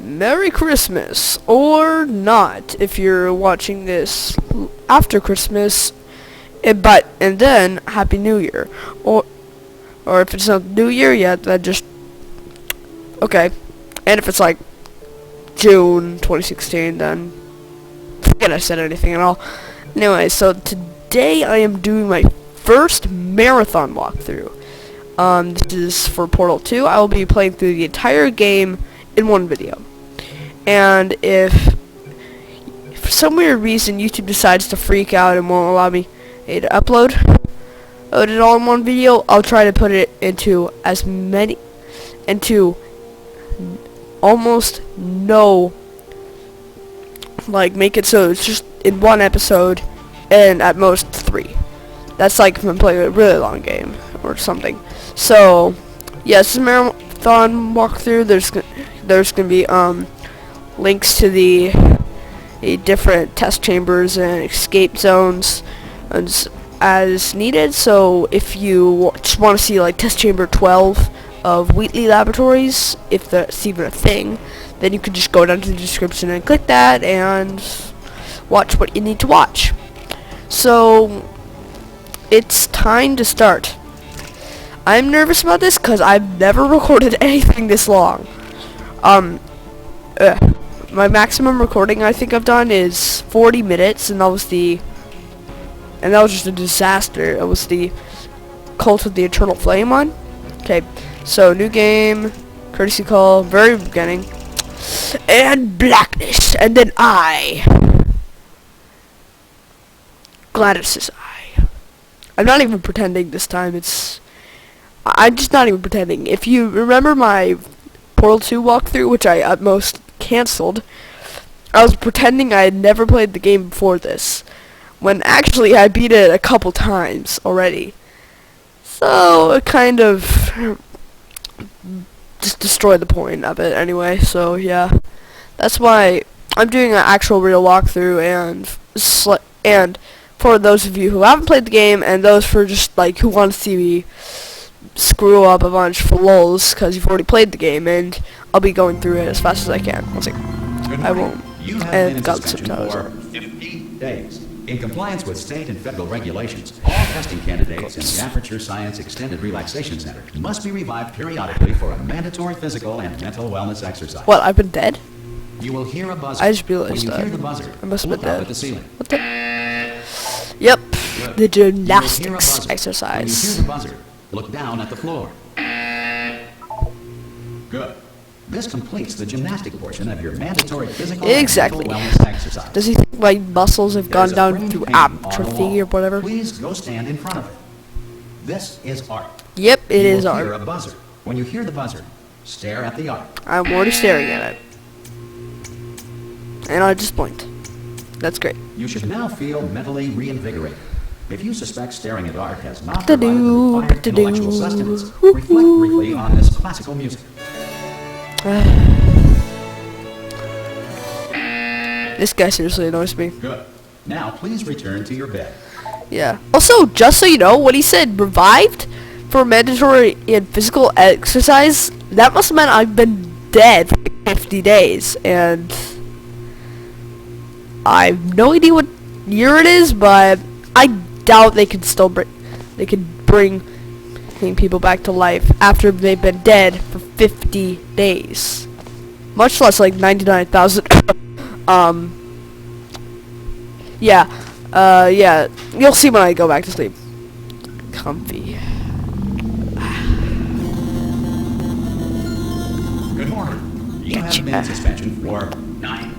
Merry Christmas, or not, if you're watching this after Christmas, and then Happy New Year, or if it's not New Year yet, then just, okay, and if it's like June 2016, then forget I said anything at all. Anyway, so today I am doing my first marathon walkthrough. This is for Portal 2. I will be playing through the entire game in one video. And if for some weird reason YouTube decides to freak out and won't allow me to upload it all in one video, I'll try to put it into almost no, like, make it so it's just in one episode and at most 3. That's like if I'm playing a really long game or something. So yeah, this is a marathon walkthrough. There's gonna be links to the different test chambers and escape zones as needed. So if you just want to see like test chamber 12 of Wheatley Laboratories, if that's even a thing, then you can just go down to the description and click that and watch what you need to watch. So it's time to start. I'm nervous about this because I've never recorded anything this long. My maximum recording I think I've done is 40 minutes, and that was just a disaster. It was the Cult of the Eternal Flame one. Okay, so new game, courtesy call, very beginning, and blackness, and then Gladys's eye. I'm not even pretending this time. I'm just not even pretending. If you remember my Portal 2 walkthrough, which I at most cancelled, I was pretending I had never played the game before this, when actually I beat it a couple times already. So it kind of just destroyed the point of it anyway. So yeah, that's why I'm doing an actual real walkthrough, and for those of you who haven't played the game, and those for just like who want to see me screw up a bunch for lulz, because you've already played the game, and I'll be going through it as fast as I can. One second. I won't. You have been in suspension for 50 days. In compliance with state and federal regulations, all testing candidates in the Aperture Science Extended Relaxation Center must be revived periodically for a mandatory physical and mental wellness exercise. What, I've been dead? You will hear a buzzer. I just realized when you that. hear the buzzer, I must have look been up dead. at the ceiling. What the? Yep, Good. the gymnastics You will hear a buzzer. exercise. When you hear the buzzer, look down at the floor. Good. This completes the gymnastic portion of your mandatory physical Exactly. and mental wellness exercise. Does he think my muscles have gone There's a down frame through painting on the atrophy wall. or whatever? Please go stand in front of it. This is art. Yep, it You is will hear art. a buzzer. When you hear the buzzer, stare at the art. I'm already staring at it. And I just blinked. That's great. You should now feel mentally reinvigorated. If you suspect staring at art has not Ba-da-doo, provided the required ba-da-doo. intellectual sustenance, Woo-hoo. reflect briefly on this classical music. This guy seriously annoys me. Good. Now please return to your bed. Yeah. Also, just so you know, when he said revived for mandatory and physical exercise, that must have meant I've been dead for 50 days, and I have no idea what year it is, but I doubt they can still bring people back to life after they've been dead for 50 days. Much less like 99,000. Yeah, you'll see when I go back to sleep. Comfy. Good morning. You have been in suspension for 9.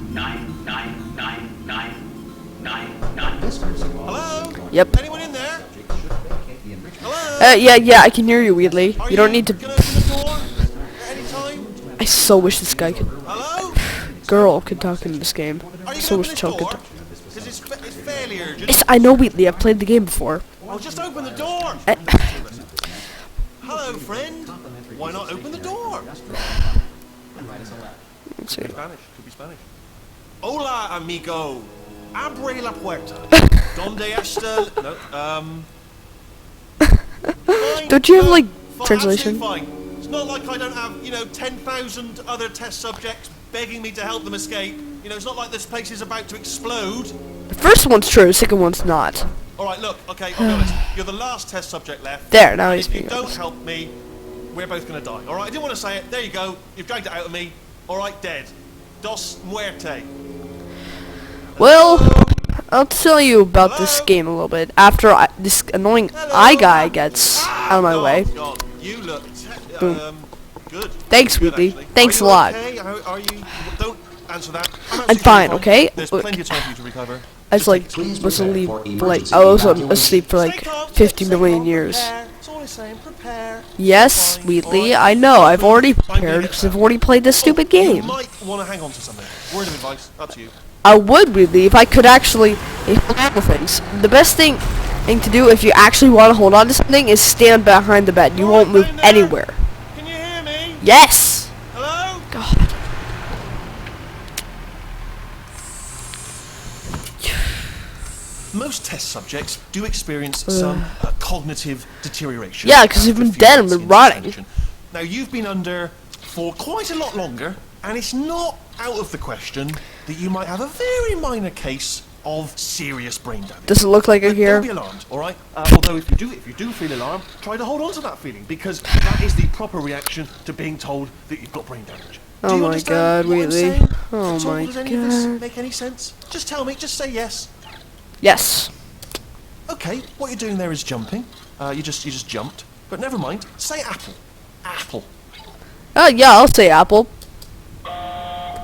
This person will Hello? Yep. Anyone in there? Hello? Yeah, I can hear you, Wheatley. Are You don't need to. gonna open the door at any time? I so wish this guy could. Hello? Girl could talk in this game. Are you So gonna wish open Chell the could door? talk. Because it's fairly urgent. Yes, I know, Wheatley. I've played the game before. Well, just open the door. Eh, Hello, friend. Why not open the door? Let's see. Spanish. Could be Spanish. Hola, amigo. Abre la puerta. Donde está? No, fine. Don't you have, like, Fine, translation? absolutely fine. It's not like I don't have, 10,000 other test subjects begging me to help them escape. It's not like this place is about to explode. The first one's true, the second one's not. Alright, look, okay, I'll be honest. You're the last test subject left. There, now he's If you being don't honest. help me, we're both gonna die. Alright, I didn't want to say it. There you go. You've dragged it out of me. Alright, dead. Dos muerte. Well, I'll tell you about this game a little bit after this annoying eye guy gets out of my way. God, you look Boom. good. Thanks, Good, Wheatley. actually. Thanks Are a you lot. Okay? Are you? Don't answer that. I'm absolutely fine, okay? There's Look. plenty of time for you to recover. I was like, Please was prepare asleep for for like, emergency I was evacuation. asleep for like Stay calm, 50 stay million calm, years. prepare. That's all I'm saying. Prepare. Yes, Fine, Wheatley, alright. I know. I've already I'm gonna prepared get because I've that. already played this stupid You game. might want to hang on to something. Word of advice. Up to you. I would, Wheatley, if I could actually hold on to things. The best thing to do if you actually want to hold on to something is stand behind the bed. You won't move Down there. anywhere. Can you hear me? Yes! Hello? God. Most test subjects do experience some cognitive deterioration. Yeah, 'cause you've after a been few dead and months been in rotting. suspension. Now, you've been under for quite a lot longer, and it's not out of the question that you might have a very minor case of serious brain damage. Does it look like it But here? Don't be alarmed, all right? Although if you do feel alarmed, try to hold on to that feeling because that is the proper reaction to being told that you've got brain damage. Oh do you my understand God, what I'm Wheatley. saying? Oh At all? my Does any of this God. make any sense? Just tell me. Just say yes. Yes. Okay, what you're doing there is jumping. You just jumped. But never mind. Say apple. Apple. Yeah, I'll say apple.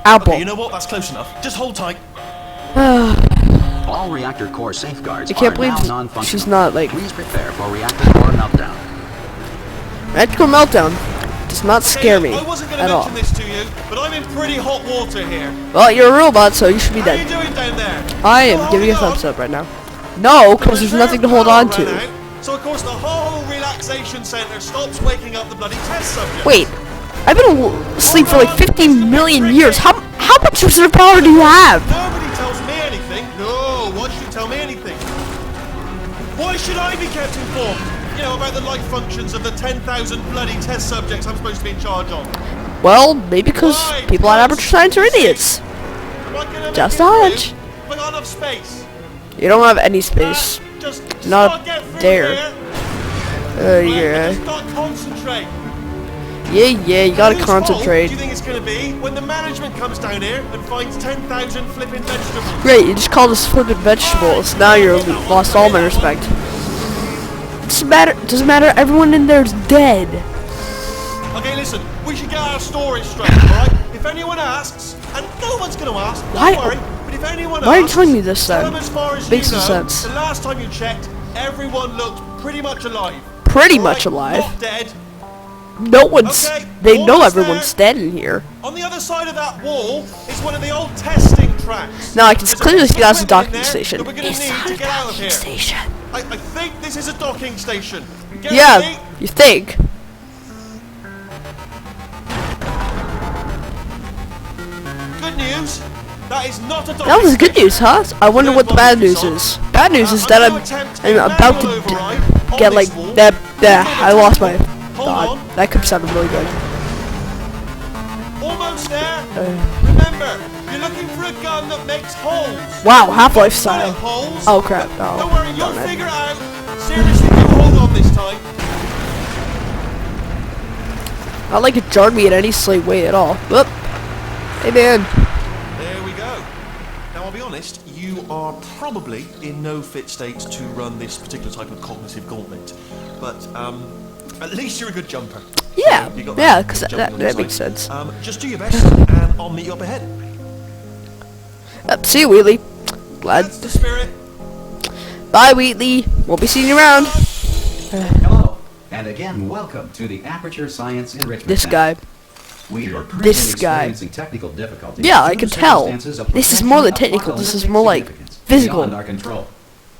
Apple. Okay, you know what? That's close enough. Just hold tight. All reactor core safeguards I can't are believe now she's non-functional. not like Please prepare for reactor core meltdown. Reactor meltdown. Does not scare me I wasn't going at to all. mention this to you, but I'm in pretty hot water here. Well, you're a robot, so you should be How you dead. doing down there? I Still am giving you a holding thumbs on? up right now. No, because there's nothing to hold on Reserve to. power ran out, so of course the whole relaxation centre stops waking up the bloody test subject. Wait, I've been asleep for like 15 million years. How much reserve power do you have? Nobody tells me anything. No, why should you tell me anything? Why should I be kept informed? About the life functions of the 10,000 bloody test subjects I'm supposed to be in charge of. Well, maybe because Why? people at Aperture Science are idiots. Am I gonna Just make a it hunch. through? Have I got enough space? You don't have any space. Just Not gotta get through there. here. Right, Yeah. Just gotta concentrate. Yeah, you gotta Whose fault concentrate. do you think it's gonna be when the management comes down here and finds 10,000 flipping vegetables? Great, you just called us flippin' vegetables. Now you're lost all my respect. Doesn't matter, everyone in there's dead. Okay, listen, we should get our story straight, alright? If anyone asks, and no one's gonna ask, don't Why- worry, but if anyone why are you asks, telling me this tell then? them as far as Makes you no know, sense. the last time you checked, everyone looked pretty much alive. Pretty Alright, much alive. Not dead. No one's. Okay, They know almost everyone's there. dead in here. On the other side of that wall is one of the old testing tracks. Now I can There's clearly piece see of that's a equipment in docking there station. that we're gonna It's need not to a get out of docking here. station. I think this is a docking station. Get Yeah, ready? you think? Good news. That is not a docking That was good station. news, huh? I wonder what the bad news is. Bad news is that I'm about to get like that. I lost my thought. That could sound really good. Almost there. Remember, you're looking for a gun that makes holes. Wow, Half-Life Bullet style. holes. Oh crap! No. Don't worry, you'll darn it. figure it out. Seriously, you hold on this time. Not like it jarred me in any slight way at all. Whoop. Hey man. There we go. Now, I'll be honest, you are probably in no fit state to run this particular type of cognitive gauntlet. But, at least you're a good jumper. Yeah, So you got yeah, because jumping that on your makes side. sense. Just do your best, and I'll meet you up ahead. See you, Wheatley. Glad. That's the spirit. Bye, Wheatley. Won't be seeing you around. Hello, and again, welcome to the Aperture Science Enrichment This Center. guy. We are currently This guy. experiencing technical difficulties Yeah, I due can to tell. circumstances of This is more than potential technical, this is apocalyptic more like significance physical. beyond our control.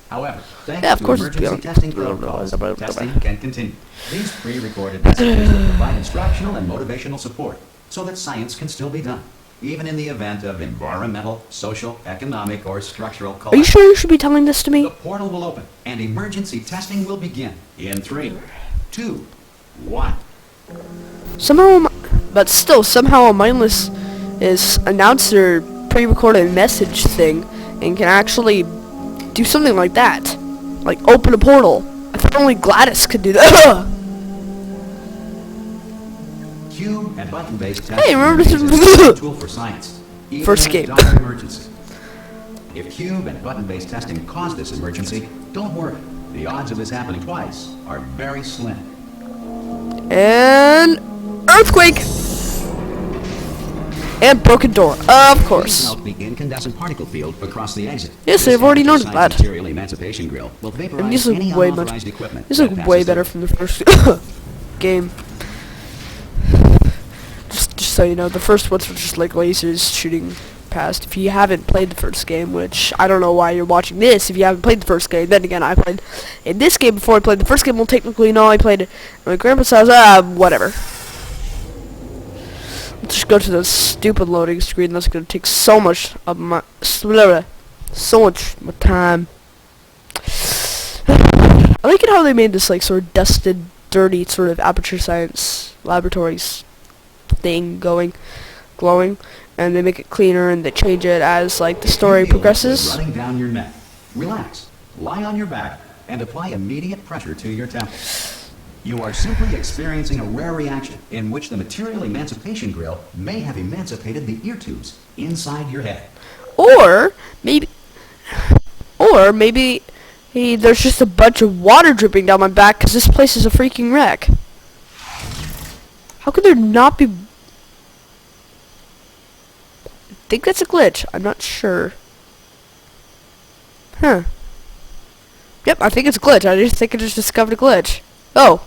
However, thanks Yeah, of to course it's emergency beyond- testing blah, blah, protocols, blah, blah, blah, blah. testing can continue. These pre-recorded messages will provide instructional and motivational support so that science can still be done, even in the event of environmental, social, economic, or structural collapse. Are you sure you should be telling this to me? The portal will open, and emergency testing will begin in 3, 2, 1. But still, somehow a mindless is announced their pre-recorded message thing and can actually do something like that. Like open a portal. I thought only Gladys could do that. Cube and button-based Hey, remember testing this? is a tool for science. Even First in a game. dire emergency. If cube and button-based testing caused this emergency, don't worry. The odds of this happening twice are very slim. And earthquake. And broken door, of Please course. note the incandescent particle field across the exit. Yes, This I've already amateur noted science that. Material emancipation grill will And vaporize these look any way much. unauthorized equipment These that look passes way better through. from the first game. Just so you know, the first ones were just like lasers shooting past. If you haven't played the first game, which I don't know why you're watching this if you haven't played the first game. Then again, I played in this game before I played the first game. Well, technically, no, I played it at my grandpa's house. Whatever. Let's just go to the stupid loading screen. That's gonna take so much of my time. I like it how they made this like sort of dusted, dirty sort of Aperture Science Laboratories thing glowing, and they make it cleaner and they change it as like the story If you feel progresses. liquid running down your neck, relax, lie on your back, and apply immediate pressure to your temples. You are simply experiencing a rare reaction in which the material emancipation grill may have emancipated the ear tubes inside your head. Or maybe hey, there's just a bunch of water dripping down my back because this place is a freaking wreck. How could there not be? I think that's a glitch. I'm not sure. Huh. Yep, I think it's a glitch. I just think I just discovered a glitch. Oh.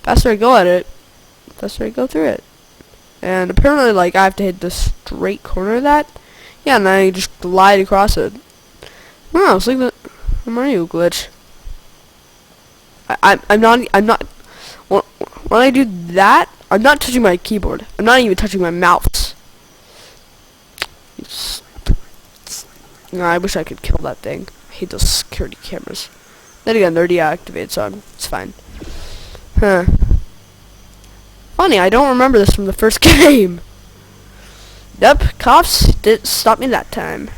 Faster I go at it, faster I go through it. And apparently, like, I have to hit the straight corner of that. Yeah, and then I just glide across it. Wow, it's like the Mario glitch. I'm not, when I do that, I'm not touching my keyboard. I'm not even touching my mouse. No, I wish I could kill that thing. I hate those security cameras. Then again, they're deactivated, so it's fine. Huh. Funny, I don't remember this from the first game. Yep, cops didn't stop me that time.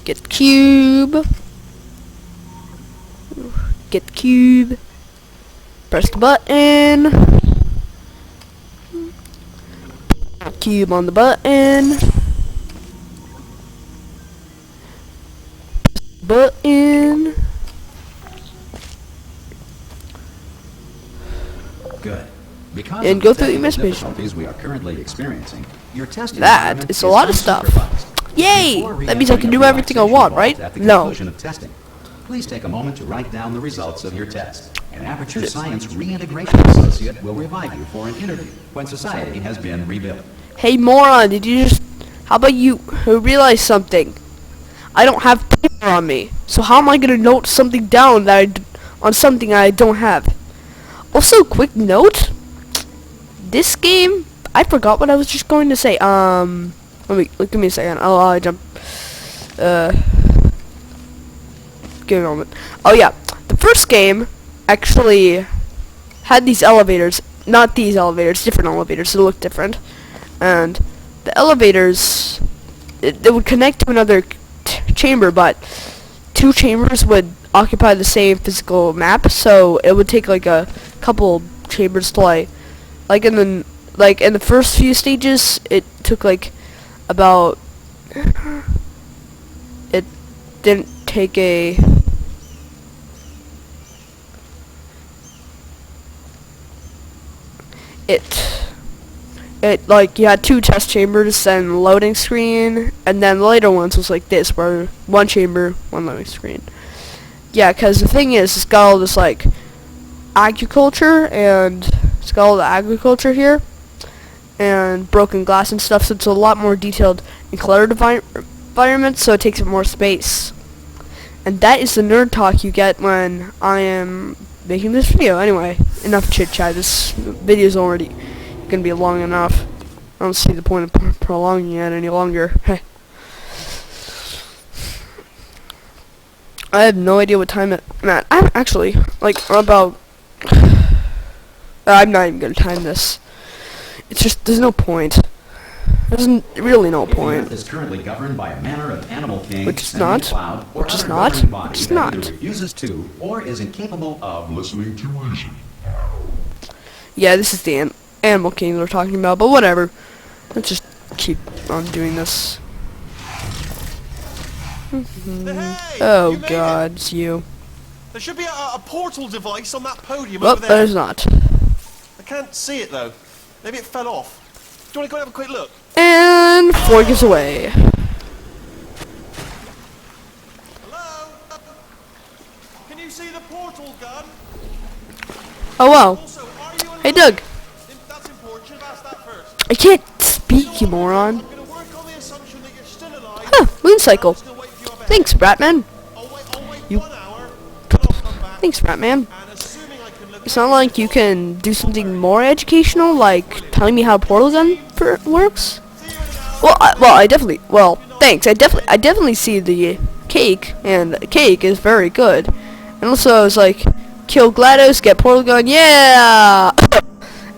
Get cube. Get cube. Press the button. Cube on the button. Button. Good. Because And of go the through the technical emancipation. difficulties we are currently experiencing, your testing That environment is a lot of unsupervised. stuff. Yay! Before That means I can re-entering do a everything I relaxation want, vault right? At the No. conclusion of testing, please take a moment to write down the results of your test. An Aperture Science Reintegration Associate will revive you for an interview when society has been rebuilt. Hey moron, did you just... How about you realize something? I don't have paper on me. So how am I gonna note something down on something I don't have? Also, quick note. This game... I forgot what I was just going to say. Give me a second. I'll jump. Give me a moment. Oh yeah. The first game actually had these elevators. Not these elevators, different elevators. They look different. And the elevators, they would connect to another chamber, but two chambers would occupy the same physical map, so it would take like a couple chambers to like in the first few stages it took like about it didn't take a it like you had two test chambers, then loading screen, and then the later ones was like this, where one chamber, one loading screen. Yeah, because the thing is, it's got all this like agriculture, and it's got all the agriculture here, and broken glass and stuff, so it's a lot more detailed and cluttered environment, so it takes up more space. And that is the nerd talk you get when I am making this video. Anyway, enough chit chat. This video is already gonna be long enough. I don't see the point of prolonging it any longer. I have no idea what time I'm at. I'm actually, like, about... I'm not even gonna time this. It's just, there's no point. There's really no If the point. Earth is currently governed by a manner of animal king, Which is not. cloud, or Which is other not. governing body Which is that not. either refuses to or is incapable of listening to reason. Yeah, this is the Animal King we're talking about, but whatever. Let's just keep on doing this. Hey, Oh you made it. god, it's you. There should be a portal device on that podium Well, over there. there's not. I can't see it though. Maybe it fell off. Do you want to go and have a quick look? And 4 gives away. Hello? Can you see the portal gun? Oh wow. Also, are you alive? Hey Doug. That's important. Should have asked that first. I can't speak, you moron. I'm gonna work on the assumption that you're still alive. Huh, moon cycle. I'm just gonna wait for you up ahead. Thanks, Bratman. I'll wait You- 1 hour. Then I'll come back. Thanks, Bratman. And assuming I can look It's not like you can do something more educational, like telling me how portal gun works. Well, thanks. I definitely see the cake, and the cake is very good. And also, I was like, kill GLaDOS, get portal gun, yeah.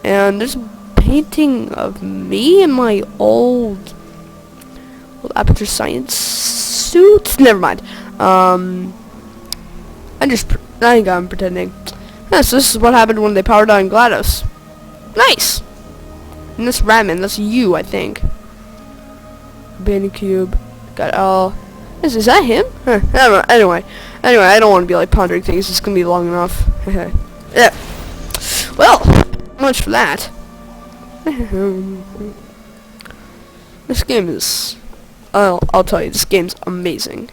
And there's a painting of me in my old Aperture Science suit. Never mind. I think I'm pretending. Yeah, so this is what happened when they powered on GLaDOS. Nice. And this Ratman, that's you, I think. Abandoned cube. Got all. Is that him? Huh, I don't know. Anyway, I don't want to be like pondering things. It's gonna be long enough. Yeah. Well, much for that. This game is. I'll tell you, this game's amazing.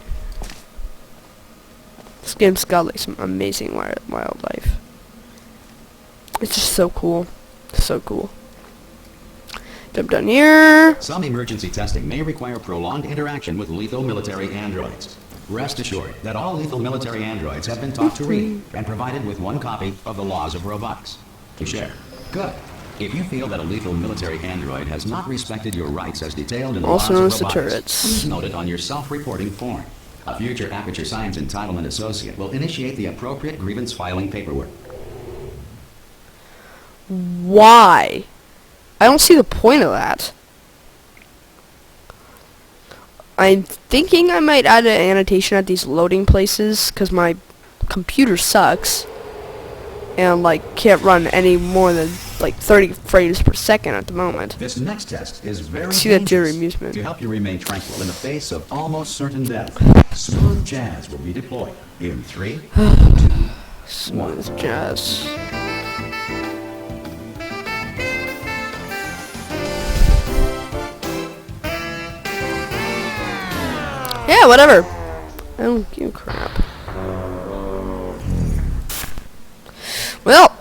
This game's got like some amazing wildlife. It's just so cool. So cool. Jump down here. Some emergency testing may require prolonged interaction with lethal military androids. Rest assured that all lethal military androids have been taught to read and provided with 1 copy of the Laws of Robotics to share. Good. If you feel that a lethal military android has not respected your rights as detailed in the Also known Laws as of the Robotics, turrets. please note it on your self-reporting form. A future Aperture Science Entitlement Associate will initiate the appropriate grievance filing paperwork. Why? I don't see the point of that. I'm thinking I might add an annotation at these loading places because my computer sucks and like can't run any more than like 30 frames per second at the moment. This next test is very See that Jerry dangerous. amusement. To help you remain tranquil in the face of almost certain death, smooth jazz will be deployed in 3, Smooth jazz. Yeah, whatever. I don't give a crap. Well,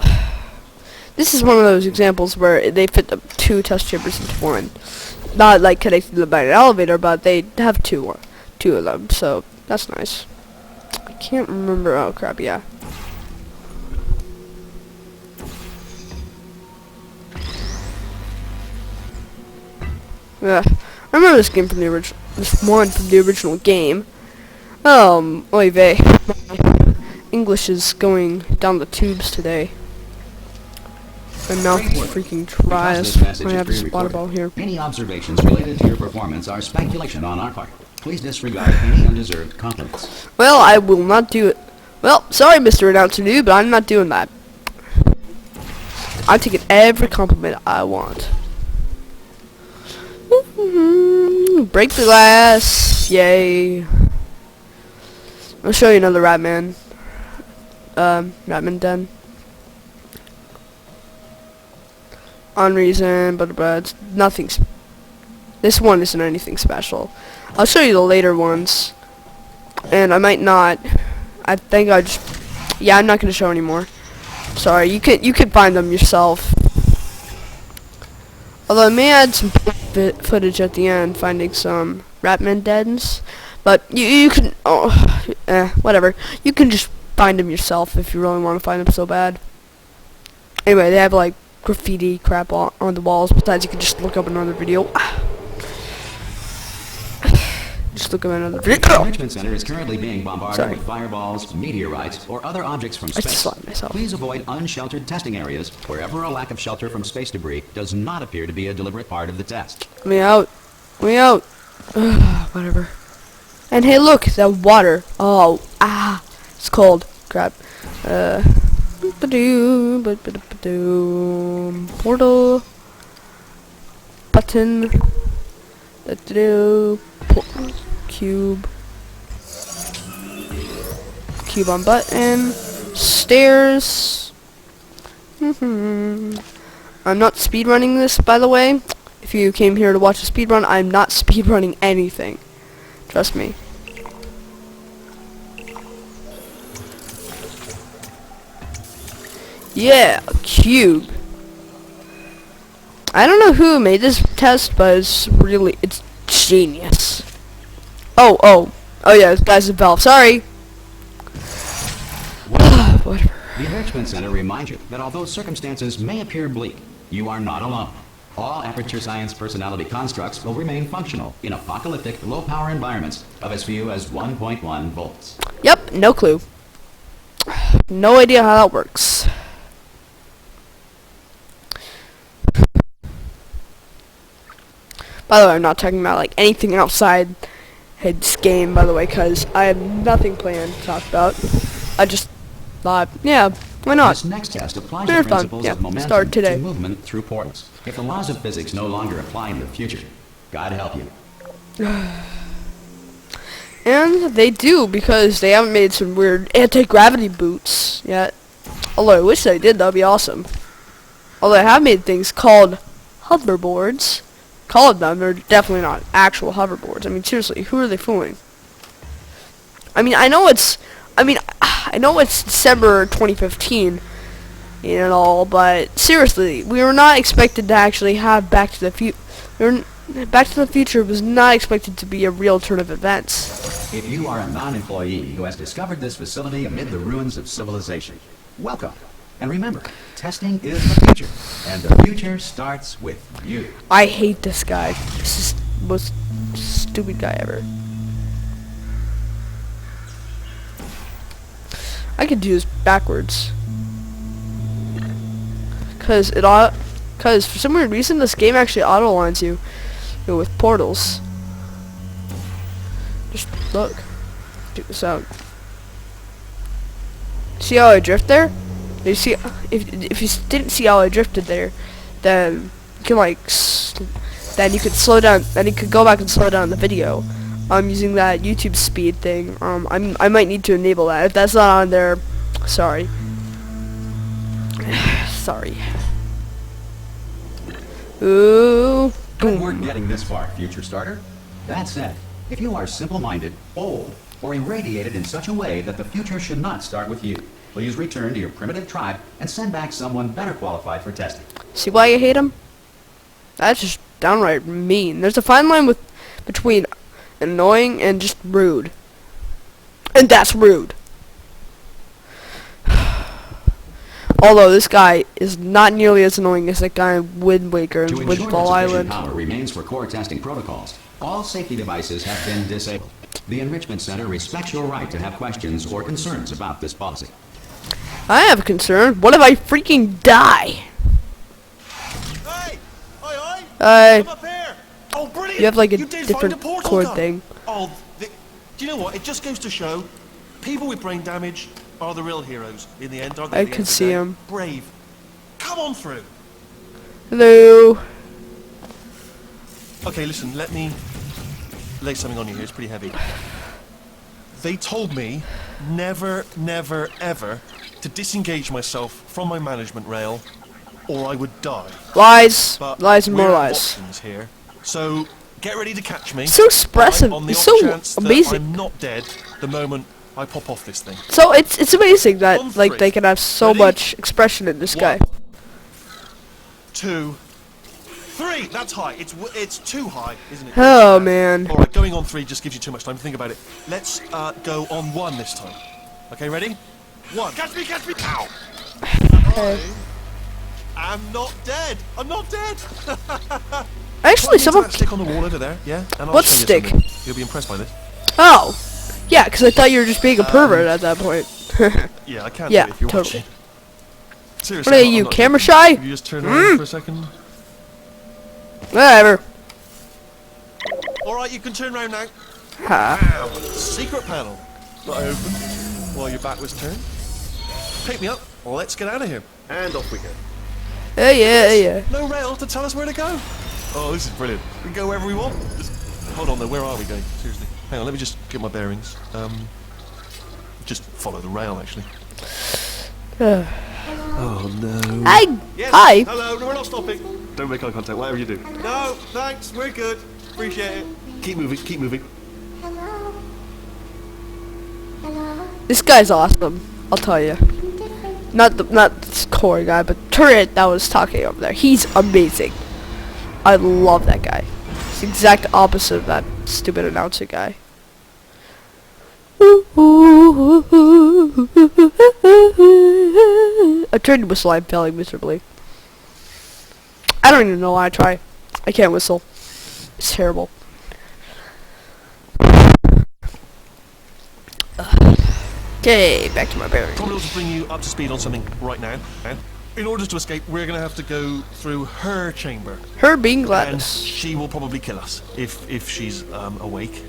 this is one of those examples where they fit the 2 test chambers into one. Not like connected to by an elevator, but they have two of them, so that's nice. I can't remember. Oh crap! Yeah. Yeah, I remember this game from the original. This one from the original game. Oy vey. My English is going down the tubes today. My mouth is freaking dry Because as this message I is have this water pre-recorded, bottle here. Any observations related to your performance are speculation on our part. Please disregard any undeserved compliments. Well, I will not do it. Well, sorry, Mr. Announcer Dude, but I'm not doing that. I'm taking every compliment I want. Break the glass. Yay. I'll show you another Ratman. Ratman den. On reason, but it's nothing. This one isn't anything special. I'll show you the later ones. And I might not. I think I just. Yeah, I'm not gonna show anymore. Sorry, you could find them yourself. Although I may add some footage at the end, finding some Ratman dens. But you can, whatever. You can just find them yourself if you really want to find them so bad. Anyway, they have like graffiti crap on the walls. Besides, you can just look up another video. just look at another The video. Enrichment Center is currently being bombarded Sorry. with fireballs, meteorites, or other objects from I just space. slapped myself. Please avoid unsheltered testing areas wherever a lack of shelter from space debris does not appear to be a deliberate part of the test. Let me out. Let me out. Whatever. And hey, look, that water. Oh, it's cold. Crap. Portal. Button. Cube. Cube on button. Stairs. I'm not speedrunning this, by the way. If you came here to watch a speedrun, I'm not speedrunning anything. Trust me. Yeah, cube. I don't know who made this test, but it's genius. Oh yeah, this guy's a Valve. Sorry. Whatever. The Enrichment Center reminds you that although circumstances may appear bleak, you are not alone. All Aperture Science personality constructs will remain functional in apocalyptic, low-power environments of as few as 1.1 volts. Yep, no clue. No idea how that works. By the way, I'm not talking about like anything outside this game, by the way, because I have nothing planned to talk about. I just thought, yeah, why not? This next test applies Very the fun. principles Yeah, of momentum start today. to movement through portals. If the laws of physics no longer apply in the future, God help you. And they do, because they haven't made some weird anti-gravity boots yet. Although I wish they did, that'd be awesome. Although they have made things called hoverboards. Called them, they're definitely not actual hoverboards. I mean, seriously, who are they fooling? I mean, I know it's December 2015 and all, but seriously, we were not expected to actually have Back to the Future. Back to the Future was not expected to be a real turn of events. If you are a non-employee who has discovered this facility amid the ruins of civilization, welcome. And remember, testing is the future, and the future starts with you. I hate this guy. This is the most stupid guy ever. I could do this backwards. Cause for some weird reason this game actually auto-lines you with portals. Just look. Check this out. See how I drift there? You see, if you didn't see how I drifted there, then you can then you could slow down. Then you could go back and slow down the video. I'm using that YouTube speed thing. I might need to enable that. If that's not on there, sorry. Sorry. Ooh. Good work getting this far, future starter. That said, if you are simple-minded, old, or irradiated in such a way that the future should not start with you, please return to your primitive tribe and send back someone better qualified for testing. See why you hate him? That's just downright mean. There's a fine line between annoying and just rude. And that's rude. Although this guy is not nearly as annoying as that guy in Wind Waker and To ensure that Windfall sufficient Island. power remains for core testing protocols, all safety devices have been disabled. The Enrichment Center respects your right to have questions or concerns about this policy. I have a concern. What if I freaking die? Hey! Aye, Uh, I'm up here! Oh, brilliant! you have like a did find different portal chord gun. thing. Oh, do you know what? It just goes to show, people with brain damage are the real heroes in the end, aren't they? I At the can end of the see day? 'em. Brave. Come on through. Hello. Okay, listen, let me lay something on you here. It's pretty heavy. They told me never, never, ever to disengage myself from my management rail or I would die. Lies. But Lies and more we're at lies. Watson's here, so get ready to catch me. So expressive. On the He's off so chance that amazing. I'm not dead the moment I pop off this thing. So it's amazing that On like three. they can have so Ready? much expression in this guy. 1, 2, 3. That's high. It's too high, isn't it? Oh man. All right, going on 3 just gives you too much time to think about it. Let's go on 1 this time. Okay, ready? 1. Catch me! Catch me! Ow! Okay. I'm not dead. I'm not dead. Actually, Plug into someone. that stick on the wall over there, yeah? And I'll What show you stick? something. You'll be impressed by this. Oh, yeah, because I thought you were just being a pervert at that point. Yeah, I can't Yeah, do it if you're totally. watching. Seriously, What are I'm you, not camera joking. shy? Could you just turn around for a second? Whatever. Alright, you can turn around now. Ha. Wow, secret panel. Not open while your back was turned. Pick me up, let's get out of here. And off we go. Yeah. No rail to tell us where to go. Oh, this is brilliant. We can go wherever we want. Just, hold on though, where are we going? Seriously. Hang on, let me just get my bearings. Just follow the rail actually. Oh no. Yes, hi. Hello, no, we're not stopping. Don't make eye contact, whatever you do. No, thanks, we're good. Appreciate it. Keep moving, keep moving. This guy's awesome. I'll tell you. Not this core guy, but Turret that was talking over there. He's amazing. I love that guy. He's the exact opposite of that stupid announcer guy. I tried to whistle. I'm failing miserably. I don't even know why I try. I can't whistle. It's terrible. Okay, back to my bearings. Probably ought to bring you up to speed on something right now. In order to escape, we're going to have to go through her chamber. Her being And Gladys. she will probably kill us if she's awake.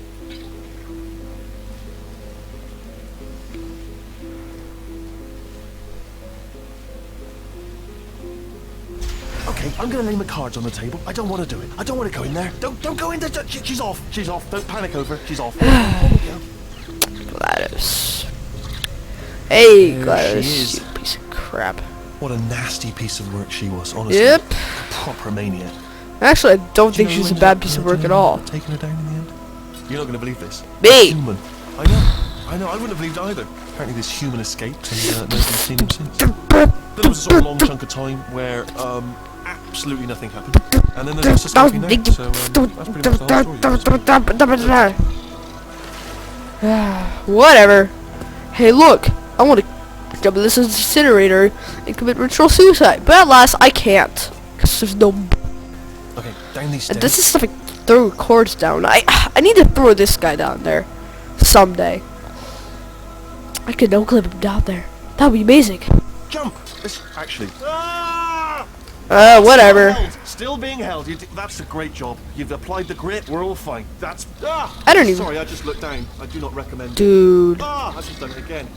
Okay, I'm gonna lay my cards on the table. I don't want to do it. I don't want to go in there. Don't go in there. She's off. She's off. Don't panic over. She's off. Gladys. Hey, There Gladys, she is. you piece of crap. What a nasty piece of work she was, honestly. Yep. A proper maniac. Actually, I don't Do you think know she's who a ended bad up, piece of work at uh, all. Taking her down in the end? You're not going to believe this. Me. Human. I know, I wouldn't have believed either. Apparently this human escaped and nobody's seen him since. Then there was a sort of long chunk of time where absolutely nothing happened. And then there's just escaping now, so that's pretty much the whole story. Whatever. Hey, look. I want to jump in this incinerator and commit ritual suicide. But alas, I can't. Because there's no... Okay, down these stairs. And this is stuff I throw cords down. I need to throw this guy down there. Someday. I could no-clip him down there. That would be amazing. Jump! This, actually... Whatever. Still being held. That's a great job. You've applied the grit. We're all fine. That's... I don't even... Sorry, I just looked down. I do not recommend... Dude. I've just done it again.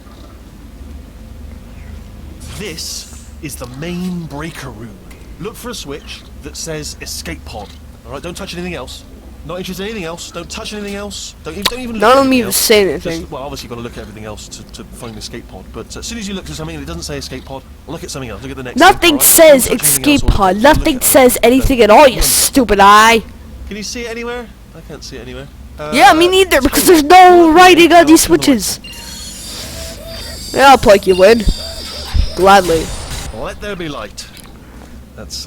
This is the main breaker room. Look for a switch that says escape pod. Alright, don't touch anything else. Not interested in anything else. Don't touch anything else. Don't even look None at of them anything even else. say anything. Just, well, obviously you've got to look at everything else to find the escape pod. But as soon as you look at something and it doesn't say escape pod, look at something else. Look at the next Nothing thing, alright? says Don't touch anything escape else or pod. look Nothing at says anything. anything at all, you stupid eye. Can you see it anywhere? I can't see it anywhere. Yeah, me neither, because there's no writing on these switches. Yeah, I'll plug you in. Gladly. Let there be light. That's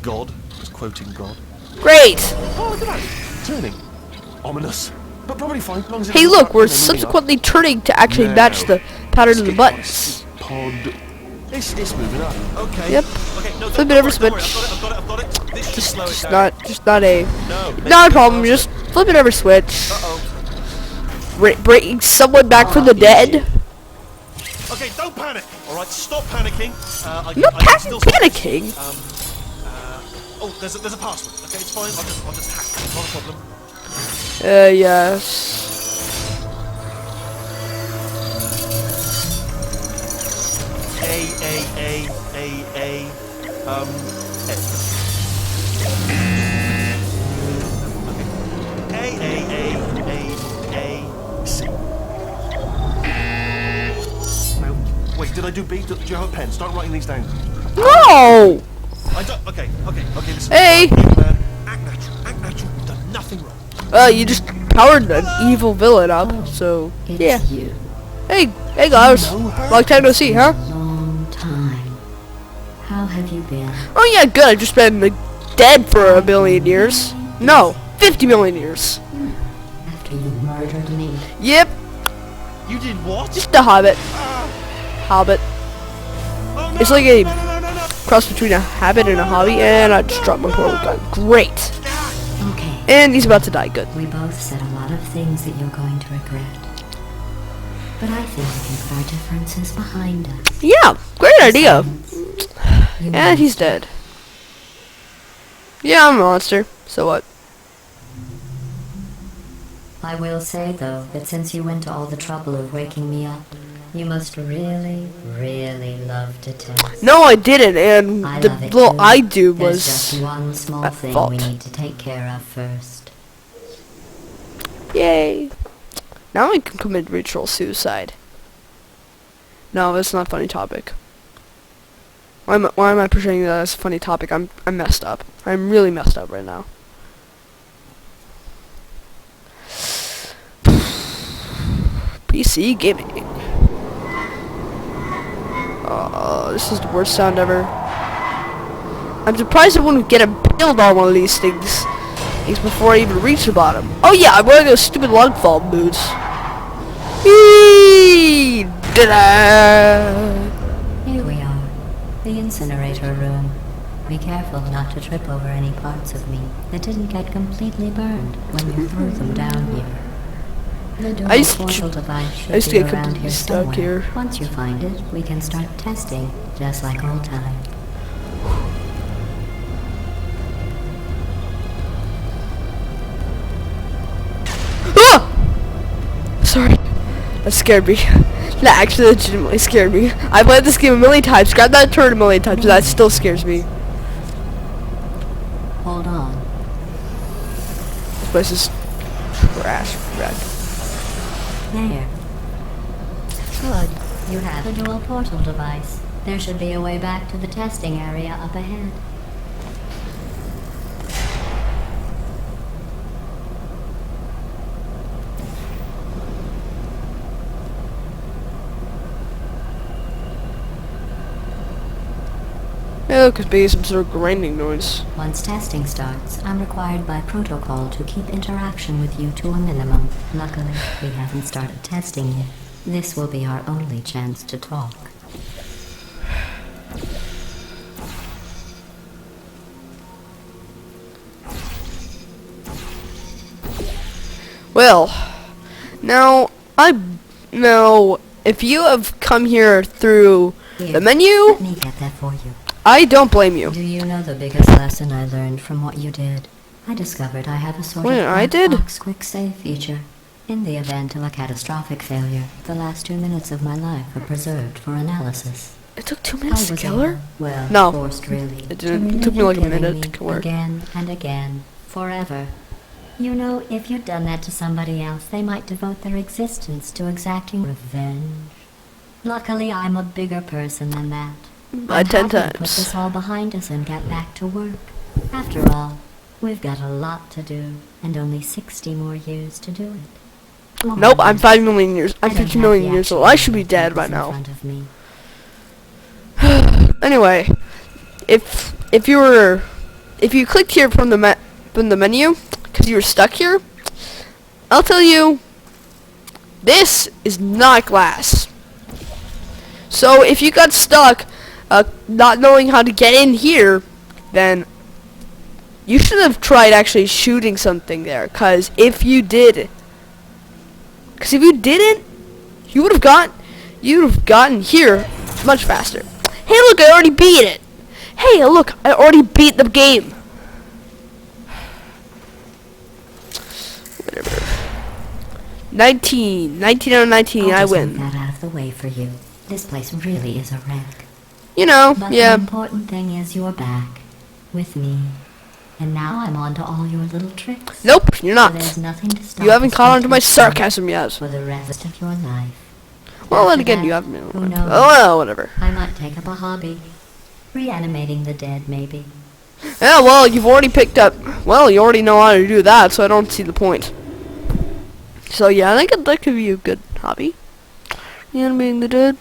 God. Just quoting God. Great. Oh, look at that. Turning. Ominous. But probably fine. As long as it Hey, doesn't look, start, we're you know, moving up. subsequently turning to actually Now, match the pattern of the escape buttons. pod. It's moving up. Okay. Yep. Okay, no, Flip it don't every worry, don't worry, switch. I've got it. This just slow it down. Just not a, No. not a problem. Just flip it every switch. Uh-oh. Bringing someone back from the dead. Okay, don't panic. All right, stop panicking. I'm not panicking. Oh, there's a password. Okay, it's fine. I'll just hack it. Not a problem. Yes. C. Wait, did I do B? Do you have a pen? Start writing these down. No. I don't. Okay. Listen. Hey. Man, act natural. Act natural. You've done nothing wrong. You just powered an evil villain up, so yeah. You. Hey guys. Long time no see, huh? Long time. How have you been? Oh yeah, good. I've just been like, dead for a billion years. No, 50 million years. After you murdered me. Yep, You did what? just a hobbit. Hobbit. Oh, no, It's like a no. cross between a habit and a hobby, and I just dropped my portal gun. Great. Okay. And he's about to die. Good. We both said a lot of things that you're going to regret. But I think we can put our differences behind us. Yeah, great idea. You And he's dead. Yeah, I'm a monster. So what? I will say, though, that since you went to all the trouble of waking me up, you must really, really love to test. No, I didn't, and I the love it little too. I do There's was just one small at thing fault. we need to take care of first. Yay. Now I can commit ritual suicide. No, that's not a funny topic. Why am I portraying that as a funny topic? I'm messed up. I'm really messed up right now. PC gaming. This is the worst sound ever. I'm surprised I wouldn't get impaled on one of these things before I even reach the bottom. Oh yeah, I'm wearing those stupid log fall boots. Eee! Da-da! Here we are, the incinerator room. Be careful not to trip over any parts of me that didn't get completely burned when you threw them down here. The dual I used to portal device should I used to be get around completely here stuck somewhere. here. Once you find it, we can start testing, just like old times. Ah! Sorry. That scared me. That actually legitimately scared me. I played this game a million times, grabbed that turret a million times, but that still scares me. Hold on. This place is trash wreck. There. Good. You have a dual portal device. There should be a way back to the testing area up ahead. Yeah, look, it's making some sort of grinding noise. Once testing starts, I'm required by protocol to keep interaction with you to a minimum. Luckily, we haven't started testing yet. This will be our only chance to talk. Well, now, if you have come here through Here, the menu, let me get that for you. I don't blame you. Do you know the biggest lesson I learned from what you did? I discovered I have a sort Wait, of I black did? box quick save feature. In the event of a catastrophic failure, the last 2 minutes of my life are preserved for analysis. It took 2 I minutes to was kill her? able, well, No. forced really. It to didn't. It relive took me you like a killing minute me to kill her. Again and again, forever. You know, if you'd done that to somebody else, they might devote their existence to exacting revenge. Luckily, I'm a bigger person than that. By I'm 10 happy to put times. this all behind us and get back to work. After all, we've got a lot to do, and only 60 more years to do it. Nope, I'm 5 million years. I'm I don't 50 have million the years old. actual I should be dead by in now. front of me. Anyway, if you clicked here from the menu because you were stuck here, I'll tell you, this is not glass. So if you got stuck, not knowing how to get in here, then you should have tried actually shooting something there. Because if you didn't, you would have gotten here much faster. Hey, look, I already beat it. Hey, look, I already beat the game. Whatever. 19 out of 19, I'll I just win. move that out of the way for you. This place really is a wreck. You know, But yeah. the important thing is you're back with me. And now I'm on to all your little tricks. Nope, you're So not. there's nothing to stop You haven't us caught from on to my testing sarcasm yet. for the rest of your life. Well, then After again, that, you haven't. who knows? Oh, well, whatever. I might take up a hobby. Reanimating the dead, maybe. Yeah, well, you've already picked up. Well, you already know how to do that, so I don't see the point. So yeah, I think that could be a good hobby. Reanimating the dead.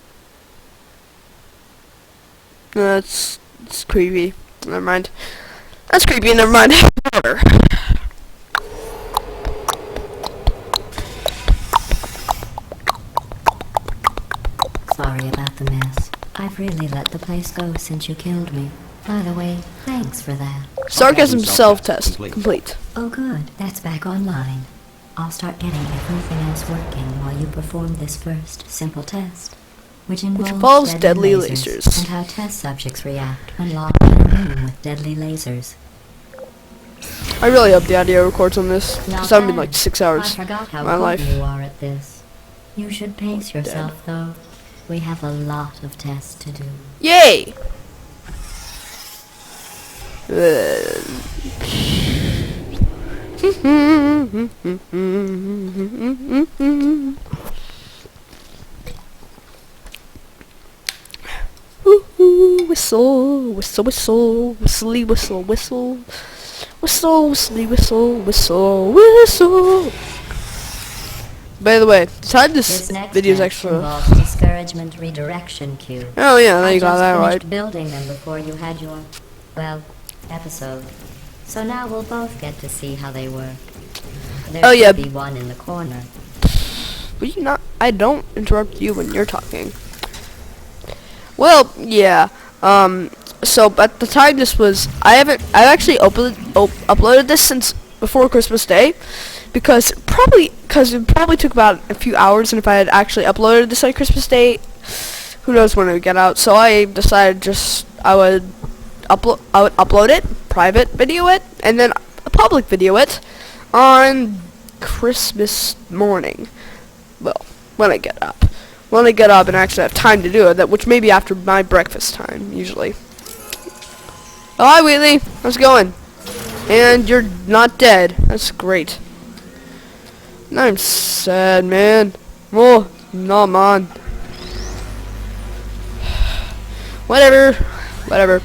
That's creepy. Never mind. That's creepy. Never mind. Whatever. Sorry about the mess. I've really let the place go since you killed me. By the way, thanks for that. Sarcasm self-test complete. Oh good, that's back online. I'll start getting everything else working while you perform this first simple test, which involves deadly lasers. and how test subjects react when locked in a room with deadly lasers. I really hope the audio records on this, because I've been like 6 I hours forgot how of my good life. you are at this. You should pace yourself, though. We have a lot of tests to do. Yay! Whistle, whistle, whistle, whistly, whistle, whistle, whistle, whistly, whistle, whistle, whistle. By the way, the time this next video is test actually. involves discouragement redirection cube. Oh yeah, there I you got just that finished right. building them before you had your, well, episode. So now we'll both get to see how they work. There Oh, should yeah. be one in the corner. Will you not? I don't interrupt you when you're talking. Well, yeah. So at the time this was, I've actually uploaded this since before Christmas Day, because it probably took about a few hours, and if I had actually uploaded this on Christmas Day, who knows when it would get out. So I decided I would upload it, private video it, and then public video it on Christmas morning. Well, when I get up. When I get up and actually have time to do it, which may be after my breakfast time, usually. Oh, hi, Wheatley. How's it going? And you're not dead. That's great. I'm sad, man. Oh, no, man. Whatever. Whatever.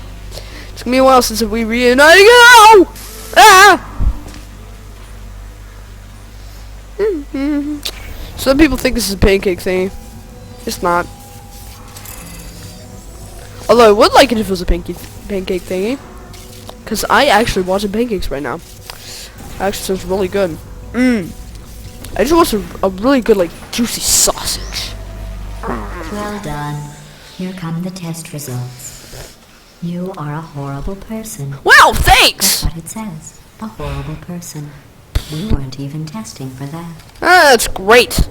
It's gonna be a while since we reunited. Oh! Ah! Some people think this is a pancake thingy. It's not. Although I would like it if it was a pancake thingy. Because I actually watching pancakes right now. Actually sounds really good. I just want a really good, like, juicy sausage. Well done. Here come the test results. You are a horrible person. Wow, thanks! That's what it says. A horrible person. We weren't even testing for that. Ah, that's great.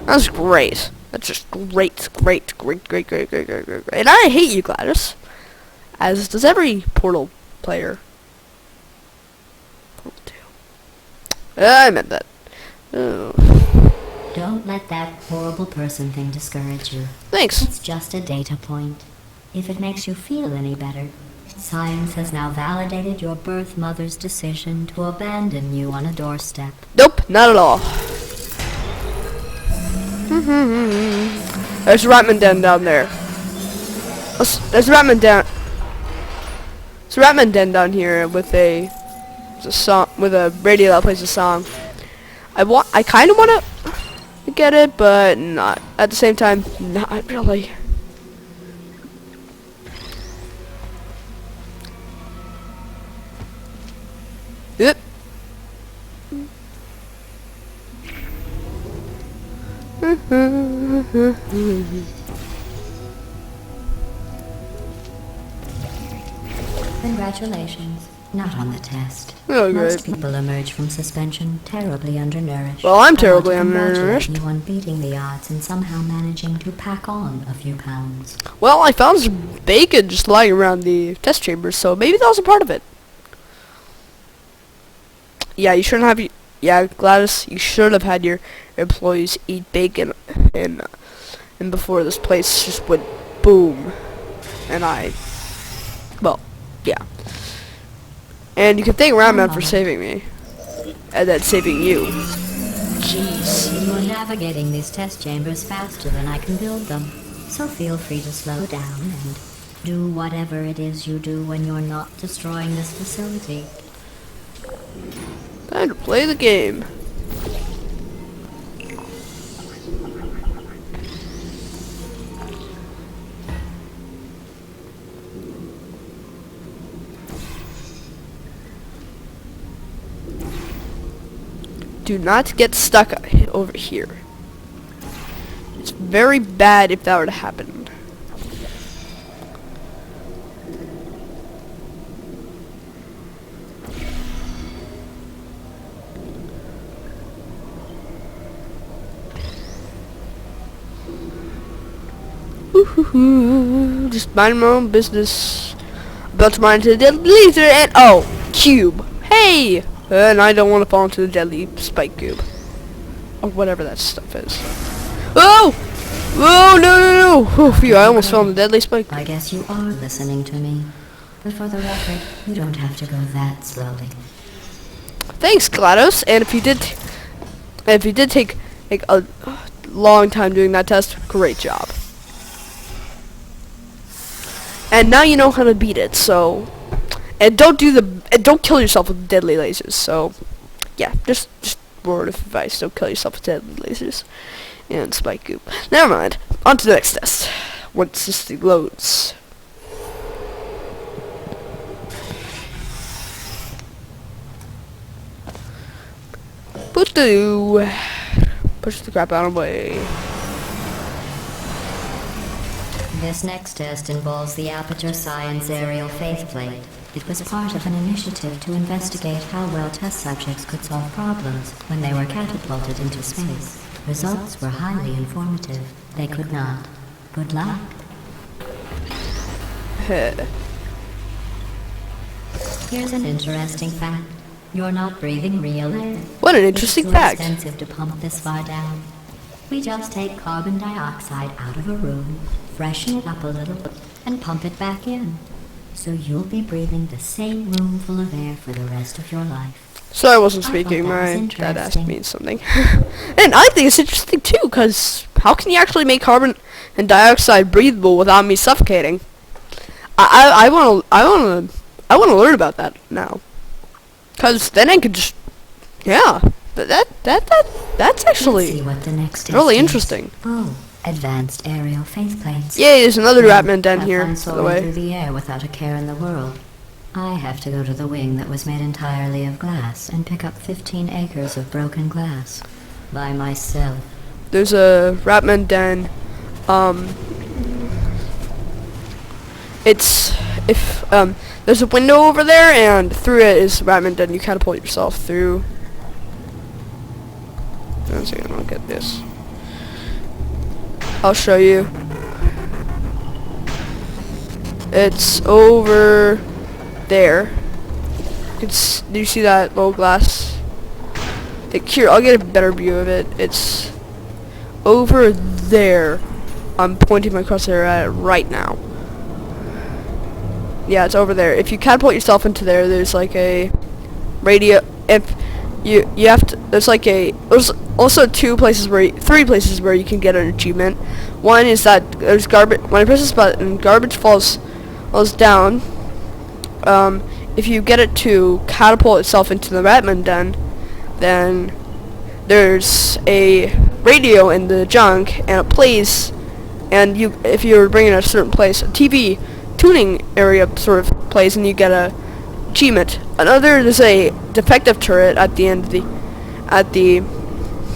That's great. That's just great. And I hate you, Gladys. As does every Portal player. Portal 2. I meant that. Oh. Don't let that horrible person thing discourage you. Thanks. It's just a data point. If it makes you feel any better, science has now validated your birth mother's decision to abandon you on a doorstep. Nope, not at all. There's a Ratman Den down there. There's a Ratman Den. There's a Ratman Den down here with a song, with a radio that plays a song. I kind of want to get it, but not at the same time. Not really. Yep. Congratulations. Not on the test. Oh, Most great. people emerge from suspension terribly undernourished. Well, I'm I terribly want to congratulate undernourished. you on beating the odds and somehow managing to pack on a few pounds. Well, I found some bacon just lying around the test chamber, so maybe that was a part of it. Yeah, you shouldn't have. Yeah, Gladys, you should have had your employees eat bacon, and before this place just went boom, and well, yeah. And you can thank Ratman for saving me, and then saving you. Jeez. You're navigating these test chambers faster than I can build them, so feel free to slow down and do whatever it is you do when you're not destroying this facility. Time to play the game. Do not get stuck over here. It's very bad if that were to happen. Just mind my own business. About to mine into the deadly laser and oh, cube. Hey! And I don't want to fall into the deadly spike cube. Or whatever that stuff is. Oh! Oh, no, no, no! Oh, phew, I almost fell in the deadly spike. I guess you are listening to me. But for the record, you don't have to go that slowly. Thanks, GLaDOS. And if you did take a long time doing that test, great job. And now you know how to beat it. So, and don't kill yourself with deadly lasers. So, yeah, just word of advice: don't kill yourself with deadly lasers and spike goop. Never mind. On to the next test. Once this thing loads. Push the crap out of the way. This next test involves the Aperture Science aerial faceplate. It was part of an initiative to investigate how well test subjects could solve problems when they were catapulted into space. Results were highly informative. They could not. Good luck. Here's an interesting fact. You're not breathing real air. What an interesting fact. It's too expensive to pump this far down. We just take carbon dioxide out of a room, freshen it up a little, and pump it back in. So you'll be breathing the same room full of air for the rest of your life. So I wasn't speaking. My dad asked me something. And I think it's interesting too, because how can you actually make carbon and dioxide breathable without me suffocating? I want to learn about that now. Cause then I could just, yeah, that's actually Let's see what the next test really is. interesting. Oh, advanced aerial faceplates. Yay, there's another Now, Ratman den have here, fun by the soaring way. through the air without a care in the world. I have to go to the wing that was made entirely of glass and pick up 15 acres of broken glass by myself. There's a Ratman den. There's a window over there, and through it is Ratman den. You catapult yourself through. One second, I'll get this. I'll show you. It's over there. Do you see that little glass? Here, I'll get a better view of it. It's over there. I'm pointing my cursor at it right now. Yeah, it's over there. If you catapult yourself into there, there's like a radio. If you have to, there's also three places where you can get an achievement. One is that there's garbage. When I press this button, garbage falls down. If you get it to catapult itself into the Ratman den, then there's a radio in the junk, and it plays. And if you're bringing it a certain place, a TV tuning area sort of plays, and you get a achievement. There's a defective turret at the end of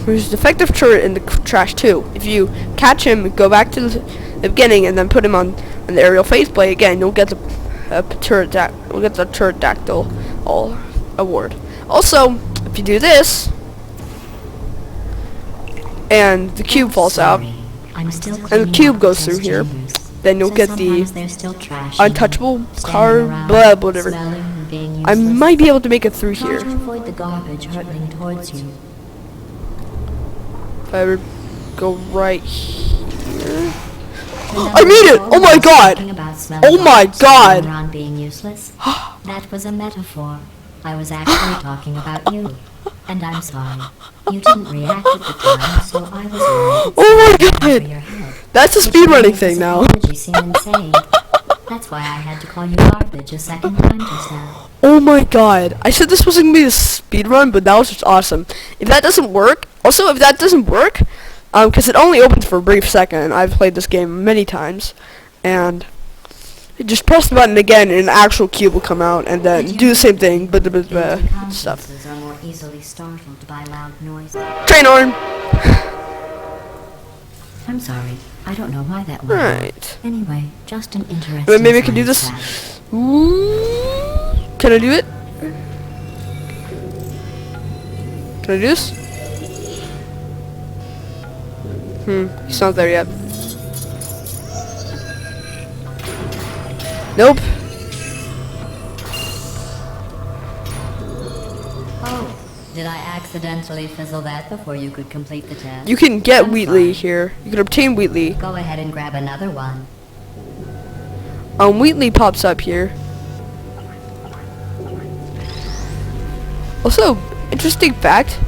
there's a defective turret in the trash too. If you catch him, go back to the beginning, and then put him on the aerial faceplate again, you'll get the pterodactyl award. Also, if you do this, and the cube falls out, I'm still and the cleaning cube up goes those through here, chambers. then you'll So get the sometimes there's still trash in untouchable them, standing car, around, blah, whatever. smelling and being I useless. might be able to make it through Try here. to avoid the garbage hurtling towards you. If I would go right here. Remember I made it! all Oh my those god! talking about smelling Oh my garbage standing god! around being useless? That was a metaphor. I was actually talking about you. And I'm sorry. You didn't react at the time, so I was worried. Oh my Over god! your head. That's a Which made speedrunning this thing now. apology seem insane. That's why I had to call you garbage a second time just now. Oh my god. I said this wasn't gonna be a speedrun, but that was just awesome. If that doesn't work, because it only opens for a brief second, I've played this game many times, and you just press the button again and an actual cube will come out, and then do the same thing, but stuff. Consciences are more easily startled by loud noise. Train arm! I'm sorry. I don't know why that went off. Right. Anyway, just an interesting Wait, maybe I can do science this. fact. Ooh. Can I do it? Can I do this? He's not there yet. Nope. Oh, did I accidentally fizzle that before you could complete the test? You can get I'm Wheatley fine. here. You can obtain Wheatley. Go ahead and grab another one. Wheatley pops up here. Also, interesting fact.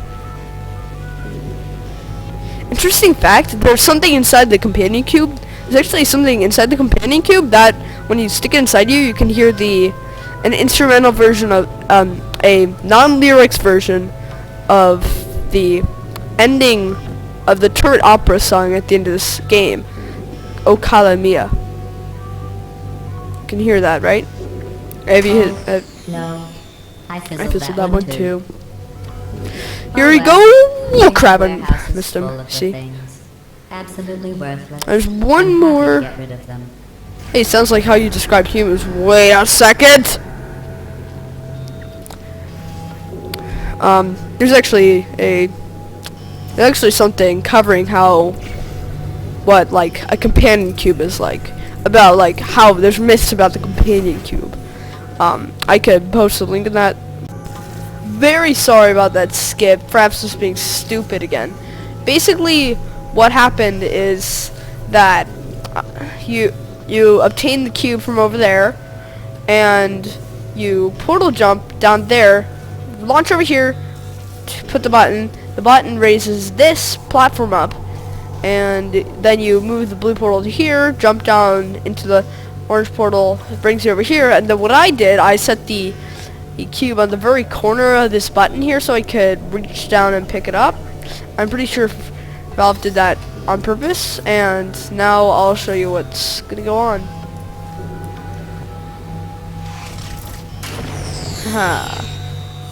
There's something inside the companion cube. There's actually something inside the companion cube that when you stick it inside you can hear an instrumental version of, a non-lyrics version of the ending of the Turret Opera song at the end of this game. O Cala Mia. You can hear that, right? Have you hit, No, I I fizzled, fizzled that one too. Oh, Here we well. go! Oh crap, I Warehouse is missed full him. of the See? things. Absolutely worthless. There's one I'm happy to more. Get rid of them. Hey, sounds like how you describe humans. Wait a second! There's actually something covering what, like, a companion cube is like. About, like, how there's myths about the companion cube. I could post a link in that. Very sorry about that skip. Perhaps just being stupid again. Basically, what happened is that you obtain the cube from over there, and you portal jump down there, launch over here, put the button raises this platform up, and then you move the blue portal to here, jump down into the orange portal, it brings you over here, and then what I did, I set the cube on the very corner of this button here so I could reach down and pick it up. I'm pretty sure Valve did that on purpose, and now I'll show you what's gonna go on.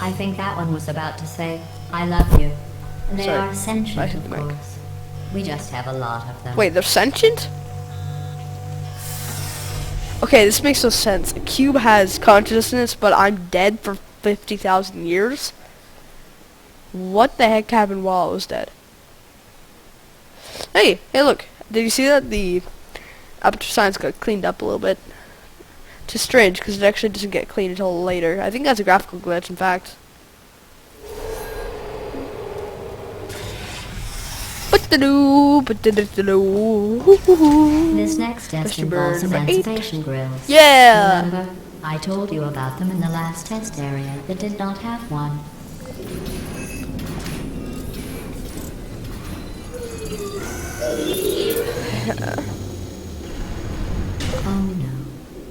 I think that one was about to say, I love you. They Sorry, are I sentient, hit the of mic. course. We just have a lot of them. Wait, they're sentient? Okay, this makes no sense. A cube has consciousness, but I'm dead for 50,000 years? What the heck happened while I was dead? Hey, look. Did you see that? The Aperture Science got cleaned up a little bit. Just strange, because it actually doesn't get cleaned until later. I think that's a graphical glitch, in fact. This next test Mr. involves Bird, number 8. emancipation grills. Yeah! Remember, I told you about them in the last test area that did not have one. Oh no,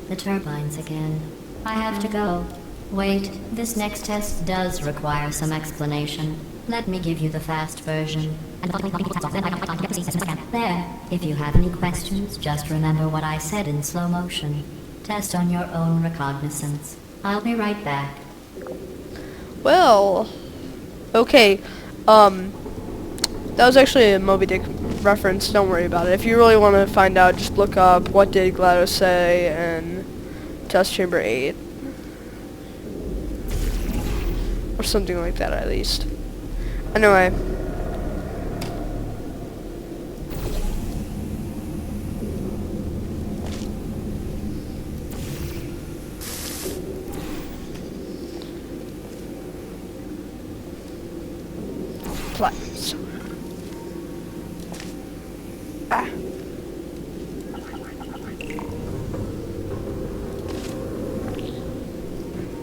the turbines again. I have to go. Wait, this next test does require some explanation. Let me give you the fast version. There, if you have any questions, just remember what I said in slow motion. Test on your own recognizance. I'll be right back. Well, okay, that was actually a Moby Dick reference, don't worry about it. If you really want to find out, just look up what did GLaDOS say in Test Chamber 8. Or something like that, at least. Anyway. Plans.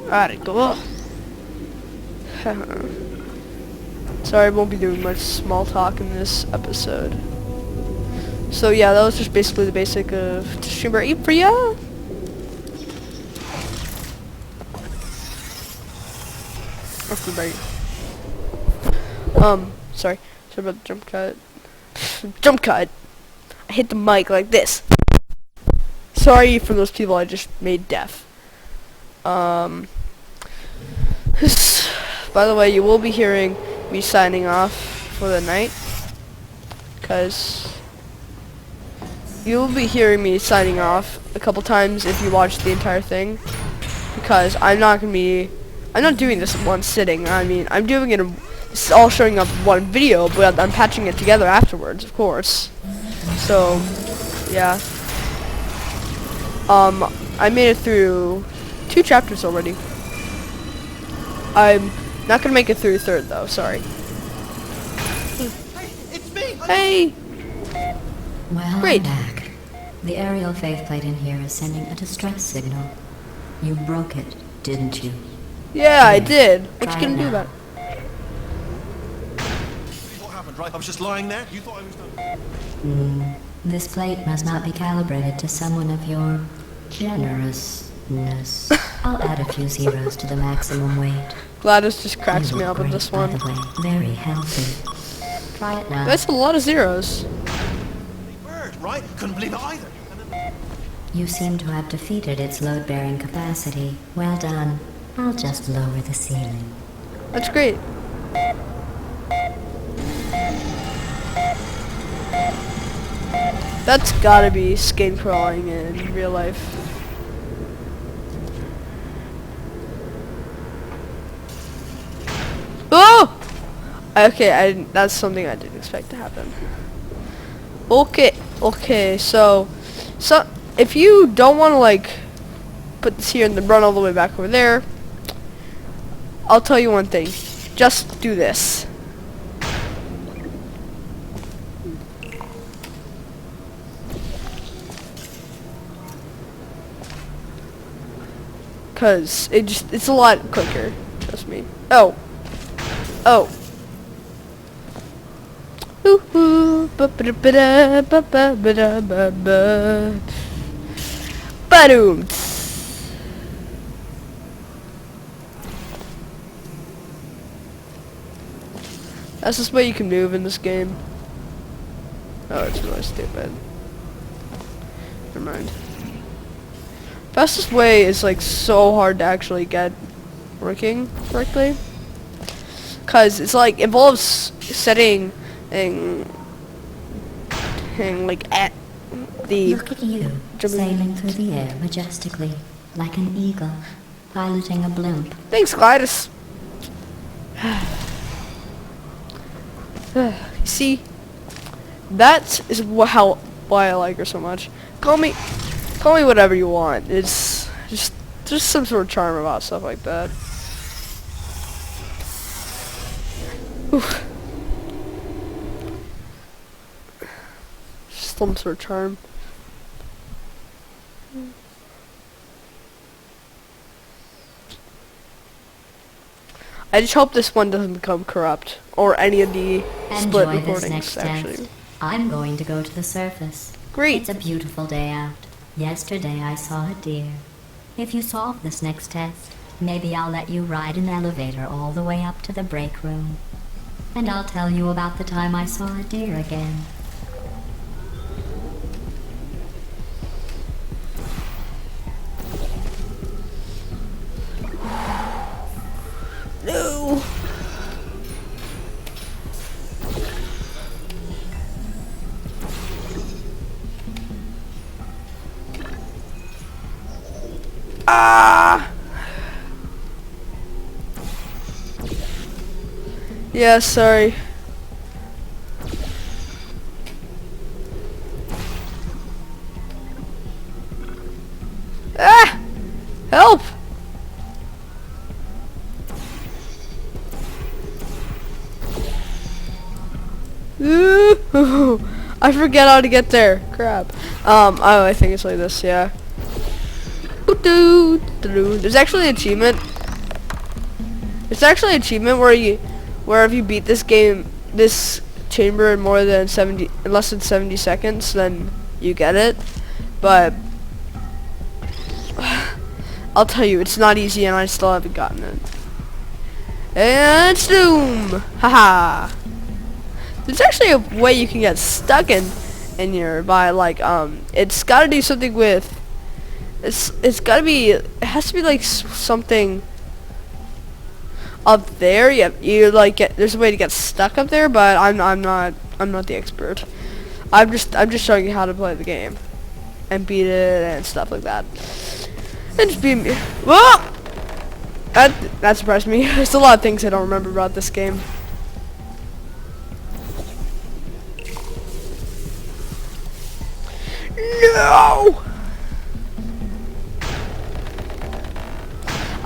Alright, go. Sorry, I won't be doing much small talk in this episode. So yeah, that was just basically the basic of Test Chamber 8 for ya. Sorry. Sorry about the jump cut. Jump cut. I hit the mic like this. Sorry for those people I just made deaf. By the way, you will be hearing me signing off for the night, because you will be hearing me signing off a couple times if you watch the entire thing, because I'm not doing this in one sitting. I mean, I'm doing it it's all showing up in one video, but I'm patching it together afterwards, of course. So, yeah. I made it through 2 chapters already. I'm not gonna make it through 3rd though, sorry. Hey, it's me! Hey! Well, Great. I'm back. The aerial faceplate in here is sending a distress signal. You broke it, didn't you? Yeah, I Here, did. What you try gonna it do now. about it? What happened, right? I was just lying there. You thought I was done. This plate must not be calibrated to someone of your generousness. I'll add a few zeros to the maximum weight. Gladys just cracks You me look up with great, this by one. the way. Very healthy. Try it now. That's a lot of zeros. Bird, right? Couldn't believe it either. And then You seem to have defeated its load-bearing capacity. Well done. I'll just lower the ceiling. That's great. That's gotta be skin crawling in real life. Oh! Okay, that's something I didn't expect to happen. Okay, so if you don't want to like put this here and then run all the way back over there, I'll tell you one thing. Just do this. Cause it's a lot quicker, trust me. Oh. Ooh hoo ba ba ba da ba ba ba da ba ba. Ba-doom. That's just way you can move in this game. Oh, it's really stupid. Never mind. Fastest way is like so hard to actually get working correctly. Cause it's like involves setting and like at the Look at you, jumping- sailing through the air majestically, like an eagle, piloting a blimp. Thanks, Gladys. You see, that is why I like her so much. Call me whatever you want. It's just some sort of charm about stuff like that. Oof. Just some sort of charm. I just hope this one doesn't become corrupt, or any of the split Enjoy this recordings, next actually. test. I'm going to go to the surface. Great. It's a beautiful day out. Yesterday I saw a deer. If you solve this next test, maybe I'll let you ride an elevator all the way up to the break room. And I'll tell you about the time I saw a deer again. No. Ah. Yeah, sorry. Ah! Help! Ooh, I forget how to get there. Crap. Oh, I think it's like this, yeah. There's actually an achievement. It's actually an achievement where if you beat this game, this chamber in less than 70 seconds, then you get it. But I'll tell you, it's not easy, and I still haven't gotten it. And it's Doom! Haha! There's actually a way you can get stuck in here by like it's got to do something with it has to be like something up there. You like there's a way to get stuck up there, but I'm not the expert. I'm just showing you how to play the game and beat it and stuff like that. And just be whoa! That surprised me. There's a lot of things I don't remember about this game. No!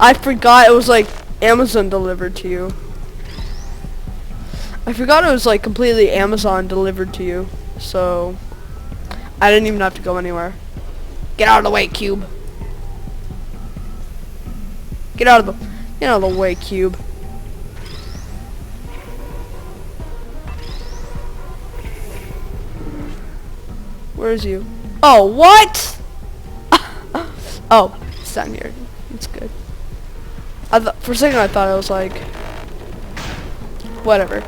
I forgot it was like Amazon delivered to you. I forgot it was like completely Amazon delivered to you. So I didn't even have to go anywhere. Get out of the way, Cube. Get out of the way, Cube. Where is you? Oh, what? Oh, it's down here. It's good. For a second I thought it was like whatever.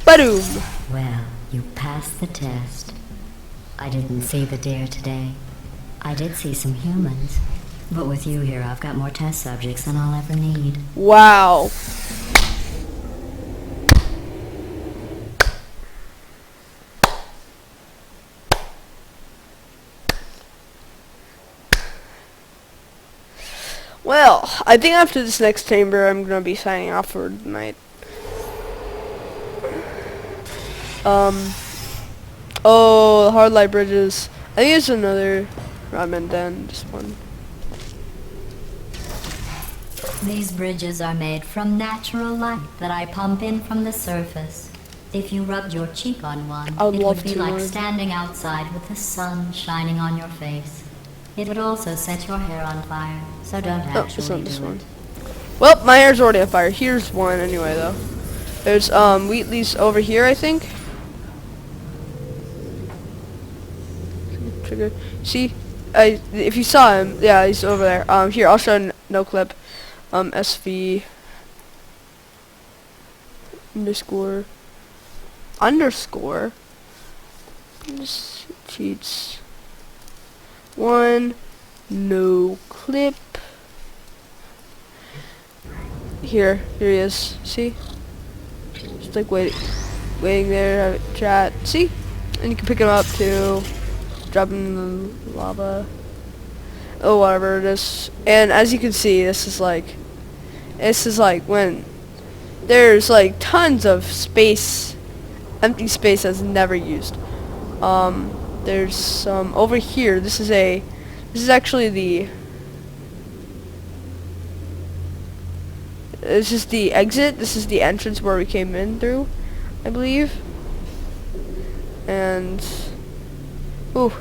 Ba-doom. Well, you passed the test. I didn't see the deer today. I did see some humans. But with you here, I've got more test subjects than I'll ever need. Wow. Well, I think after this next chamber, I'm gonna be signing off for the night. Oh, the hard light bridges. I think it's another ramen than this one. These bridges are made from natural light that I pump in from the surface. If you rubbed your cheek on one, I would it love would be to, like Lord. standing outside with the sun shining on your face. It would also set your hair on fire, so don't Oh, it's actually not this do one. it. Well, my hair's already on fire. Here's one anyway, though. There's Wheatley's over here, I think. Trigger. See, if you saw him, yeah, he's over there. Here, I'll show no clip. SV underscore cheats 1 no clip. Here he is. See, just like waiting there, have a chat. See, and you can pick him up too. Drop him in the lava. Oh, whatever it is. And as you can see, this is like when there's like tons of space, empty space that's never used. There's some over here. This is actually this is the exit. This is the entrance where we came in through, I believe. And ooh,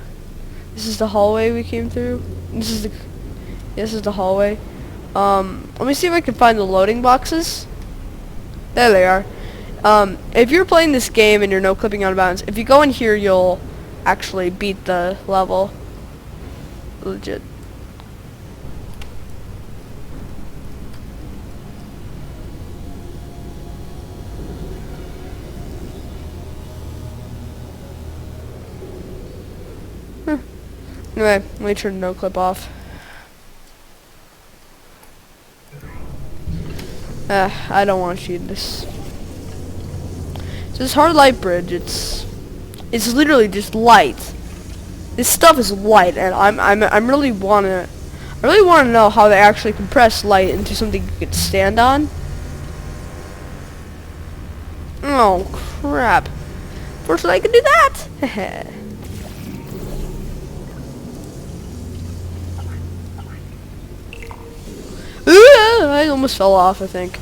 this is the hallway we came through. This is the hallway. Let me see if I can find the loading boxes. There they are. If you're playing this game and you're no clipping out of bounds, if you go in here, you'll actually beat the level. Legit. Anyway, let me turn no clip off. I don't want to shoot this. So this hard light bridge, it's literally just light. This stuff is light, and I really want to know how they actually compress light into something you could stand on. Oh crap! Fortunately, I can do that. I almost fell off, I think.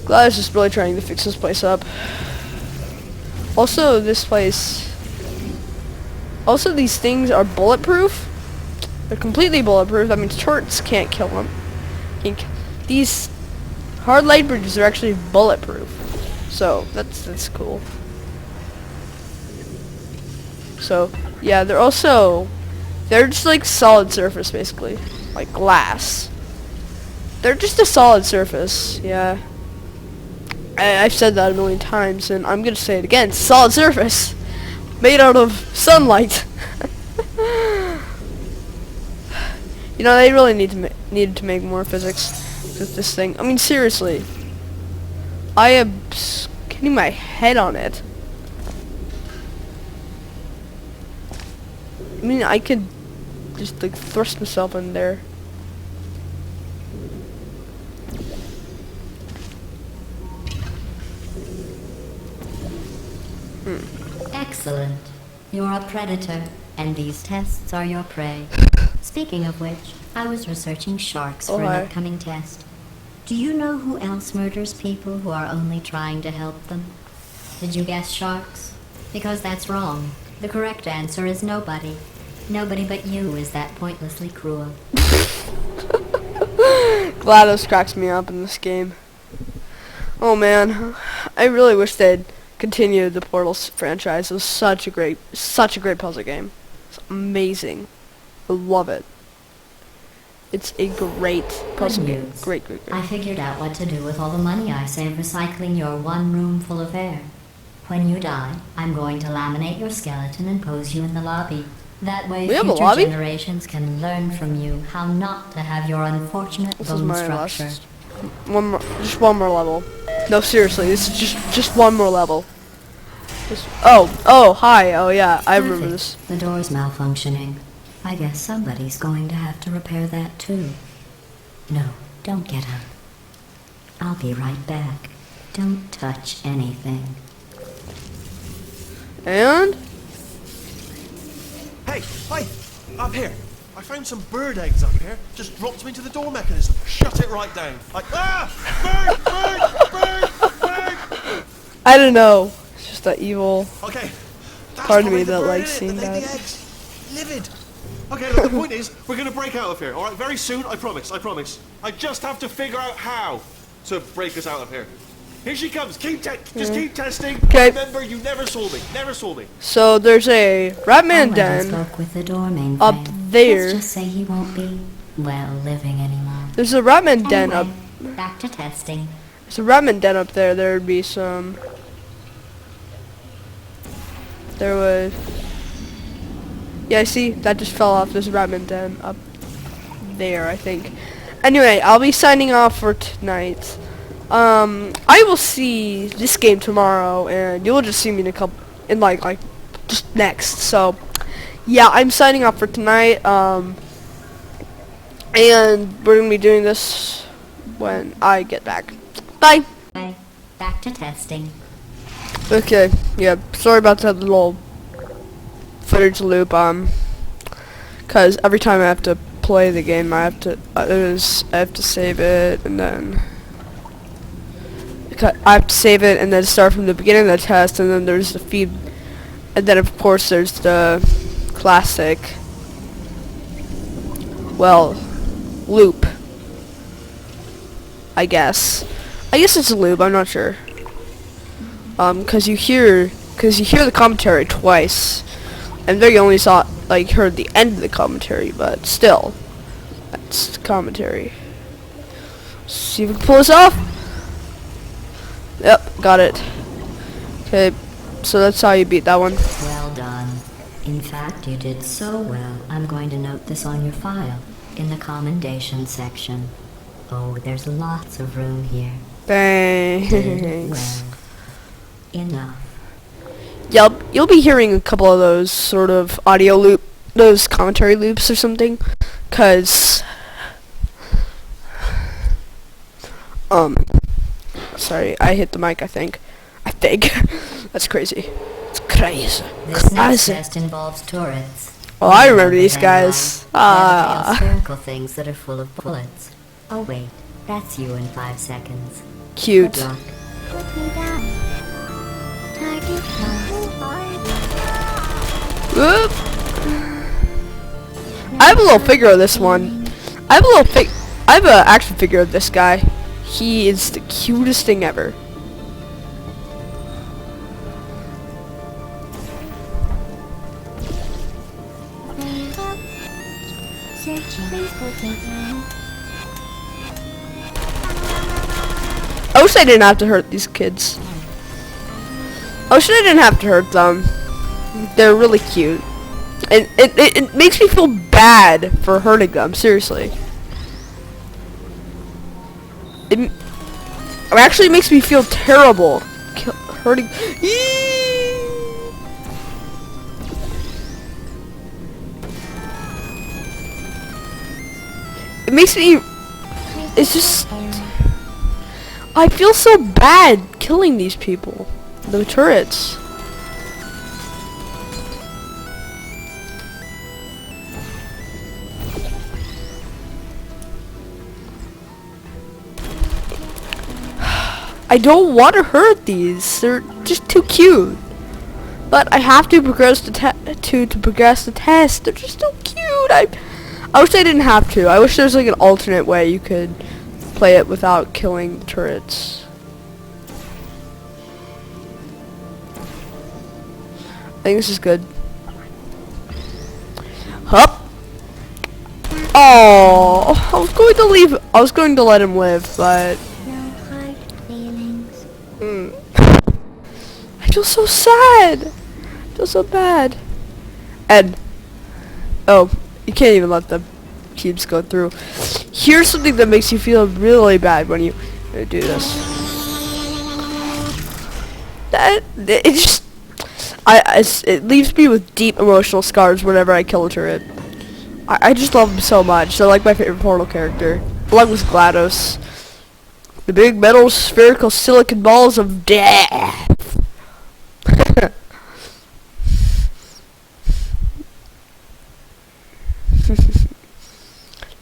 Glad just really trying to fix this place up. Also, these things are bulletproof. They're completely bulletproof. That means turrets can't kill them. These hard light bridges are actually bulletproof. So, that's cool. So, yeah, they're just like solid surface, basically. Like glass. They're just a solid surface, yeah. I've said that a million times, and I'm gonna say it again. Solid surface. Made out of sunlight. You know, they really needed to make more physics with this thing. I mean, seriously. I am getting my head on it. I mean, I could just like thrust myself in there. Excellent. You're a predator, and these tests are your prey. Speaking of which, I was researching sharks for hi. an upcoming test. Do you know who else murders people who are only trying to help them? Did you guess sharks? Because that's wrong. The correct answer is nobody. Nobody but you is that pointlessly cruel. GLaDOS cracks me up in this game. Oh man, I really wish they'd continued the Portal franchise. It was such a great puzzle game. It's amazing. I love it. It's a great puzzle Good game. news. Great. I figured out what to do with all the money I save recycling your one room full of air. When you die, I'm going to laminate your skeleton and pose you in the lobby. That way We have a future lobby? generations can learn from you how not to have your unfortunate This is bone my structure. last. Just one more level. No, seriously, this is just one more level. Oh, hi. Oh yeah, I remember this. The door's malfunctioning. I guess somebody's going to have to repair that too. No, don't get up. I'll be right back. Don't touch anything. And Hey, up here. I found some bird eggs up here. Just dropped them into the door mechanism. Shut it right down. Like, bird! I don't know. It's just that evil. Okay. That's Part of me probably the that bird, likes innit, seeing that laid that. the eggs. Livid. Okay, look, the point is, we're gonna break out of here, alright? Very soon, I promise. I just have to figure out how to break us out of here. Here she comes. Just keep testing. 'Kay. Remember, you never saw me. So there's a I Ratman went and den. spoke with the door mainframe. up there. Let's just say he won't be, well, living anymore. There's a Ratman den up. Anyway, back to testing. There's a Ratman den up there. There'd be some. There was. Yeah, see, that just fell off. There's a Ratman den up there, I think. Anyway, I'll be signing off for tonight. I will see this game tomorrow, and you'll just see me in like just next. So, yeah, I'm signing off for tonight. And we're gonna be doing this when I get back. Bye. Anyway, back to testing. Okay, yeah, sorry about that little footage loop, cause every time I have to play the game, I have to save it, and then I have to save it, and then start from the beginning of the test, and then there's the feed, and then of course there's the classic, well, loop, I guess it's a loop, I'm not sure. Cause you hear the commentary twice, and there you only heard the end of the commentary, but still, that's the commentary. See if we can pull this off. Yep, got it. Okay, so that's how you beat that one. Well done. In fact, you did so well, I'm going to note this on your file, in the commendation section. Oh, there's lots of room here. Did Thanks. well. Enough. Yep, you'll be hearing a couple of those sort of those commentary loops or something, cause sorry, I hit the mic. I think that's crazy. It's crazy. This next test involves turrets. Oh, I remember these Then guys. they're the spherical things that are full of bullets. Oh wait, that's you in 5 seconds. Cute. Good luck. Whoop. I have a little figure of this one. I have an action figure of this guy. He is the cutest thing ever. I wish I didn't have to hurt these kids. I wish I didn't have to hurt them. They're really cute. And it makes me feel bad for hurting them, seriously. It actually makes me feel terrible hurting. It makes me. It's just. I feel so bad killing these people. The turrets. I don't want to hurt these. They're just too cute. But I have to progress the to progress the test. They're just so cute. I wish I didn't have to. I wish there's like an alternate way you could play it without killing turrets. I think this is good. Hup. Oh, I was going to leave. I was going to let him live, but No hard feelings. I feel so sad. I feel so bad. And oh, you can't even let the cubes go through. Here's something that makes you feel really bad when you do this. It just it leaves me with deep emotional scars whenever I kill a turret. I just love them so much. They're like my favorite Portal character, along with GLaDOS. The big metal spherical silicon balls of death.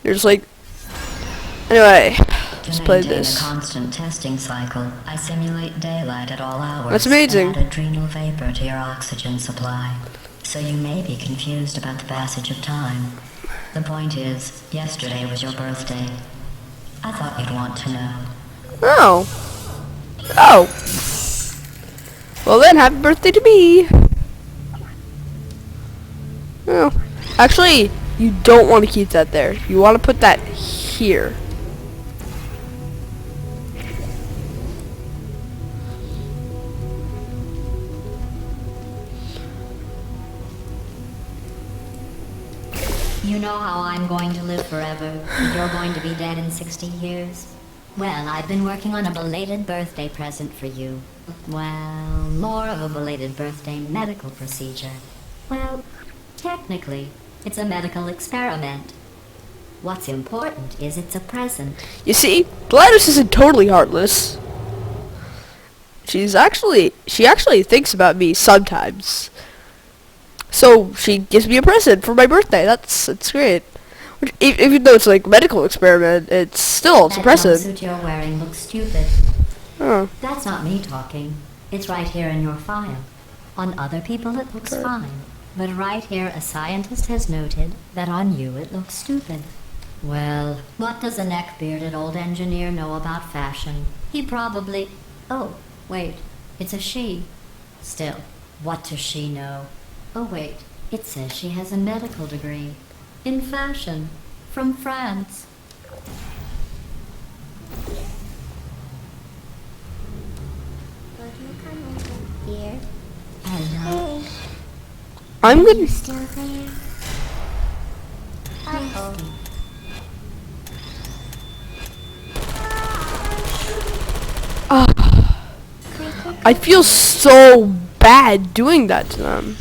You're just like, anyway, let's play maintain this. a constant testing cycle, I simulate daylight at all hours. That's amazing. And add adrenal vapor to your oxygen supply. So you may be confused about the passage of time. The point is, yesterday was your birthday. I thought you'd want to know. Oh. Oh. Well then, happy birthday to me. Oh. Actually, you don't want to keep that there. You want to put that here. You know how I'm going to live forever, and you're going to be dead in 60 years? Well, I've been working on a belated birthday present for you. Well, more of a belated birthday medical procedure. Well, technically, it's a medical experiment. What's important is it's a present. You see, GLaDOS isn't totally heartless. She actually thinks about me sometimes. So she gives me a present for my birthday. That's great. Even though it's like a medical experiment, it's a That present. jumpsuit you're wearing looks stupid. Oh. That's not me talking. It's right here in your file. On other people it looks fine. But right here a scientist has noted that on you it looks stupid. Well, what does a neck-bearded old engineer know about fashion? He probably... Oh, wait. It's a she. Still, what does she know? Oh wait, it says she has a medical degree. In fashion. From France. Will you come over here? Hello. Hey, I'm are gonna. you still there? Uh-oh. I feel so bad doing that to them.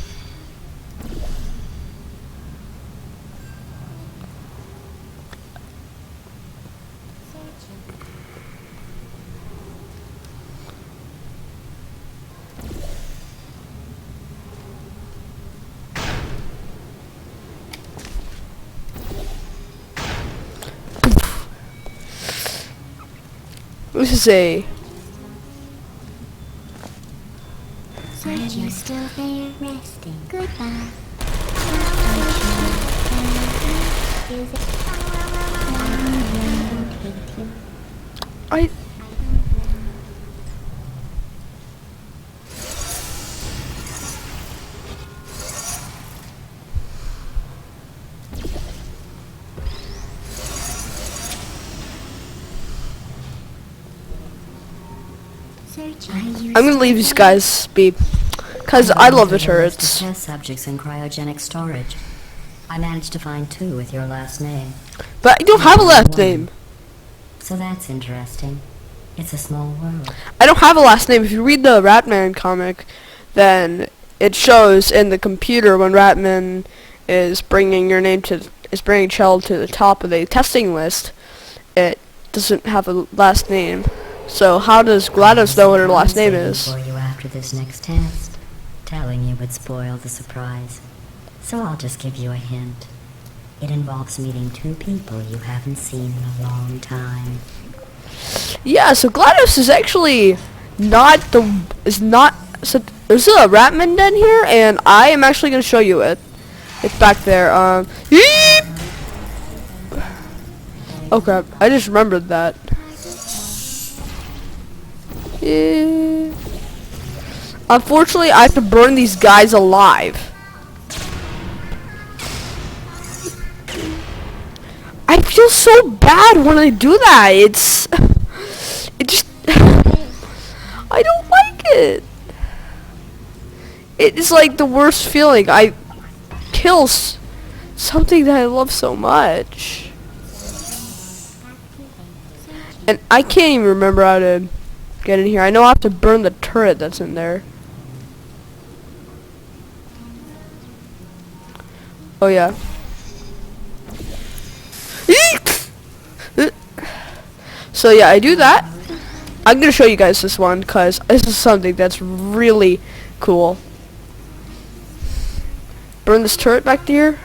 This is a. Are you still there? Resting. Goodbye. I. I'm gonna leave these guys be, cause I love the List of turrets. Test subjects in cryogenic storage. I managed to find 2 with your last name. But I don't have a last name. So that's interesting. It's a small world. I don't have a last name. If you read the Ratman comic, then it shows in the computer when Ratman is bringing bringing Chell to the top of the testing list. It doesn't have a last name. So how does GLaDOS know what her last name is? For you after this next test. Telling you would spoil the surprise. So I'll just give you a hint. It involves meeting 2 people you haven't seen in a long time. Yeah, so GLaDOS is actually not the is not so there's a Ratman den here, and I am actually gonna show you it. It's back there. Yeep! Oh crap! I just remembered that. Yeah. Unfortunately, I have to burn these guys alive. I feel so bad when I do that. It just I don't like it. It's like the worst feeling. I kill something that I love so much, and I can't even remember how to get in here. I know I have to burn the turret that's in there. Oh yeah. So yeah, I do that. I'm gonna show you guys this one because this is something that's really cool. Burn this turret back there,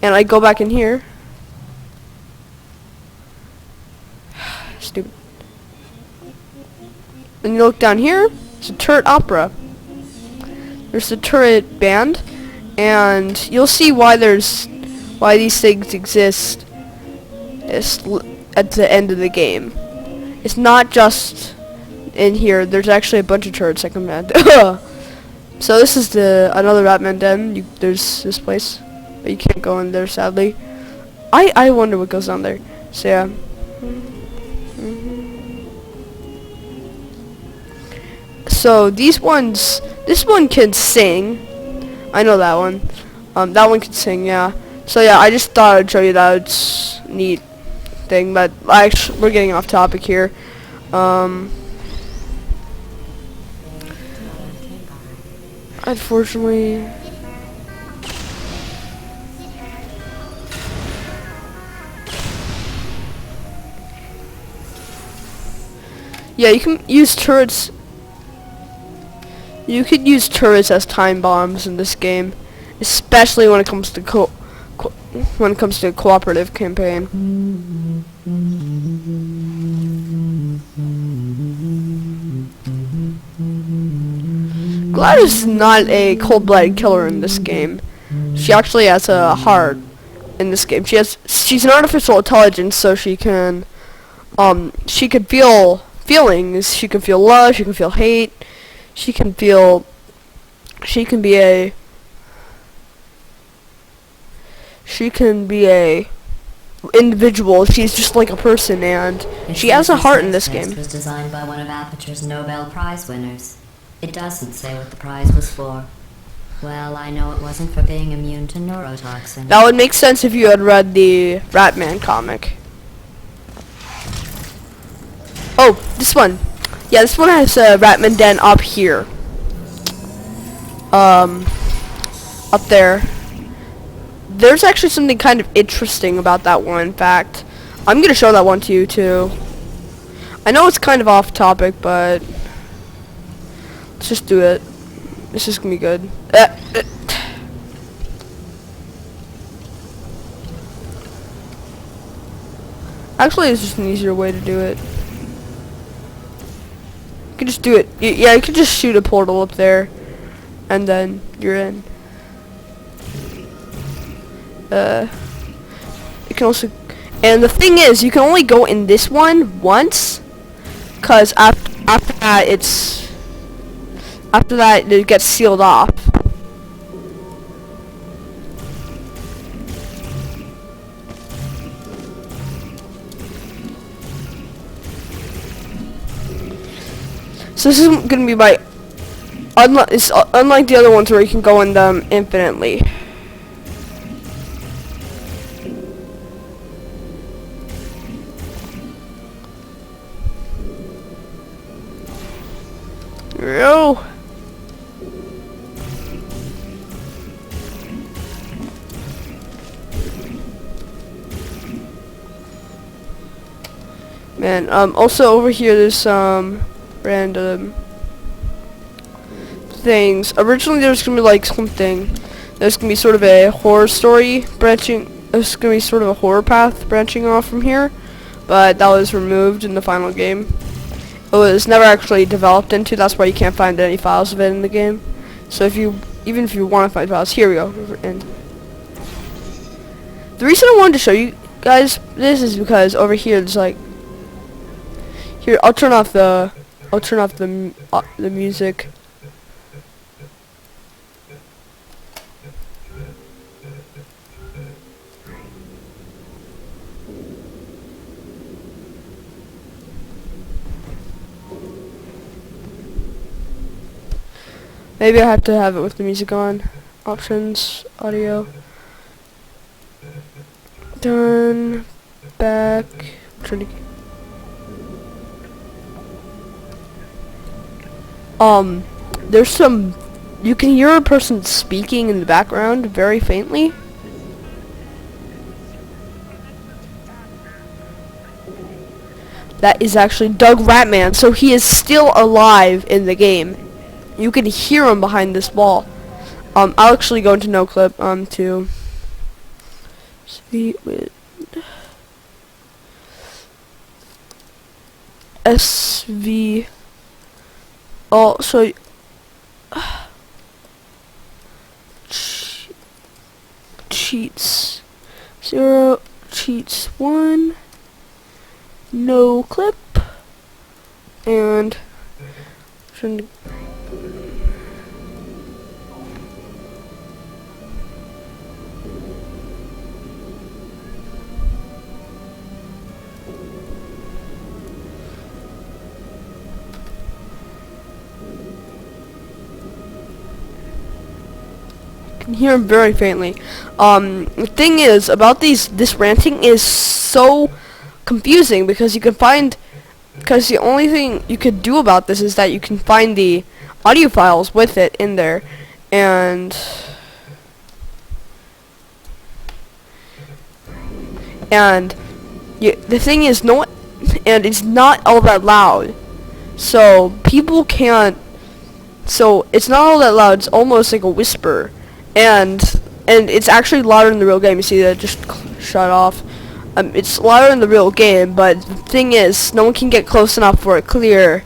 and I go back in here. Stupid. Then you look down here. It's a turret opera. There's the turret band, and you'll see why these things exist. At the end of the game. It's not just in here. There's actually a bunch of turrets I command. So this is another Ratman den. There's this place, but you can't go in there sadly. I wonder what goes on there. So yeah. So these ones, this one can sing. I know that one. That one can sing, yeah. So yeah, I just thought I'd show you that. It's neat thing, but actually we're getting off topic here. Unfortunately, yeah, you can use turrets. You could use turrets as time bombs in this game, especially when it comes to a cooperative campaign. GLaDOS is not a cold-blooded killer in this game. She actually has a heart in this game. She's an artificial intelligence, so she can feel feelings. She can feel love. She can feel hate. She can be a individual. She's just like a person, and she has a heart in this game. It was designed by one of Aperture's Nobel Prize winners. It doesn't say what the prize was for. Well, I know it wasn't for being immune to neurotoxin. That would make sense if you had read the Ratman comic. Oh, this one. Yeah, this one has a Ratman den up here. Up there. There's actually something kind of interesting about that one, in fact. I'm gonna show that one to you, too. I know it's kind of off topic, but let's just do it. This is gonna be good. Actually, it's just an easier way to do it. You can just do it. Yeah, you can just shoot a portal up there, and then you're in. You can also, and the thing is, you can only go in this one once, cause after that it gets sealed off. So this is gonna be my unlike the other ones where you can go in them infinitely. No. Man, also over here there's some random things. Originally there's gonna be like something. There's gonna be sort of a horror story branching was gonna be sort of a horror path branching off from here, but that was removed in the final game. It was never actually developed into. That's why you can't find any files of it in the game. So even if you want to find files, here we go. And the reason I wanted to show you guys this is because over here there's like, here I'll turn off the music. Maybe I have to have it with the music on. Options, audio. Done. Back. There's some, you can hear a person speaking in the background very faintly. That is actually Doug Ratman, so he is still alive in the game. You can hear him behind this wall. I'll actually go into NoClip to speak with SV. Oh, so cheats 0, cheats 1, NoClip, and can hear him very faintly. The thing is about this ranting is so confusing because the only thing you could do about this is that you can find the audio files with it in there, and the thing is and it's not all that loud, so people can't. So it's not all that loud. It's almost like a whisper. And it's actually louder in the real game. You see that just shut off. It's louder in the real game, but the thing is, no one can get close enough for a clear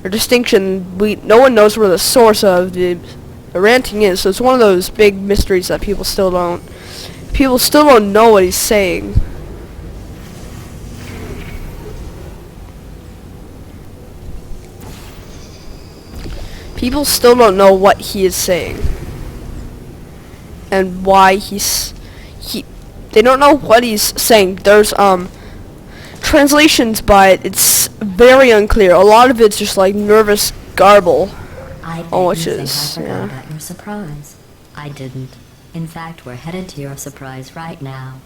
or distinction. No one knows where the source of the ranting is, so it's one of those big mysteries that people still don't know what he's saying. People still don't know what he is saying. And why they don't know what he's saying. There's translations, but it's very unclear. A lot of it's just like nervous garble. I which think is I forgot about your surprise. I didn't. In fact, we're headed to your surprise right now.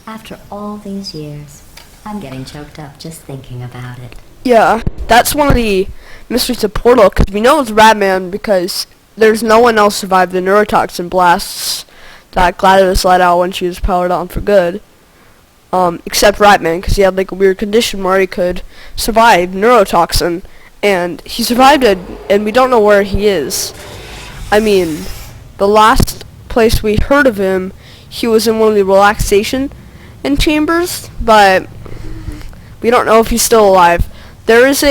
After all these years, I'm getting choked up just thinking about it. Yeah, that's one of the mysteries of Portal, because we know it's Ratman because there's no one else survived the neurotoxin blasts that GLaDOS let out when she was powered on for good, except Ratman, because he had like a weird condition where he could survive neurotoxin, and he survived it, and we don't know where he is. I mean, the last place we heard of him, he was in one of the relaxation chambers, but we don't know if he's still alive. There is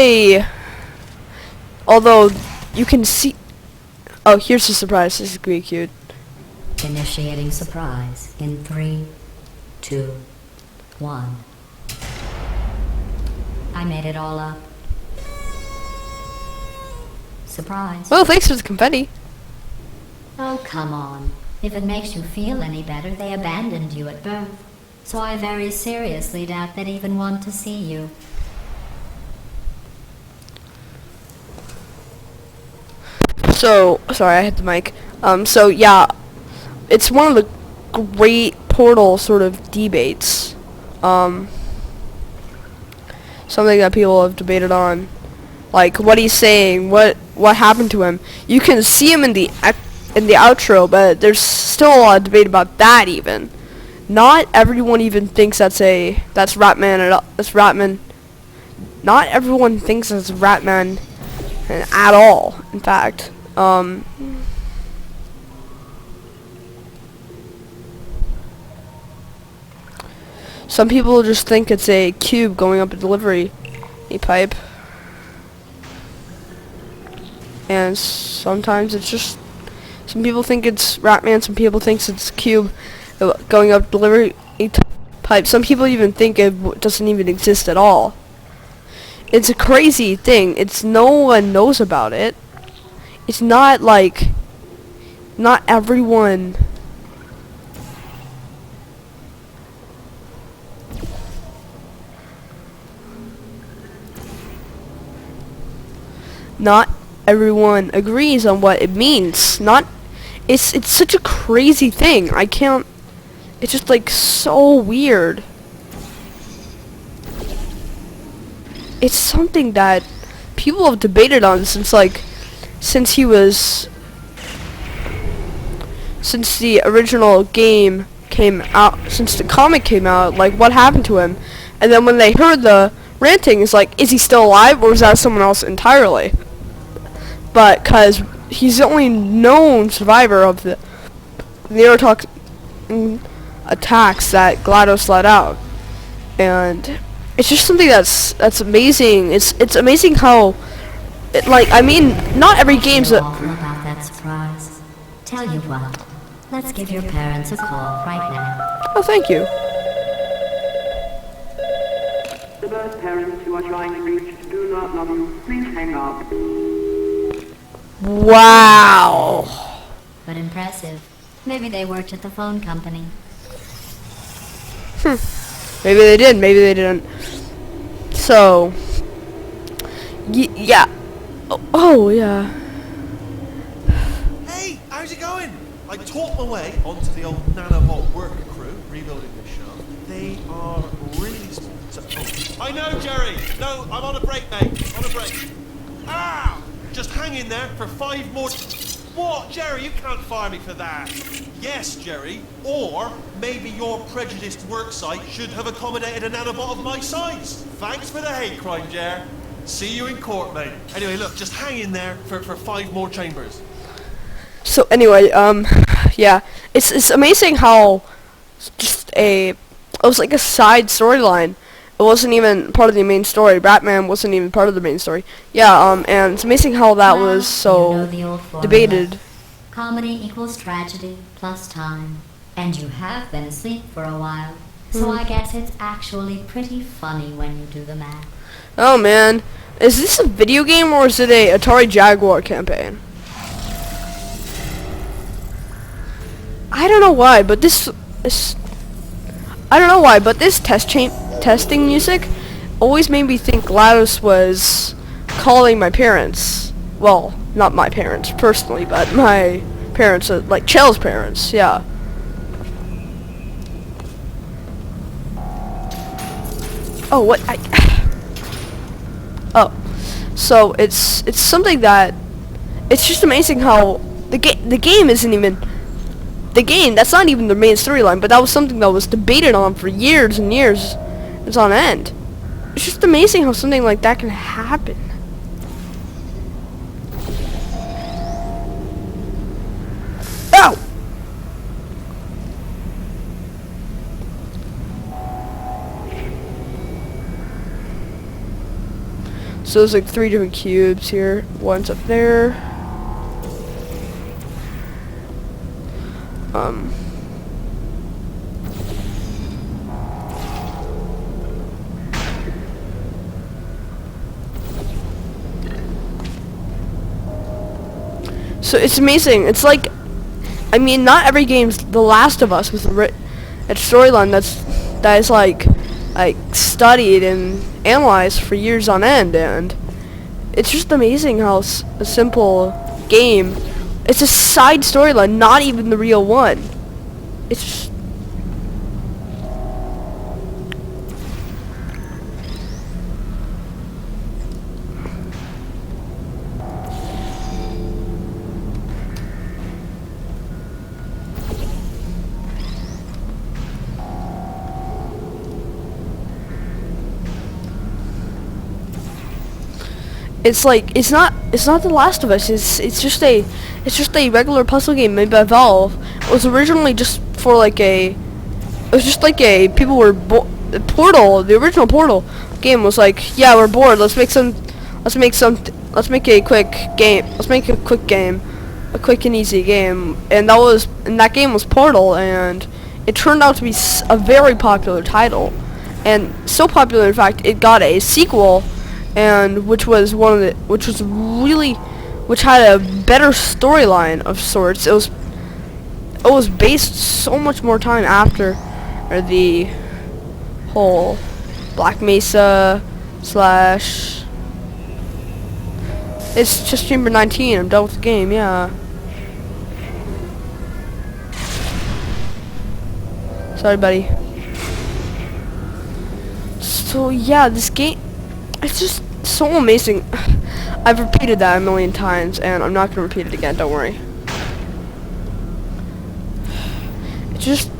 although you can see, oh, here's the surprise. This is pretty cute. Initiating surprise in 3, 2, 1. I made it all up. Surprise. Well, thanks for the confetti. Oh, come on. If it makes you feel any better, they abandoned you at birth. So I very seriously doubt they'd even want to see you. So, sorry, I hit the mic. So yeah, it's one of the great Portal sort of debates. Something that people have debated on, like what he's saying, what happened to him. You can see him in the outro, but there's still a lot of debate about that. Even not everyone even thinks that's Ratman. That's Ratman. Not everyone thinks that's Ratman at all. In fact. Some people just think it's a cube going up a delivery pipe. And sometimes it's just, some people think it's Ratman, some people think it's cube going up delivery pipe. Some people even think it doesn't even exist at all. It's a crazy thing. It's no one knows about it. It's not like, not everyone. Not everyone agrees on what it means. It's such a crazy thing. I can't. It's just like so weird. It's something that people have debated on since the original game came out, since the comic came out, like what happened to him. And then when they heard the ranting, it's like, is he still alive or is that someone else entirely? But cause he's the only known survivor of the neurotoxin attacks that GLaDOS let out. And it's just something that's amazing. It's amazing how, not every game's Awful about that surprise. Tell you what, let's give your parents a call right now. Oh, thank you. The birth parents you are trying to reach do not love you. Please hang up. Wow. But impressive. Maybe they worked at the phone company. Maybe they did, maybe they didn't. So, yeah. Oh, yeah. Hey, how's it going? I talked my way onto the old nanobot work crew rebuilding the show. They are really I know, Jerry. No, I'm on a break, mate. On a break. Ah! Just hang in there for 5 more... What, Jerry? You can't fire me for that. Yes, Jerry. Or maybe your prejudiced worksite should have accommodated a nanobot of my size. Thanks for the hate crime, Jer. See you in court, mate. Anyway, look, just hang in there for 5 more chambers. So anyway, yeah, it's amazing how it was like a side storyline. It wasn't even part of the main story. Batman wasn't even part of the main story. Yeah, and it's amazing how that Well, was so you know the old formula. debated. Comedy equals tragedy plus time. And you have been asleep for a while. So I guess it's actually pretty funny when you do the math. Oh man, is this a video game or is it a Atari Jaguar campaign? I don't know why, but this testing music always made me think GLaDOS was calling my parents. Well, not my parents personally, but my parents, like Chell's parents. Yeah. Oh, what? Oh, so it's something that it's just amazing how the game isn't even the game. That's not even the main storyline, but that was something that was debated on for years and years. It's on end. It's just amazing how something like that can happen. Ow! So there's like 3 different cubes here. One's up there. So it's amazing. It's like, I mean, not every game's The Last of Us with a storyline that is like studied and analyzed for years on end, and it's just amazing how a simple game, it's a side storyline, not even the real one. It's just, it's like it's not The Last of Us. It's just a regular puzzle game made by Valve. It was originally just for like it was just like people were the Portal, the original Portal game was like, yeah, we're bored. Let's make a quick game. Let's make a quick game, a quick and easy game. And that game was Portal, and it turned out to be a very popular title, and so popular in fact it got a sequel, and which had a better storyline of sorts. It was based so much more time after the whole Black Mesa / it's just Chamber 19. I'm done with the game. Yeah. Sorry, buddy. So yeah, this game, it's just so amazing. I've repeated that a million times, and I'm not gonna repeat it again. Don't worry. It's just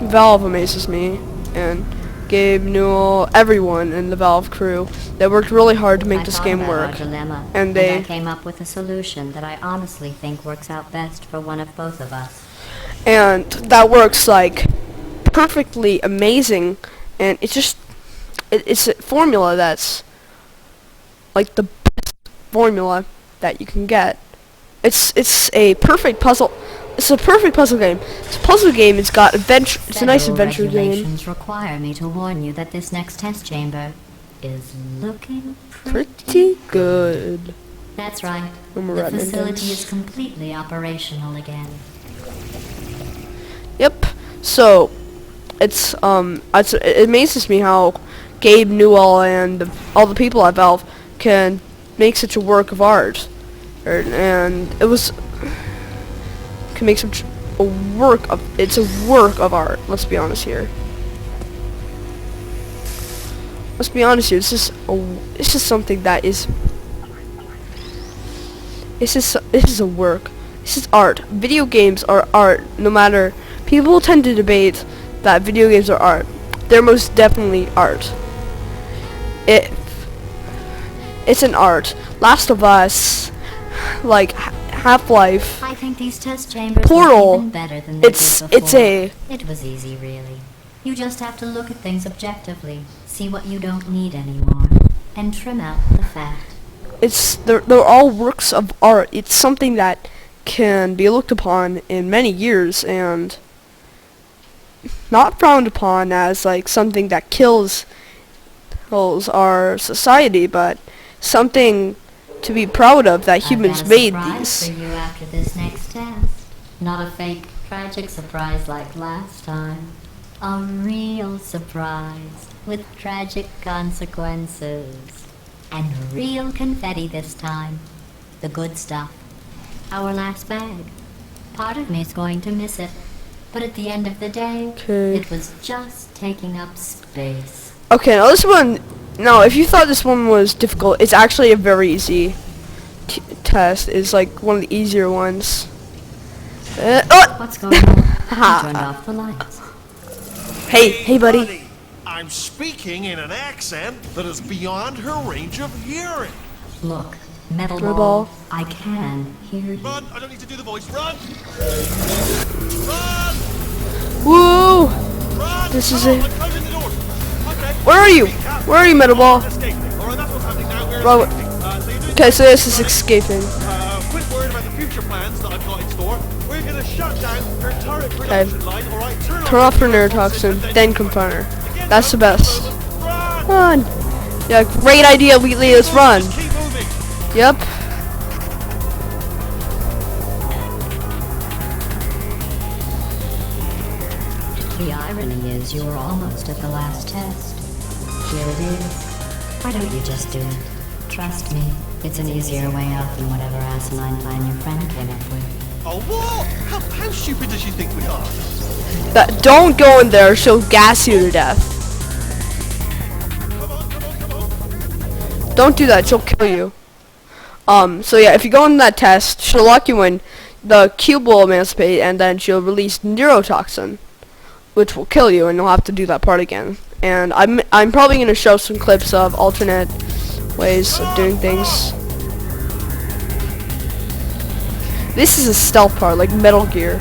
Valve amazes me, and Gabe Newell, everyone in the Valve crew, they worked really hard to make this game work. And I came up with a solution that I honestly think works out best for one of both of us. And that works like perfectly amazing, and it's just it's a formula that's like the best formula that you can get. It's a perfect puzzle. It's a perfect puzzle game. It's a puzzle game. It's got adventure. It's a nice adventure game. Regulations require me to warn you that this next test chamber is looking Pretty good. That's right. When we're The at facility Nintendo's. is completely operational again. Yep. So it amazes me how Gabe Newell and all the people at Valve can make such a work of art, and can make such a work of. It's a work of art. Let's be honest here. Let's be honest here. It's just something that is. This is a work. This is art. Video games are art. No matter, people tend to debate that video games are art. They're most definitely art. It's an art. Last of Us, like Half-Life, I think these test chambers Portal, look even better than they did before. It was easy, really. You just have to look at things objectively, see what you don't need anymore, and trim out the fat. They're all works of art. It's something that can be looked upon in many years and not frowned upon as like something that kills our society, but something to be proud of that humans made I've got a these. surprise for you after this next test. Not a fake, tragic surprise like last time. A real surprise with tragic consequences. And real confetti this time. The good stuff. Our last bag. Part of me's going to miss it. But at the end of the day, Okay. it was just taking up space. Okay, now this one. No, if you thought this one was difficult, it's actually a very easy test. It's like one of the easier ones. Oh! What's going on? I turned off the lights. Hey, buddy. I'm speaking in an accent that is beyond her range of hearing. Look, metal Metal ball, ball. I can hear you. Run! I don't need to do the voice. Run! Run! Woo! Run! This is Come on, it. I'm closing the door. Okay. Where are you? Where are you, Metal Ball? Escaping. All right, that's what's happening now. We're Well, escaping. So you're doing Okay, so this is escaping. quick word about the future plans that I've got in store. We're gonna shut down her turret production line. All right, Turn off her neurotoxin, then confront her. That's the best. Run! Run! Yeah, great idea, Wheatley. Let's run. Just keep moving. Yep. The irony is you were almost at the last test. Here it is. Why don't you just do it? Trust me, it's an easier way out than whatever asinine plan your friend came up with. Oh, what? How stupid does she think we are? Don't go in there. She'll gas you to death. Don't do that. She'll kill you. So yeah, if you go in that test, she'll lock you in. The cube will emancipate, and then she'll release neurotoxin, which will kill you, and you'll have to do that part again. And I'm probably gonna show some clips of alternate ways of doing things. This is a stealth part, like Metal Gear.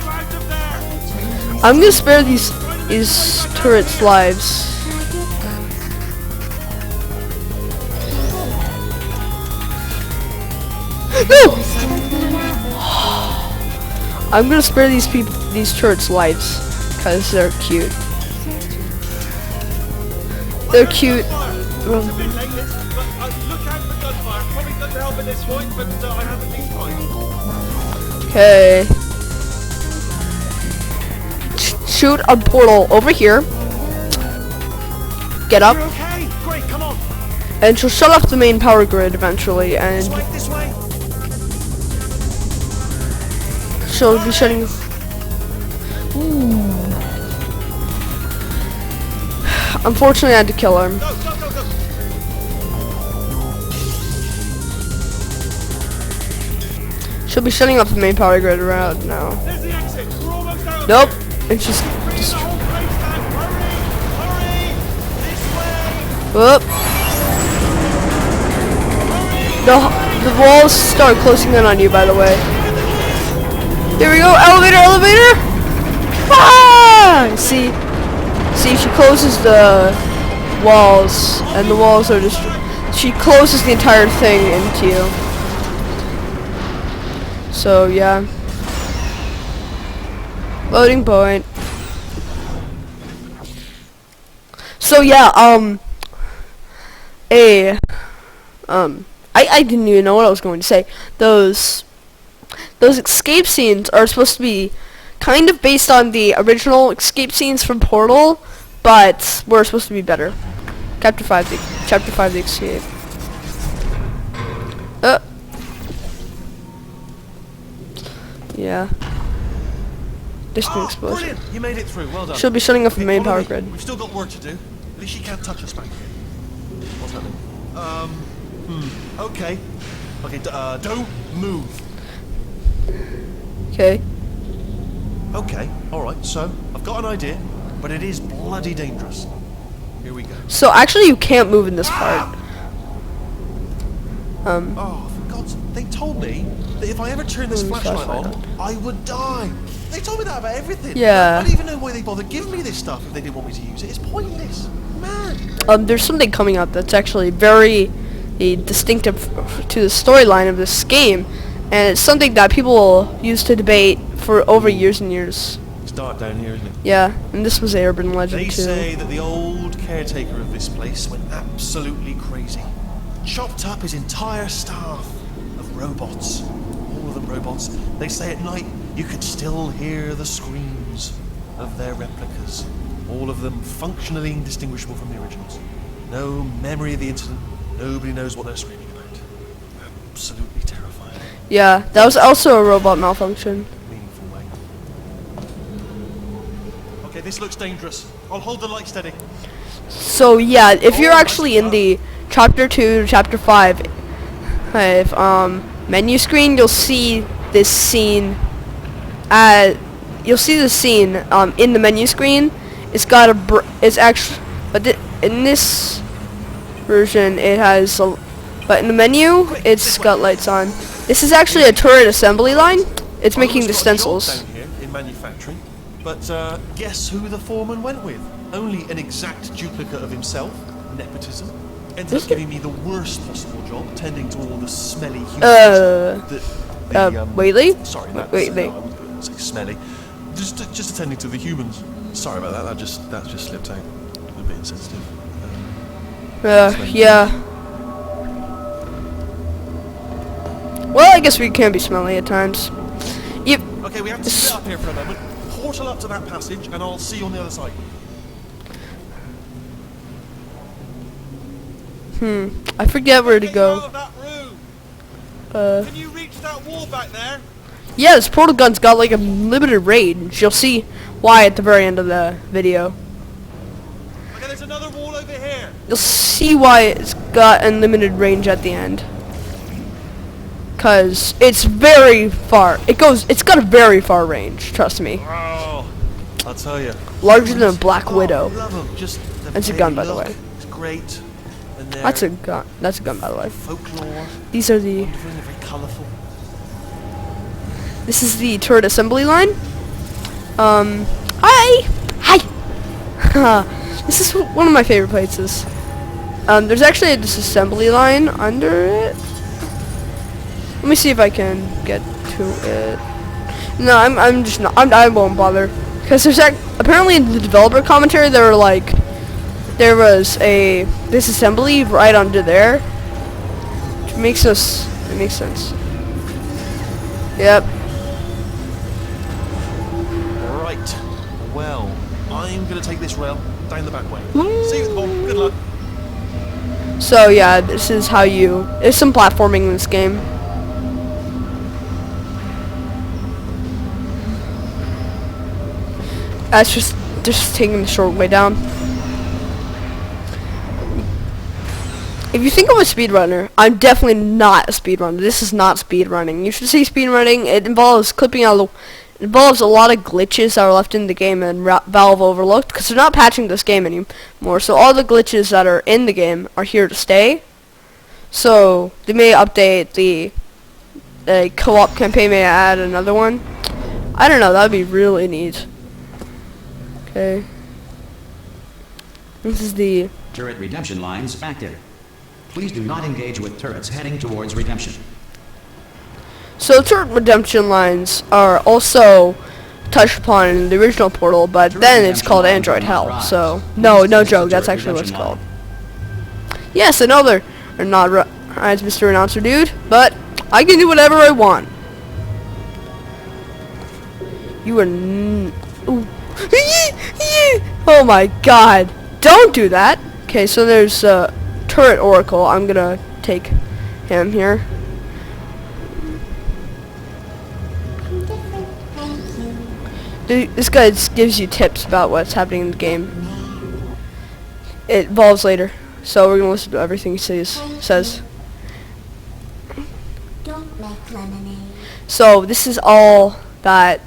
out of there! I'm gonna spare these turrets' lives. No! I'm gonna spare these turrets' lives, cause they're cute. They're cute. It's a bit late, but look out for gunfire. Probably good to help at this point, but I haven't been time. Okay. Shoot a portal over here. Get up, You're okay? Great, come on. and she'll shut off the main power grid eventually, and This way. she'll be shutting. Unfortunately, I had to kill her. Go, go, go, go. She'll be shutting off the main power grid around now. There's the exit. We're almost out. Nope. And she's Bring just. the whole place down. Hurry! Hurry! This way! Whoop. The walls start closing in on you, by the way. Here we go. Elevator, elevator. Ah! See, she closes the walls, and the walls are just. She closes the entire thing into you. So yeah. Loading point. So yeah, I didn't even know what I was going to say. Those escape scenes are supposed to be kind of based on the original escape scenes from Portal, but were supposed to be better. Chapter 5, the escape. Yeah. Distant explosion. Brilliant! You made it through. Well done. She'll be shutting off the Okay, main follow power me. grid. We've still got work to do. At least she can't touch us back here. What's happening? Okay. Okay, don't move. Okay. Okay, alright, so, I've got an idea, but it is bloody dangerous. Here we go. So actually, you can't move in this part. Oh, for God's sake, they told me that if I ever turn this flashlight on, I would die. They told me that about everything. Yeah. I don't even know why they bothered giving me this stuff if they didn't want me to use it. It's pointless. Man. There's something coming up that's actually very distinctive to the storyline of this game, and it's something that people used to debate for over years and years. It's dark down here, isn't it? Yeah, and this was the urban legend They too. say that the old caretaker of this place went absolutely crazy. Chopped up his entire staff of robots. All of them robots. They say at night you could still hear the screams of their replicas. All of them functionally indistinguishable from the originals. No memory of the incident. Nobody knows what they're screaming about. Absolutely terrifying. Yeah, that was also a robot malfunction. Meaningful way. Okay, this looks dangerous. I'll hold the light steady. So yeah, if you're actually in the chapter 2 to chapter 5 menu screen, you'll see this scene. You'll see the scene in the menu screen. It's got it's actually, but in this version it has but in the menu it's got lights on. This is actually a turret assembly line. It's making the stencils. Down here in manufacturing, but guess who the foreman went with? Only an exact duplicate of himself. Nepotism. Ended up giving me the worst possible job, tending to all the smelly humans. Waitley? Sorry, Waitley. no, I wouldn't say smelly. Just attending to the humans. Sorry about that. That just slipped out. A bit insensitive. Yeah. Well, I guess we can be smelly at times. Yep. Okay, we have to sit up here for a moment. Portal up to that passage, and I'll see you on the other side. I forget where to Get you out go. of that room. Can you reach that wall back there? Yeah, this portal gun's got like a limited range. You'll see why at the very end of the video. Okay, there's another wall over here. You'll see why it's got unlimited range at the end. Cause it's very far. It's got a very far range. Trust me. Oh, I'll tell you. Larger than a Black Widow. Love 'em. Just the That's a way gun, they by the look. way. It's great. And they're That's a gun. That's a gun, by the way. folklore. These are the. Wonderful, they're very colourful. This is the turret assembly line. Hi! This is one of my favorite places. There's actually a disassembly line under it. Let me see if I can get to it. No, I'm just not. I won't bother. Because there's apparently in the developer commentary there were like, there was a disassembly right under there. Which makes it makes sense. Yep. Right. Well, I'm gonna take this rail down the back way. See you at the ball. Good luck. So yeah, this is how you. There's some platforming in this game. That's just taking the short way down. If you think I'm a speedrunner, I'm definitely not a speedrunner. This is not speedrunning. You should see speedrunning. It involves clipping out. It involves a lot of glitches that are left in the game and Valve overlooked because they're not patching this game anymore. So all the glitches that are in the game are here to stay. So they may update the co-op campaign, may add another one. I don't know. That would be really neat. Okay. This is the Turret redemption lines active. Please do not engage with turrets heading towards redemption. So turret redemption lines are also touched upon in the original Portal, but Turret then it's redemption called line Android will Hell. rise. So Please no test joke. the That's turret actually what it's redemption called. Yes, I know they're not rise, Mr. Announcer Dude, but I can do whatever I want. You are ooh. Oh my God! Don't do that. Okay, so there's Turret Oracle. I'm gonna take him here. I'm different, thank you. This guy just gives you tips about what's happening in the game. It evolves later, so we're gonna listen to everything he says. Don't make lemonade. So this is all that.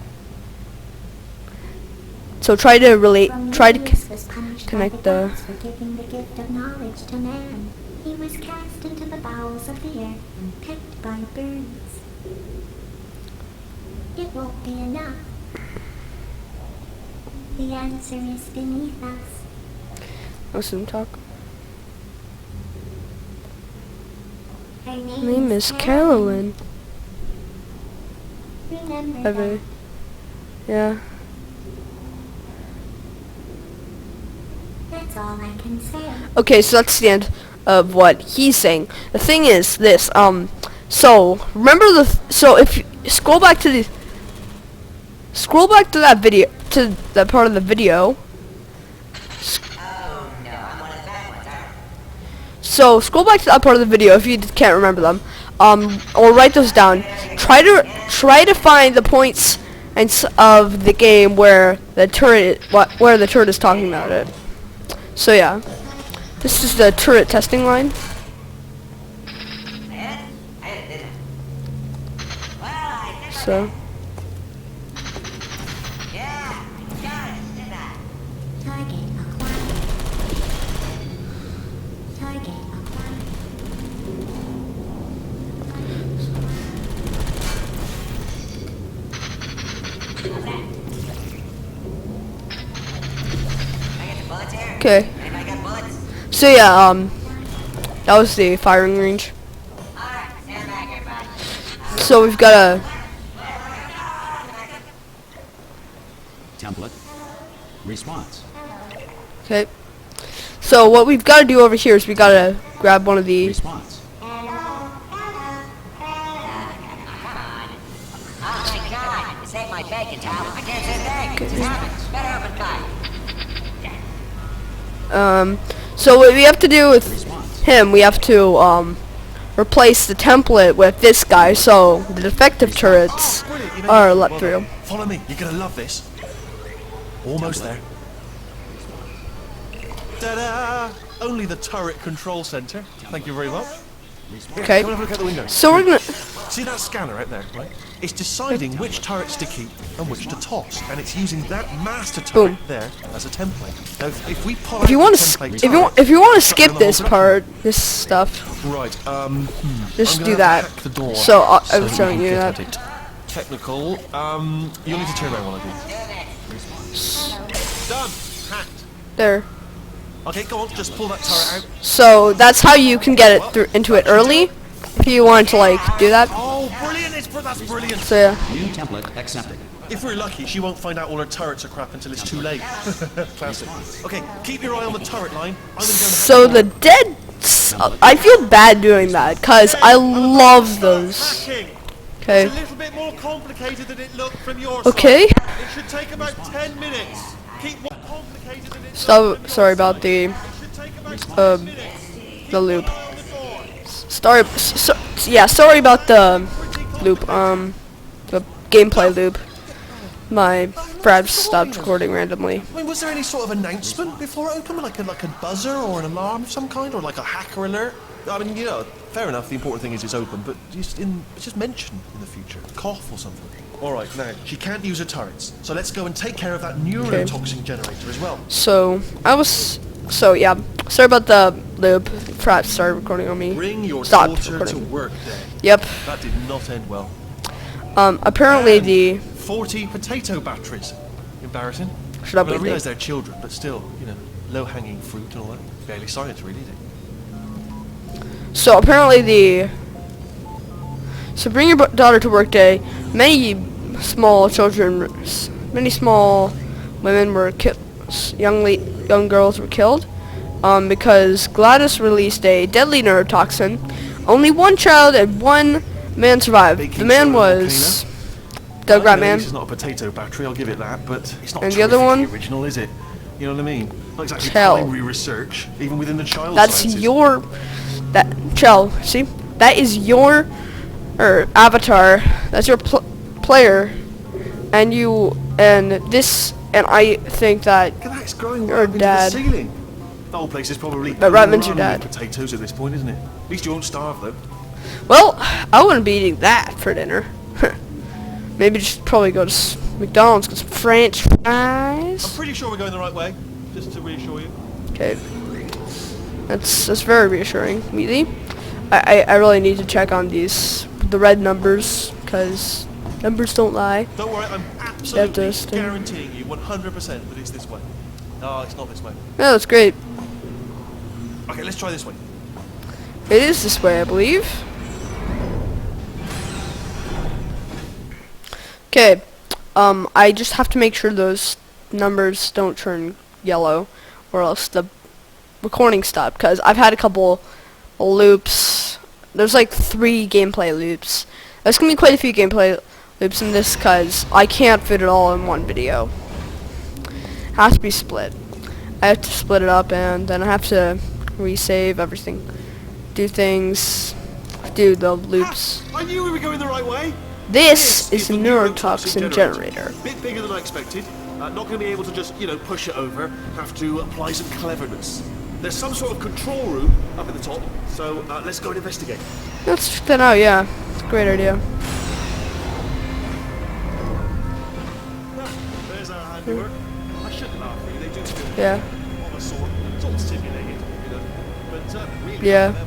So try to relate. Try to Prometheus was punished connect by the. gods for giving the gift of knowledge to man. He was cast into the bowels of the earth and pecked by birds. It won't be enough. The answer is beneath us. Listen, talk. Her My name is Carolyn. Remember Ever. that. Yeah. That's all I can say. Okay, so that's the end of what he's saying. The thing is this. So remember so if you scroll back to that video, to that part of the video. So scroll back to that part of the video if you can't remember them, or write those down. Try to find the points of the game where the turret is talking about it. So yeah, this is the turret testing line. So. Target acquired. Target acquired. Okay. So yeah, that was the firing range. So we've got a Template. Response. okay. So what we've got to do over here is we got to grab one of the. Response. Save my bacon, Tom. I can't say thanks. Stop it. Better open fire. So what we have to do with him, we have to replace the template with this guy, so the defective turrets Brilliant, you know, are let well through. done. Follow me. You're gonna love this. Almost there. Ta-da! Only the turret control center. Thank you very much. Okay. Come and have a look out the window. So we're gonna. See that scanner out there, right? It's deciding which turrets to keep and which to toss, and it's using that master turret Boom. there as a template. Now, if we pull If you out want the to, template if you want to turret, skip shut down the this whole part, this stuff, Right, just I'm do gonna that. hack the door So I so was that showing we you can that. get at it. Technical, you'll need to turn around while I do. Done. Hacked. There. Okay, go on. Just pull that turret out. So that's how you can get it through into it early, if you want to like do that. Oh, brilliant! That's brilliant. So yeah. New template accepted. If we're lucky, she won't find out all her turrets are crap until it's too late. Classic. Okay, keep your eye on the turret line. I'm gonna go and So the dead. I feel bad doing that because I love those. hacking. Okay. It's a little bit more complicated than it looked from your Okay. side. It should take about 10 minutes. Keep more complicated than it So looked from sorry your about side. the It should take about 10 minutes. the loop. Eye on the door. Sorry about the loop. The gameplay loop. My Brad stopped recording randomly. I mean, was there any sort of announcement before it opened, like a buzzer or an alarm of some kind, or like a hacker alert? I mean, you know, fair enough. The important thing is it's open, but just mention in the future, cough or something. All right, now she can't use her turrets, so let's go and take care of that neurotoxin generator as well. So yeah. Sorry about the loop. Frat started recording on me. Bring your Stopped daughter to recording. work day. Yep. That did not end well. Apparently the 40 potato batteries. Embarrassing. Shut up, I Whitney. realise they're children, but still, you know, low-hanging fruit and all that. Barely science, really, is it? So apparently so bring your daughter to work day. Many small children, many small women were killed. Young girls were killed because Gladys released a deadly neurotoxin. Only one child and one man survived. Baking The man soda was volcano. Doug I know Ratman. This is not a potato battery, I'll give it that, but it's not And the other terrifically one? original, is it? You know what I mean? Not exactly Chell. primary research, even within the child That's sciences. Chell. See, that is your avatar. That's your player, and I think that Look at that, it's growing Your right up into dad. the ceiling. The whole place is probably But Ratman's your overrun dad. with potatoes at this point, isn't it? At least you won't starve, though. Well, I wouldn't be eating that for dinner. Maybe just probably go to McDonald's, get some French I'm fries. pretty sure we're going the right way, just to reassure you. Okay, that's very reassuring. Really, I really need to check on the red numbers because numbers don't lie. Don't worry, I'm absolutely just, guaranteeing you 100% that it's this way. No, it's not this way. No, that's great. Okay, let's try this way. It is this way, I believe. Okay, I just have to make sure those numbers don't turn yellow, or else the recording stopped. Because I've had a couple loops. There's like 3 gameplay loops. There's gonna be quite a few gameplay loops in this, because I can't fit it all in one video. It has to be split. I have to split it up, and then I have to resave everything, do things, do the loops. I knew we were going the right way. This is a the neurotoxin generator. Bit bigger than I expected. Not going to be able to just, push it over. Have to apply some cleverness. There's some sort of control room up at the top, so let's go and investigate. Let's check that out, yeah. It's a great idea. There's our handiwork. I shouldn't laugh, really. They do feel Yeah. of a sort. It's all simulated, But really, Yeah. them,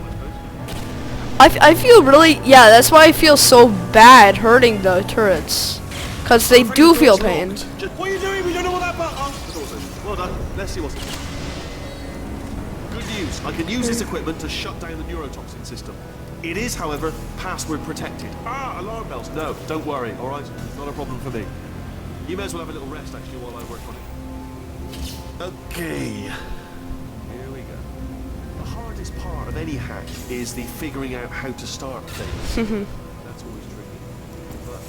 I suppose. I feel really, yeah, that's why I feel so bad hurting the turrets. Because they do feel pain. What are you doing? We don't know what that button. Oh, the door's open. Well done. Let's see what's in. Good news. I can use this equipment to shut down the neurotoxin system. It is, however, password protected. Alarm bells. No, don't worry. All right, not a problem for me. You may as well have a little rest actually while I work on it. Okay. Here we go. The hardest part of any hack is the figuring out how to start things. That's always tricky. But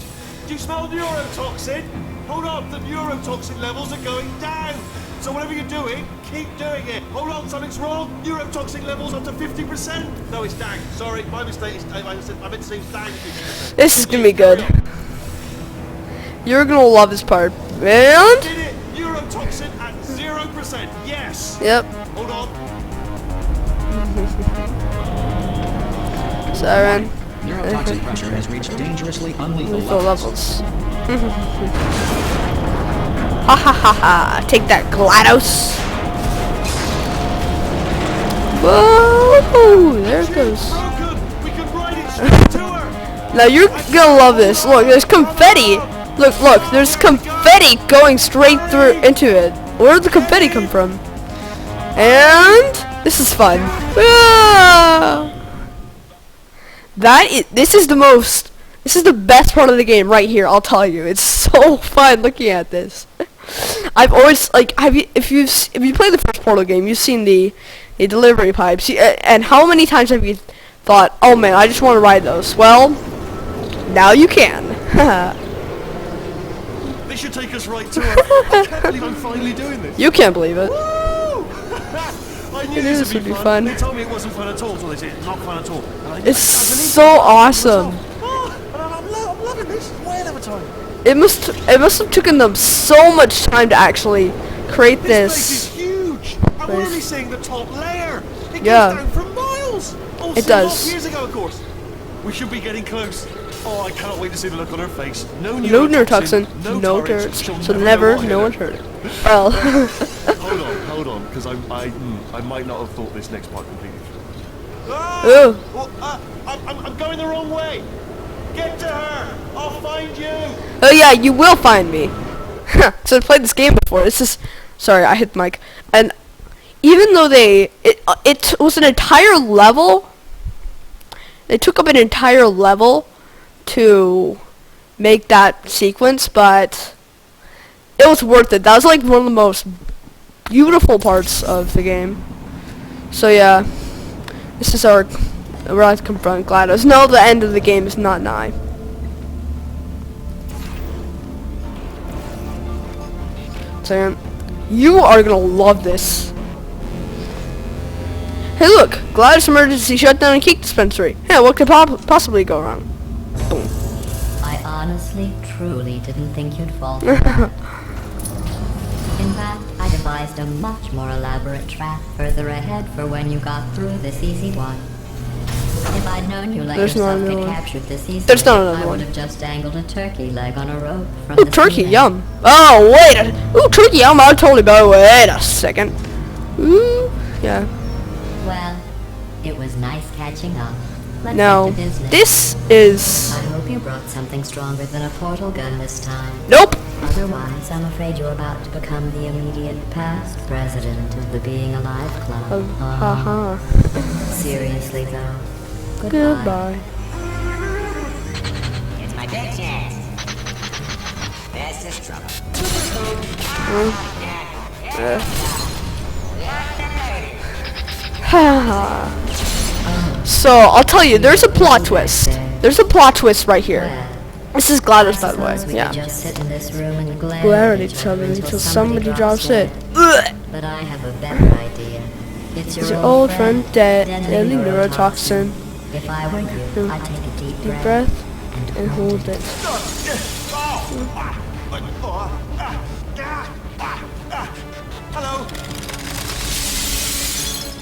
do you smell neurotoxin? Hold on, the neurotoxin levels are going down. So whatever you're doing, keep doing it. Hold on, something's wrong. Neurotoxin levels up to 50%. No, it's down. Sorry, my mistake. I meant to say it's down 50%. This is gonna be good. You're gonna love this part. And? Did it? Neurotoxin at 0%. Yes. Yep. Hold on. Siren. Neurotoxin pressure has reached dangerously unlethal Lethal levels. levels. Ha ha ha ha. Take that, GLaDOS. Whoa! There it goes. Broken. We can ride it straight to her. Now you're gonna love this. Look, there's confetti. Look, there's confetti going straight through into it. Where did the confetti come from? And this is fun. Ah! This is the best part of the game right here, I'll tell you. It's so fun looking at this. I've always, like, if you play the first Portal game, you've seen the delivery pipes, and how many times have you thought, oh man, I just want to ride those? Well, now you can. They should take us right to I can't believe I'm finally doing this. You can't believe it. Woo! I knew This would be fun. They told me it wasn't fun at all, so they said it's not fun at all. And It's I believed so it. awesome. Oh, and I'm loving this. Way over time. It must have taken them so much time to actually create This this. place is huge. I'm place. only seeing the top layer. It Yeah. goes down for miles. Oh, It 6.5 does. years ago, of course. We should be getting close. Oh, I cannot wait to see the look on her face. No No neurotoxin, neurotoxin, no turrets. turrets, She'll so never know no what one hit her. heard it. Well, Hold on, because I might not have thought this next part completely through. Ah! Ooh. Well, I'm going the wrong way. Get to her. I'll find you. Oh yeah, you will find me. So I played this game before. This is, sorry, I hit the mic. And even though it was an entire level, they took up an entire level to make that sequence, but it was worth it. That was like one of the most beautiful parts of the game. So yeah, this is our Rise to confront GLaDOS. No, the end of the game is not nigh. So you are gonna love this. Hey look, GLaDOS emergency shutdown and cake dispensary. Hey, what could possibly go wrong? I honestly, truly didn't think you'd fall for that. In fact, I devised a much more elaborate trap further ahead for when you got through this easy one. If I'd known you let There's not yourself another get one. captured this easily, There's not another I one. would have just dangled a turkey leg on a rope from Ooh, the turkey, ceiling. yum. Oh, ooh, turkey, yum, I'll totally buy. Wait a second. Ooh, yeah. Well, it was nice catching up. Let's Now, get to business. this is... I hope you brought something stronger than a portal gun this time. Nope. Otherwise, I'm afraid you're about to become the immediate past president of the Being Alive Club. Haha. Seriously, though. Goodbye. It's my big chance. This is trouble. So, I'll tell you, there's a plot twist. There's a plot twist right here. This is GLaDOS, by the way. Suppose we Yeah. could just sit in this room and glare, Glare at each other until somebody drops it. But I have a better idea. It's It's your old friend, deadly neurotoxin. If I were you, I'd take a deep Deep breath. breath and hold it. Hello.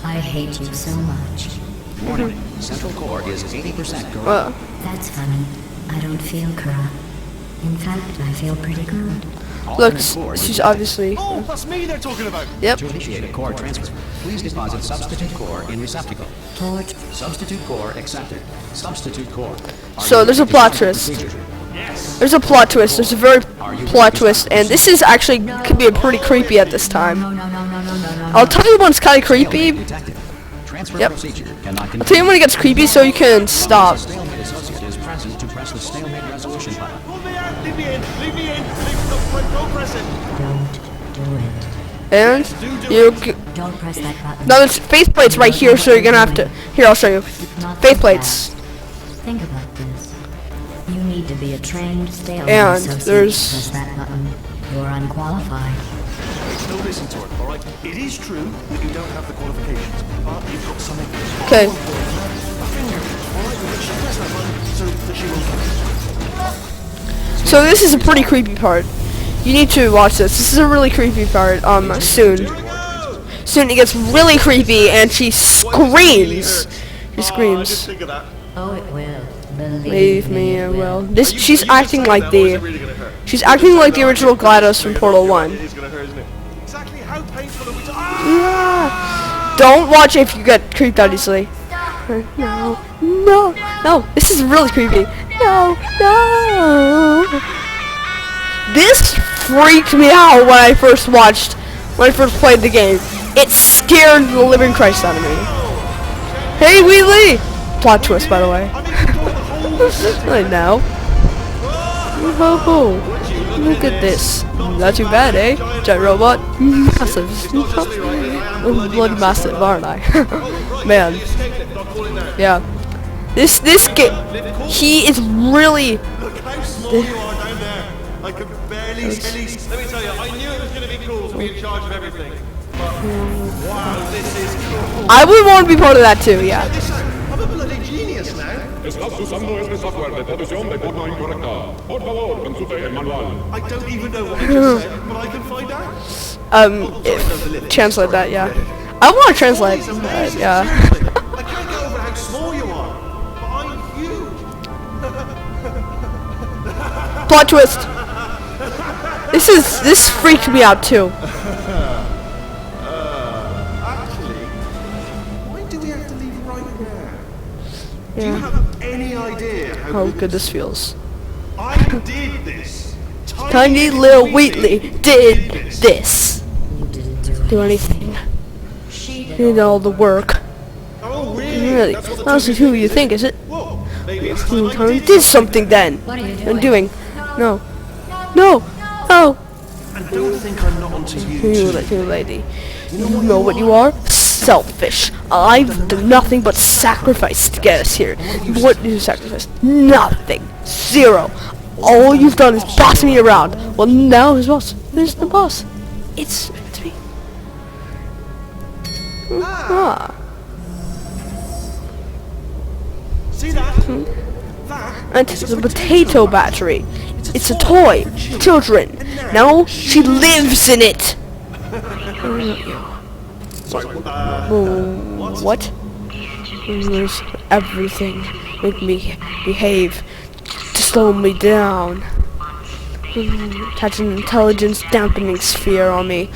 I hate you so much. Warning, central core is 80% corrupt. Well, That's funny. I don't feel corrupt. In fact, I feel pretty good. look, Alternate core she's is obviously... Oh, that's me they're talking about. Yep. To initiate a core transfer, please deposit substitute core in receptacle. Torch. Substitute core accepted. Substitute core. Are So you there's a ready to plot start the twist. procedure? There's a plot twist. There's a very plot twist, and this is actually could be pretty creepy at this time. No. I'll tell you when it's kind of creepy. Stalemate detected. Transfer Yep. procedure cannot I'll continue. tell you when it gets creepy, so you can stop. Stalemate associate is present to press the stalemate resolution button. Pull me out. Leave me in. Leave me in. Don't press it. Don't do it. And you. Don't press that button. Now there's faith plates right here, so you're gonna have to. Here, I'll show you. Not Faith so plates. fast. Think about this. You need to be a trained stalemate And associate there's- to press that button. You're unqualified. Don't listen to her, all right? It is true that you don't have the qualifications, but you've got something. Okay. A finger, all right? But she press that button so that she will. So this is a pretty creepy part. You need to watch this. This is a really creepy part. Soon. Soon it gets really creepy, and she screams. She screams. Think of that. Oh, it will. Leave me it will. well. This Are you she's just acting saying like that, or is it the. really gonna hurt? She's acting like the original GLaDOS from Portal 1. It is gonna hurt, isn't it? Exactly how painful are we Don't watch if you get creeped out easily. No. This is really creepy. No. This freaked me out when I first played the game. It scared the living Christ out of me. Hey, Wheatley! Plot twist, by the way. I know. Ho ho. Look at this. Not too bad, eh? Giant robot. Massive. Bloody massive, aren't I? Man. Yeah. This game. He is really. Look how small you are down there. I could barely. Let me tell you, I knew it was going to be cool to be in charge of everything. But wow, this is cool. I would want to be part of that too. Yeah. I'm a bloody genius now. Estás usando este software de traducción de forma incorrecta. Por favor, consulte el manual. I don't even know what I just said, but I can find out. Translate that. Yeah. I want to translate. It's amazing. Yeah. I can't get over how small you are, but I'm huge. Plot twist. This freaked me out too. Actually, why do we have to leave right now? Do you Yeah. have any idea How good this feels. I did this? Tiny little Wheatley did this. You didn't do Do anything. Did all the work. Oh, really? Really? That's what the That's who you think, is it? Whoa, maybe it's You time I did. did something then. What are you I'm doing? doing. No. No. No. And don't think I'm not onto you, You too. lady. You know what you are? Selfish. I've done nothing but sacrifice to get us here. What did you sacrifice? Nothing. Zero. All you've done is boss me around. Well, now who's boss? Who's the boss? It's me. Ah. See that? That And it's a potato battery. It's a toy. Children. Now she lives in it. What? There's everything. Make me behave to slow me down. Attach an intelligence dampening sphere on me.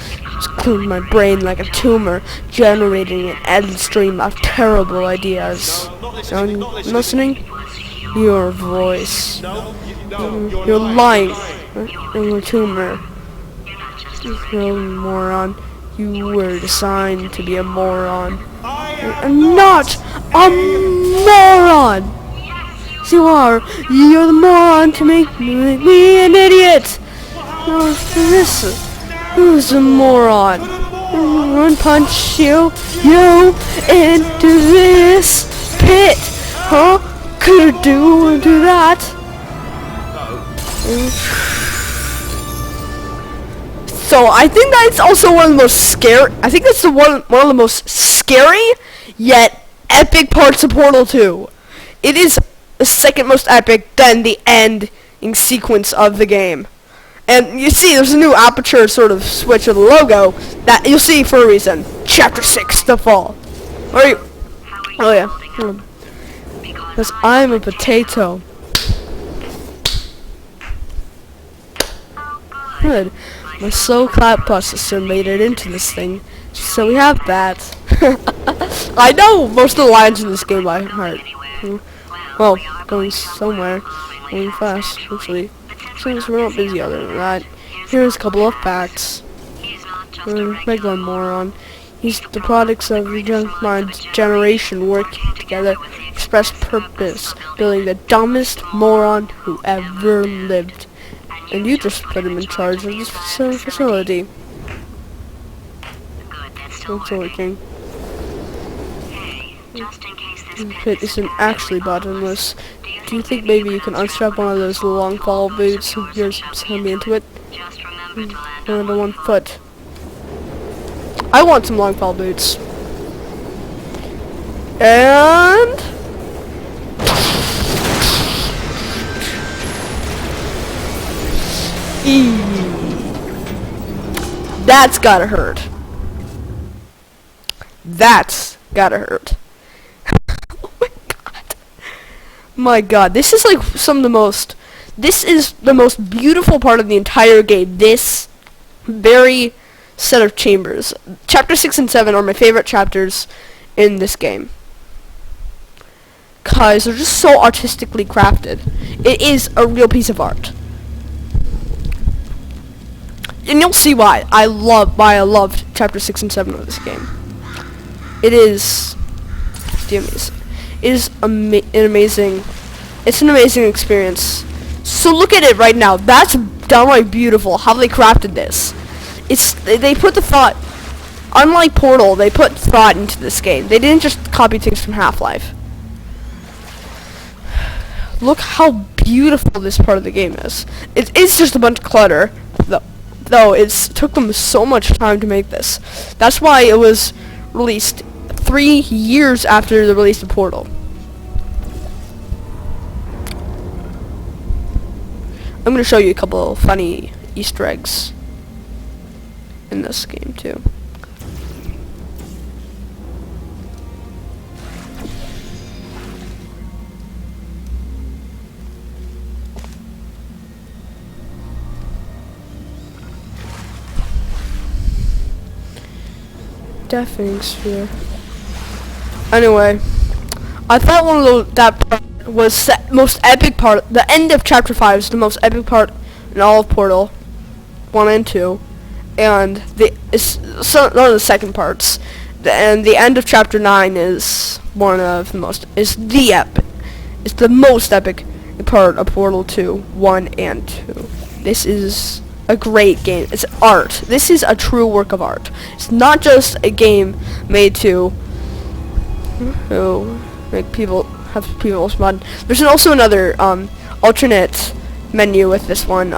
Clean my brain like a tumor, generating an endless stream of terrible ideas. Now you listening? Your voice. You're lying. You're a tumor. You're a moron. You were designed to be a moron. I'm not a moron! Yes, you are. You're the moron to make me an idiot. No, who's a moron? Run punch you into this pit. Huh? Could do that. So I think that's also one of the most scary. I think that's one of the most scary yet epic parts of Portal 2. It is the second most epic, then the ending sequence of the game. And you see, there's a new aperture sort of switch of the logo that you'll see for a reason. Chapter 6, The Fall. Are you? Oh yeah. Because I'm a potato. Good. My slow clap processor made it into this thing, so we have that. I know most of the lines in this game by heart. Well, going somewhere, going fast, actually. Since we're not busy other than that, here's a couple of facts. Regular moron. He's the products of my generation working together, express purpose, building the dumbest moron who ever lived. And you just put him in charge of this facility. It's working. The pit isn't actually bottomless. Do you think maybe you can unstrap one of those long fall boots of yours and send me into it? Under 1 foot. I want some long fall boots. And that's gotta hurt. That's gotta hurt. Oh my god. My god, this is like some of the most, this is the most beautiful part of the entire game. This very set of chambers. Chapter 6 and 7 are my favorite chapters in this game. Cause they're just so artistically crafted. It is a real piece of art. And you'll see why I loved chapter 6 and 7 of this game. It is amazing. It is an amazing experience. So look at it right now. That's downright beautiful how they crafted this. They put the thought, unlike Portal, they put thought into this game. They didn't just copy things from Half-Life. Look how beautiful this part of the game is. It's just a bunch of clutter, though it took them so much time to make this. That's why it was released 3 years after the release of Portal. I'm going to show you a couple of funny Easter eggs in this game too. Deafening sphere. Anyway, I thought one of that part was most epic part. The end of chapter 5 is the most epic part in all of Portal 1 and 2, and none of the second parts. And the end of chapter 9 is the most epic part of Portal 2, 1 and 2. This is a great game. It's art. This is a true work of art. It's not just a game made to make people have people mod. There's also another alternate menu with this one.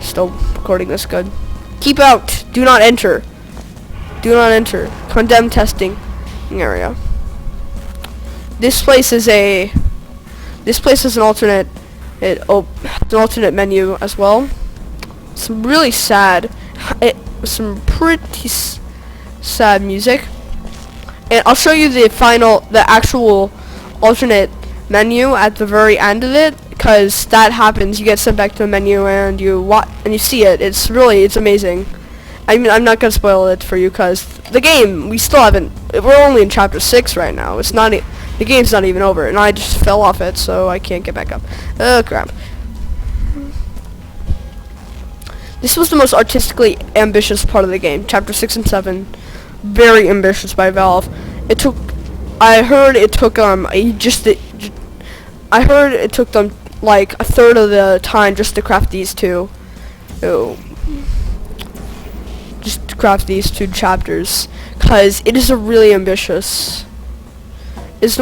Still recording this good. Keep out. Do not enter. Do not enter. Condemn testing area. This place is an alternate. It's an alternate menu as well. Some really sad. Some pretty sad music. And I'll show you the actual alternate menu at the very end of it, because that happens. You get sent back to the menu and you see it. It's amazing. I mean, I'm not gonna spoil it for you because the game we're only in chapter 6 right now. The game's not even over, and I just fell off it, so I can't get back up. Oh crap. This was the most artistically ambitious part of the game. Chapter 6 and 7, very ambitious by Valve. I heard it took them like a third of the time just to craft these two. Just to craft these 2 chapters, because it is a really ambitious. It's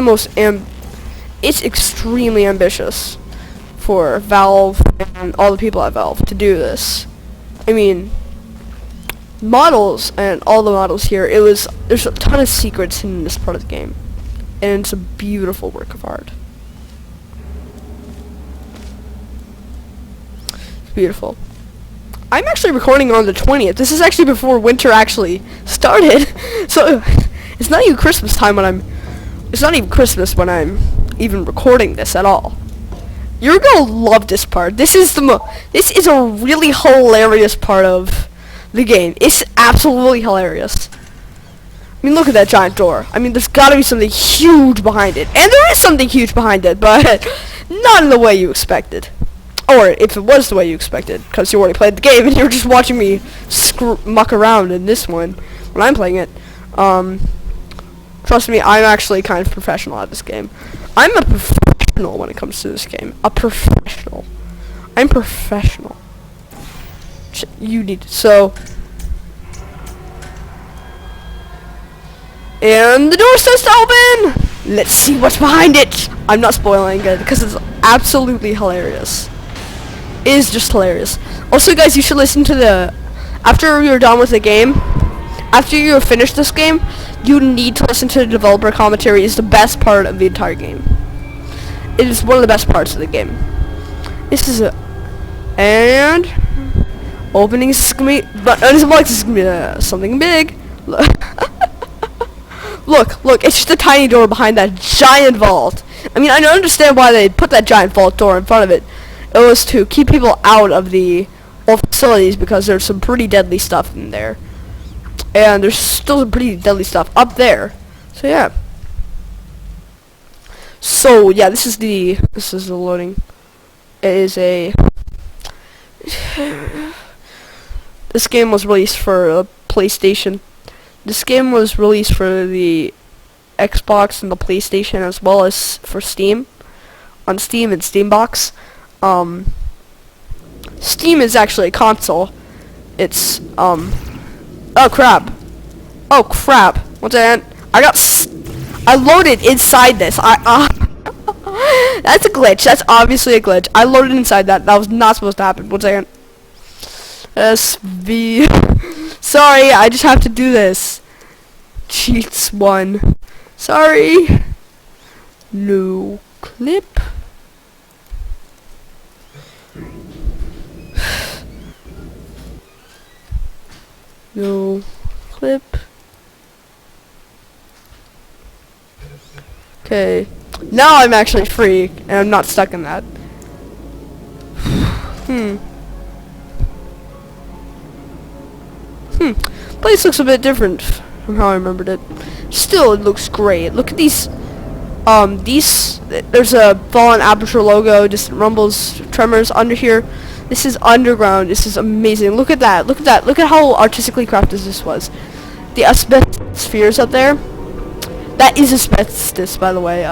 extremely ambitious for Valve and all the people at Valve to do this. I mean, models and all the models here, there's a ton of secrets in this part of the game, and it's a beautiful work of art. It's beautiful. I'm actually recording on the 20th. This is actually before winter actually started, so it's not even Christmas time it's not even Christmas when I'm even recording this at all. You're gonna love this part. This is a really hilarious part of the game. It's absolutely hilarious. I mean, look at that giant door. I mean, there's gotta be something huge behind it. And there is something huge behind it, but not in the way you expected. Or if it was the way you expected, because you already played the game and you were just watching me muck around in this one when I'm playing it. Trust me, I'm actually kind of professional at this game. I'm a professional when it comes to this game. A professional. I'm professional. So. And the door starts to open! Let's see what's behind it! I'm not spoiling it because it's absolutely hilarious. It is just hilarious. Also, guys, you should listen to after you're done with the game, after you have finished this game, you need to listen to the developer commentary. It's the best part of the entire game. It is one of the best parts of the game. This is and opening is gonna be, but this is gonna be something big. Look, it's just a tiny door behind that giant vault. I mean, I don't understand why they put that giant vault door in front of it. It was to keep people out of the old facilities because there's some pretty deadly stuff in there. And there's still some pretty deadly stuff up there. So yeah. So yeah, this is the loading. It is a This game was released for a PlayStation. This game was released for the Xbox and the PlayStation as well as for Steam. On Steam and Steambox. Steam is actually a console. It's oh crap. Oh crap. What's that? I loaded inside this. That's a glitch. That's obviously a glitch. I loaded inside that. That was not supposed to happen. 1 second. SV. Sorry, I just have to do this. Cheats 1. Sorry. No clip. No clip. Okay. Now I'm actually free, and I'm not stuck in that. Place looks a bit different from how I remembered it. Still, it looks great. Look at these. There's a Fallen Aperture logo, Distant Rumbles, Tremors under here. This is underground. This is amazing. Look at that. Look at that. Look at how artistically crafted this was. The asbestos spheres up there. That is asbestos, by the way.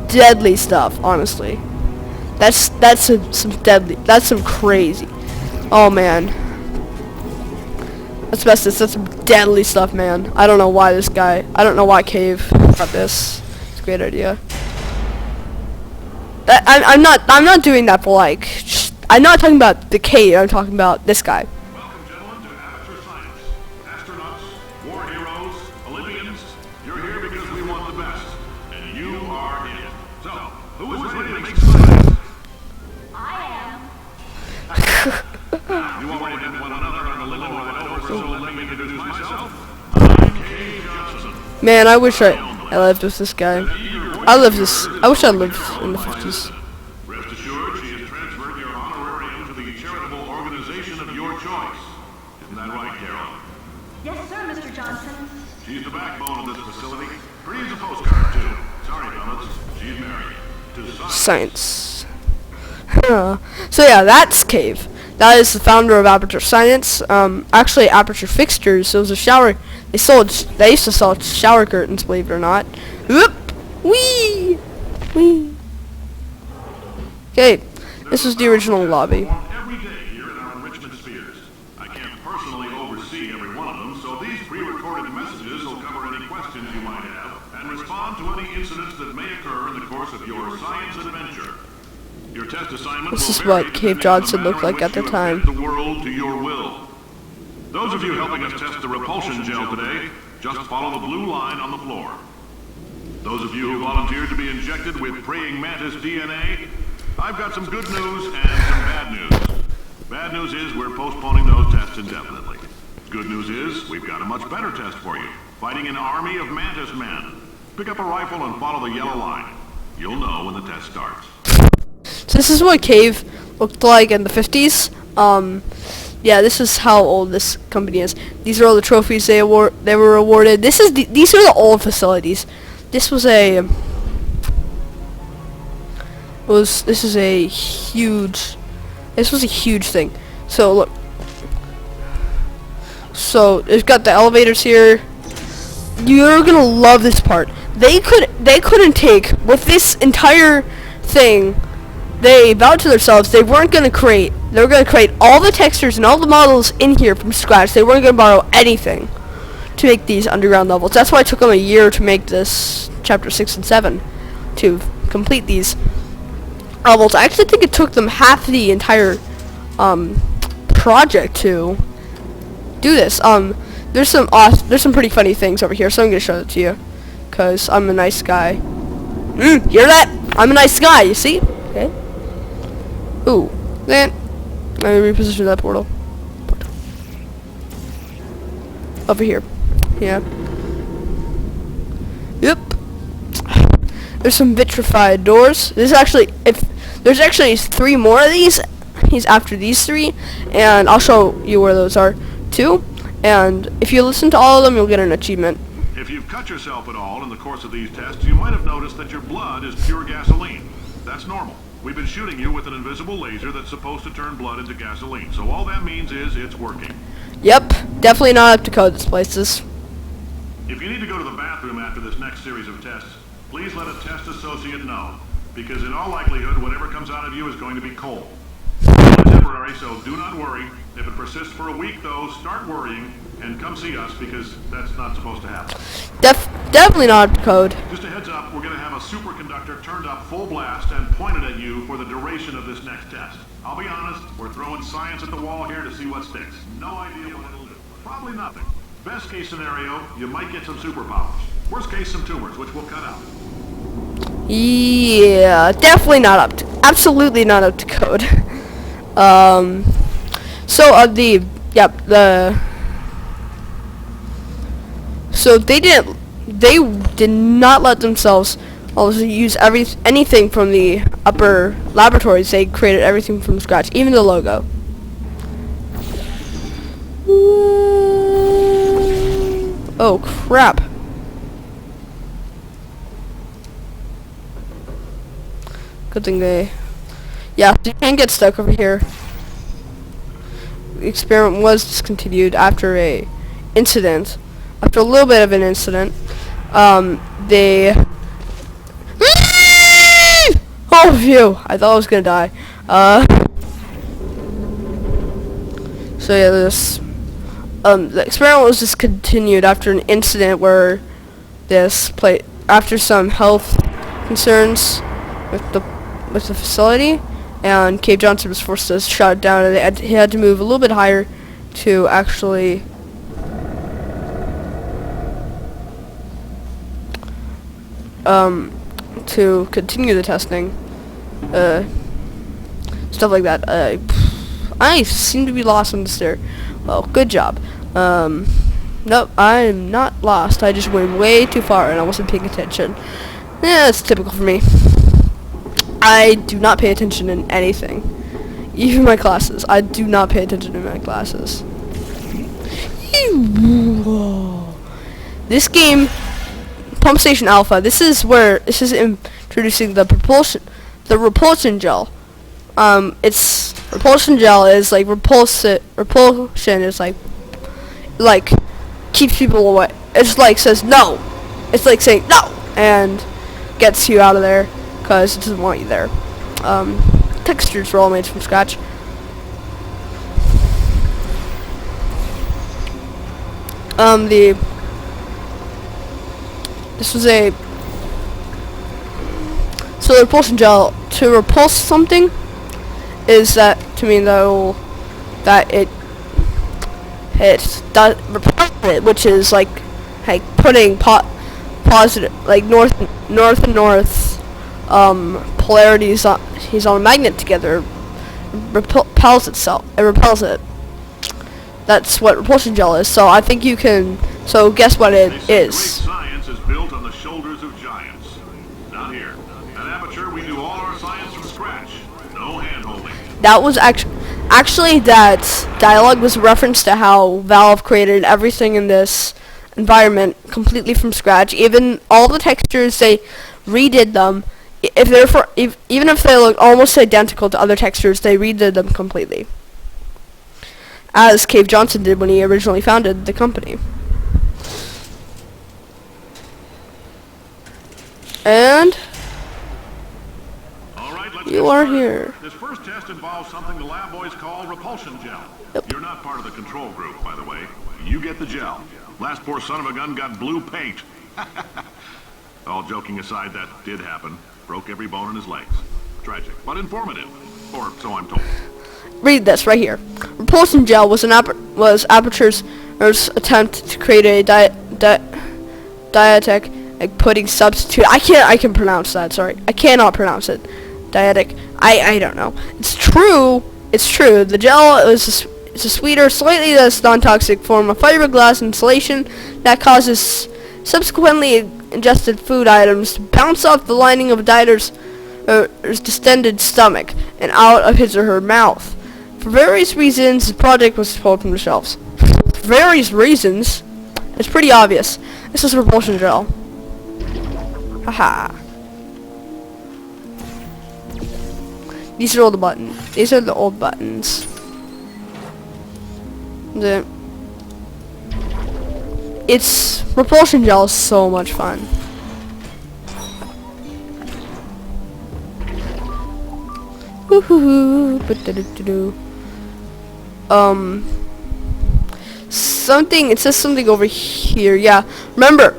Deadly stuff, honestly. That's some deadly. That's some crazy. Oh man. Asbestos. That's some deadly stuff, man. I don't know why this guy. I don't know why Cave got this. It's a great idea. I'm not doing that for like. I'm not talking about the Cave. I'm talking about this guy. Welcome, gentlemen, to Aperture Science. Astronauts, war heroes, Olympians, you're here because we want the best. And you are it. So, who is ready to make science? I Now, you already met one another on the limo ride over, so let me introduce myself. I'm Cave Johnson. Man, I wish I lived with this guy. I wish I lived in the 50s. Rest assured, she has transferred your honorarium to the charitable organization of your choice. Isn't that right, Carol? Yes, sir, Mr. Johnson. She's the backbone of this facility. Pretty as a postcard, too. Sorry, fellas. She's married to Science. So yeah, that's Cave. That is the founder of Aperture Science. Actually, Aperture Fixtures. So it was a shower. They used to sell shower curtains, believe it or not. Whoop! Wee! Wee! Okay, this was the original lobby. every day here in our enrichment spheres. I can't personally oversee every one of them, so these pre-recorded messages will cover any questions you might have and respond to any incidents that may occur in the course of your science adventure. Your test assignment This will is vary what depending Cave on the Johnson manner looked in like which at the you time. adapt the world to your will. Those of you helping us test the repulsion gel today, just follow the blue line on the floor. Those of you who volunteered to be injected with praying mantis DNA, I've got some good news and some bad news. Bad news is we're postponing those tests indefinitely. Good news is we've got a much better test for you. Fighting an army of mantis men. Pick up a rifle and follow the yellow line. You'll know when the test starts. So this is what Cave looked like in the 50s. Yeah, this is how old this company is. These are all the trophies they were awarded. These are the old facilities. This is a huge thing. So look. So it's got the elevators here. You're gonna love this part. They couldn't take with this entire thing. They vowed to themselves they were gonna create all the textures and all the models in here from scratch. They weren't gonna borrow anything to make these underground levels. That's why it took them a year to make this chapter 6 and 7 to complete these levels. I actually think it took them half the entire project to do this. There's some pretty funny things over here, so I'm gonna show it to you, cause I'm a nice guy. Hear that? I'm a nice guy. You see? Okay. Ooh, then let me reposition that portal over here. Yeah. Yep. There's some vitrified doors. There's actually 3 more of these. He's after these 3, and I'll show you where those are too. And if you listen to all of them, you'll get an achievement. If you've cut yourself at all in the course of these tests, you might have noticed that your blood is pure gasoline. That's normal. We've been shooting you with an invisible laser that's supposed to turn blood into gasoline, so all that means is it's working. Yep, definitely not up to code, this place is. If you need to go to the bathroom after this next series of tests, please let a test associate know, because in all likelihood, whatever comes out of you is going to be coal. It's temporary, so do not worry. If it persists for a week, though, start worrying and come see us, because that's not supposed to happen. Definitely not up to code. Just a heads up, we're going to have a superconductor turned up full blast and pointed at you for the duration of this next test. I'll be honest, we're throwing science at the wall here to see what sticks. No idea what it'll do. Probably nothing. Best case scenario, you might get some superpowers. Worst case, some tumors, which we'll cut out. Yeah, definitely not up to, absolutely not up to code. So they did not let themselves also use anything from the upper laboratories. They created everything from scratch, even the logo. Oh crap. Good thing yeah, you can't get stuck over here. The experiment was discontinued after a little bit of an incident. They oh phew, I thought I was gonna die. So yeah, the experiment was discontinued after an incident where after some health concerns with the facility, and Cave Johnson was forced to shut it down, and he had to move a little bit higher to actually to continue the testing, stuff like that. I seem to be lost on this there. Well, good job. Nope, I'm not lost. I just went way too far and I wasn't paying attention. Yeah, it's typical for me. I do not pay attention in anything. Even my classes. I do not pay attention in my classes. This game, Pump Station Alpha, this is introducing the repulsion gel. It's repulsion gel is like repulsion is like keeps people away. It's like says no. It's like saying no and gets you out of there because it doesn't want you there. Textures were all made from scratch. So the repulsion gel, to repulse something, is that to mean that it does repel it, which is like putting positive, like north and north polarities on a magnet together. Repels itself. It repels it. That's what repulsion gel is. So I think you can. So guess what it is. Great science is built on the shoulders of giants. Not here. At Aperture, we do all our science from scratch. No hand-holding. That was actually that dialogue was a reference to how Valve created everything in this environment completely from scratch. Even all the textures, they redid them. Even if they look almost identical to other textures, they redid them completely. As Cave Johnson did when he originally founded the company. And all right, let's you are here. This first test involves something the lab boys call repulsion gel. Yep. You're not part of the control group, by the way. You get the gel. Last poor son of a gun got blue paint. All joking aside, that did happen. Broke every bone in his legs. Tragic, but informative. Or so I'm told. Read this right here. Repulsion gel was Aperture's attempt to create a dietic pudding substitute. I can pronounce that. Sorry, I cannot pronounce it. Dietic. I don't know. It's true. It's true. The gel is a sweeter, slightly less non-toxic form of fiberglass insulation that causes subsequently ingested food items to bounce off the lining of a dieter's distended stomach and out of his or her mouth. For various reasons, the project was pulled from the shelves. For various reasons? It's pretty obvious. This is repulsion gel. Haha. These are all the buttons. These are the old buttons. It's propulsion gel is so much fun. Woohoo! Something. It says something over here. Yeah. Remember,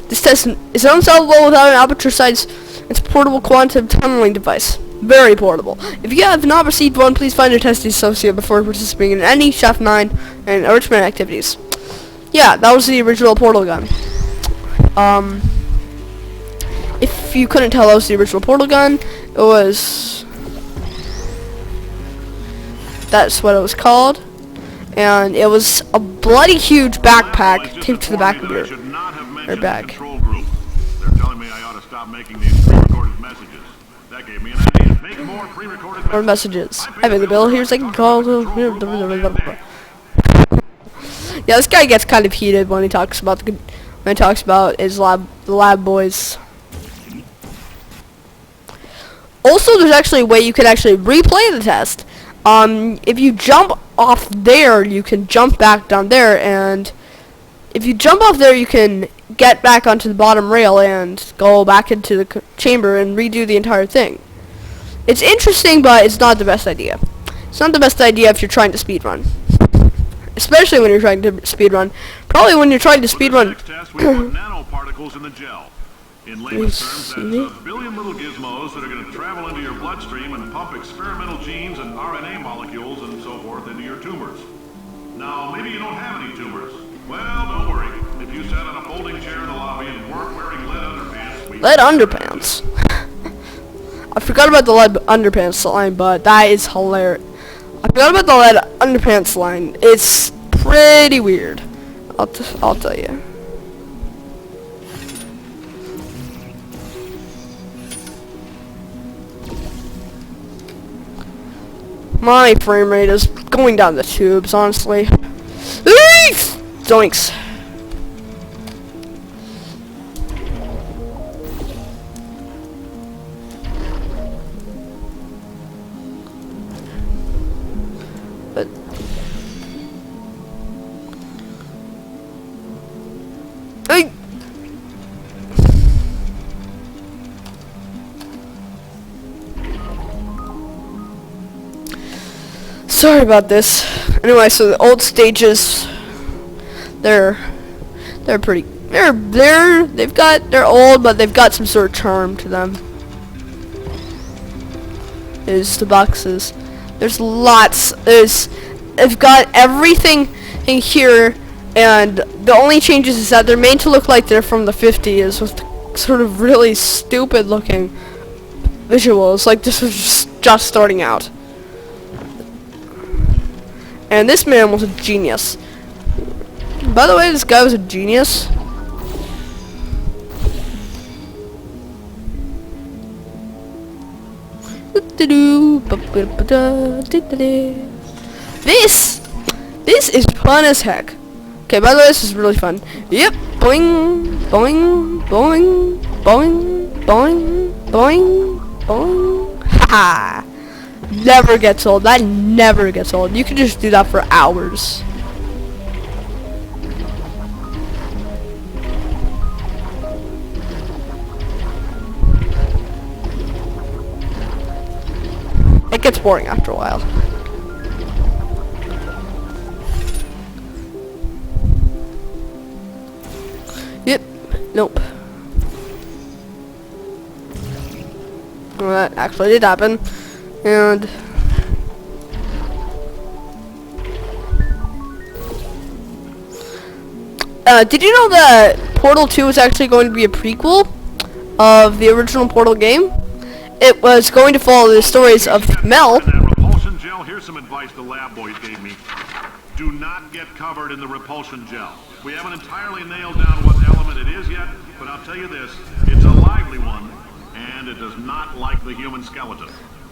this test is unsolvable without an aperture science. It's a portable quantum tunneling device. Very portable. If you have not received one, please find your testing associate before participating in any Shaft 9 and enrichment activities. Yeah, that was the original portal gun. If you couldn't tell, that was the original portal gun. It was... That's what it was called. And it was a bloody huge backpack taped to the back of your bag. They're telling me I ought to stop making these pre-recorded messages. That gave me an idea. Make more pre-recorded Or messages. I pay the bill. Here's like call. Yeah, this guy gets kind of heated when he talks about his the lab boys. Also, there's actually a way you can actually replay the test. If you jump off there, you can jump back down there, and if you jump off there, you can get back onto the bottom rail and go back into the chamber and redo the entire thing. It's interesting, but it's not the best idea. It's not the best idea if you're trying to speedrun. Especially when you're trying to speedrun. Probably when you're trying to speedrun. Next test, we put nanoparticles in the gel. In layman's terms, that's a billion little gizmos that are going to travel into your bloodstream and pump experimental genes and RNA molecules and so forth into your tumors. Now, maybe you don't have any tumors. Well, don't worry. If you sat on a folding chair in the lobby and weren't wearing lead underpants... Lead underpants? I forgot about the lead underpants line, but that is hilarious. I forgot about the lead underpants line. It's pretty weird. I'll tell you. My frame rate is going down the tubes, honestly. Zoinks. But hey. Sorry about this. Anyway, so the old stages, they're old, but they've got some sort of charm to them. Is the boxes. There's lots. They've got everything in here, and the only changes is that they're made to look like they're from the 50s with sort of really stupid looking visuals. Like this was just starting out. And this man was a genius. By the way, this guy was a genius. This is fun as heck. Okay, by the way, this is really fun. Yep. Boing, boing, boing, boing, boing, boing, boing. Haha. Never gets old. That never gets old. You can just do that for hours. It gets boring after a while. Yep. Nope. Well, that actually did happen. And did you know that Portal 2 is actually going to be a prequel of the original Portal game? It was going to follow the stories of Mel. Repulsion gel. Here's some advice the lab boys gave me. Do not get covered in the repulsion gel. We haven't entirely nailed down what element it is yet, but I'll tell you this, it's a lively one, and it does not like the human skeleton.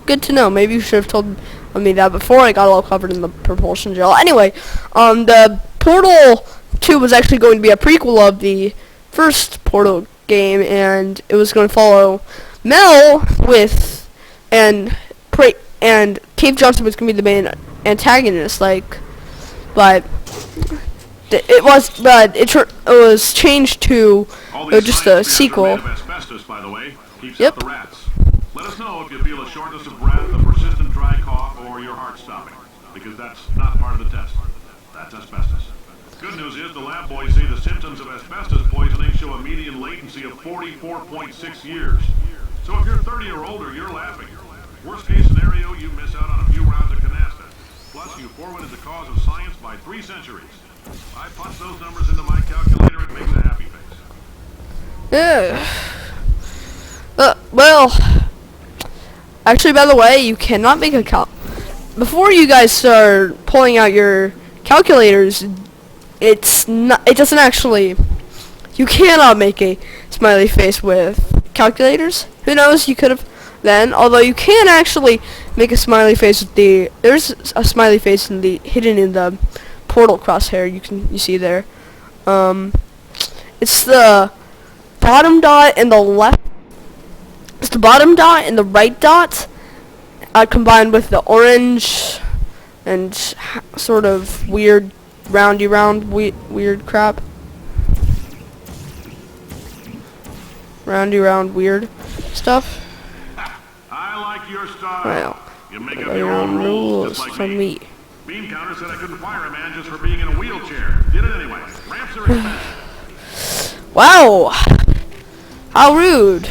Good to know. Maybe you should have told me that before I got all covered in the propulsion gel. Anyway, the Portal 2 was actually going to be a prequel of the first Portal game, and it was going to follow Mel with, and and Cave Johnson was gonna be the main antagonist, like, but it was changed to just a sequel. Asbestos, by the way, keeps Yep. out the rats. Let us know if you feel a shortness of breath, a persistent dry cough, or your heart stopping, because that's not part of the test. That's asbestos. Good news is the lab boys say the symptoms of asbestos poisoning show a median latency of 44.6 years. So if you're 30 or older, you're laughing. Worst case scenario, you miss out on a few rounds of canasta. Plus, you forwarded the cause of science by 3 centuries. I punch those numbers into my calculator, it makes a happy face. Yeah. Well, actually, by the way, you cannot make a before you guys start pulling out your calculators. It's not. It doesn't actually. You cannot make a smiley face with calculators. Who knows? You could have then. Although you can actually make a smiley face with the. There's a smiley face hidden in the portal crosshair. You see there. It's the bottom dot and the left. It's the bottom dot and the right dot combined with the orange and sort of weird weird crap. Roundy round weird stuff. I like your style. Well, You make up your own rules, just like from me. Bean Counter said I couldn't fire a man just for being in a wheelchair. Did it anyway. Ramps are expensive. Wow. How rude.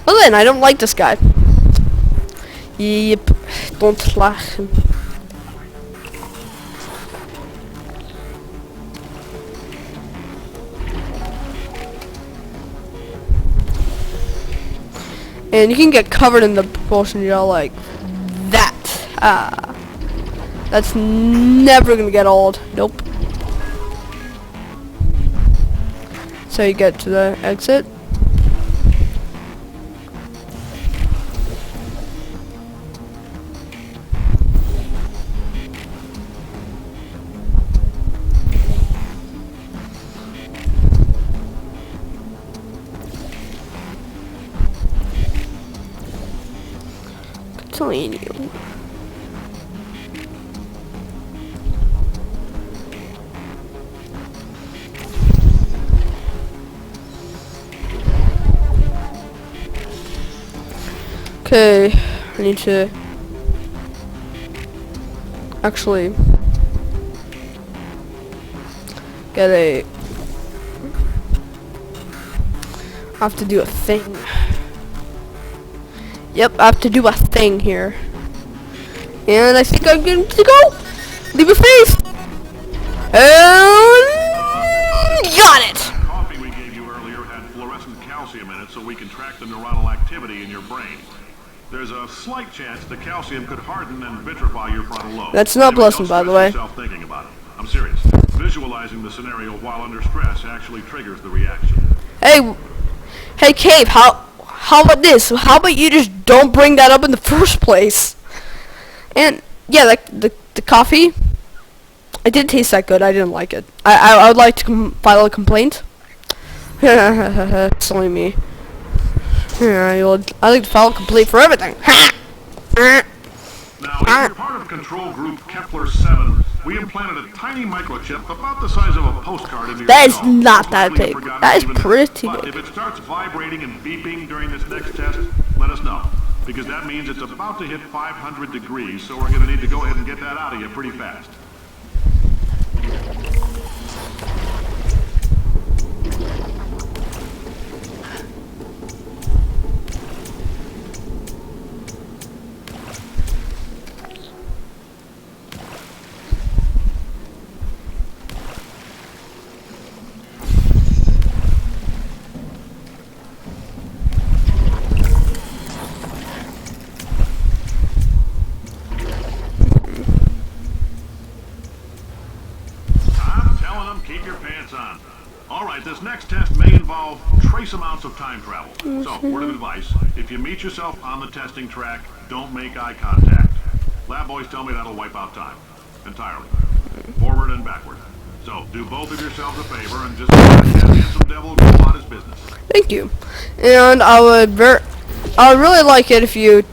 Well then, I don't like this guy. Yep. Don't like him. And you can get covered in the propulsion gel like that. That's never gonna get old. Nope. So you get to the exit. Continue. Okay, I need to actually get I have to do a thing. Yep, I have to do a thing here. And I think I'm good to go. Leave a face. And got it. Coffee we gave you earlier had fluorescent calcium in it so we can track the neuronal activity in your brain. There's a slight chance the calcium could harden and vitrify your frontal lobe. That's not Anyway, pleasant, by the way. Don't stress yourself thinking about it. I'm serious. Visualizing the scenario while under stress actually triggers the reaction. Hey, Cave, how about this? How about you just don't bring that up in the first place? And yeah, like the coffee, it didn't taste that good. I didn't like it. I would like to file a complaint. Silly me. Yeah, I like to file a complaint for everything. Now, if you're part of control group Kepler 7, we implanted a tiny microchip about the size of a postcard into your That is skull. not Most that likely big. you forgot That is even pretty But big. if it starts vibrating and beeping during this next test, let us know. Because that means it's about to hit 500 degrees, so we're going to need to go ahead and get that out of you pretty fast. Keep your pants on. All right, this next test may involve trace amounts of time travel. So, word of advice, if you meet yourself on the testing track, don't make eye contact. Lab boys tell me that'll wipe out time. Entirely. Forward and backward. So, do both of yourselves a favor and just let that handsome devil go about his business. Thank you. And I would really like it if you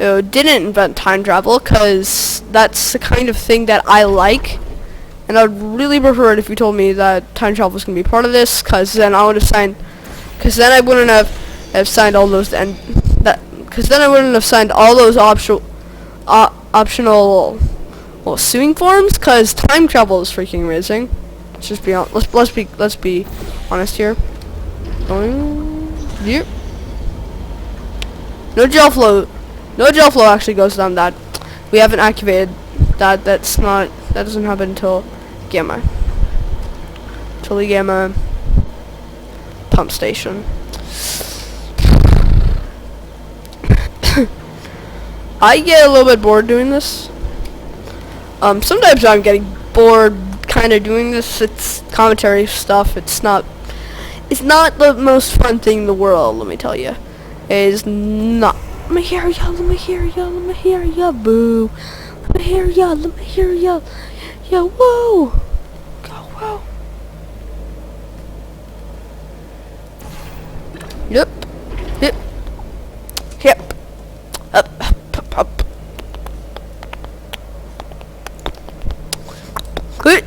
didn't invent time travel, because that's the kind of thing that I like, and I'd really prefer it if you told me that time travel was going to be part of this, because then I would have signed, because then I wouldn't have signed all those, and because then I wouldn't have signed all those optional suing forms, because time travel is freaking amazing. Let's just be let's be honest here. Yep. No gel flow actually goes down that. We haven't activated that. That doesn't happen until gamma. Till the gamma pump station. I get a little bit bored doing this. Sometimes I'm getting bored kind of doing this. It's commentary stuff. It's not the most fun thing in the world, let me tell you. It is not. Let me hear ya, boo. Let me hear ya. Yo, whoa. Go, whoa. Yep. Up. Good.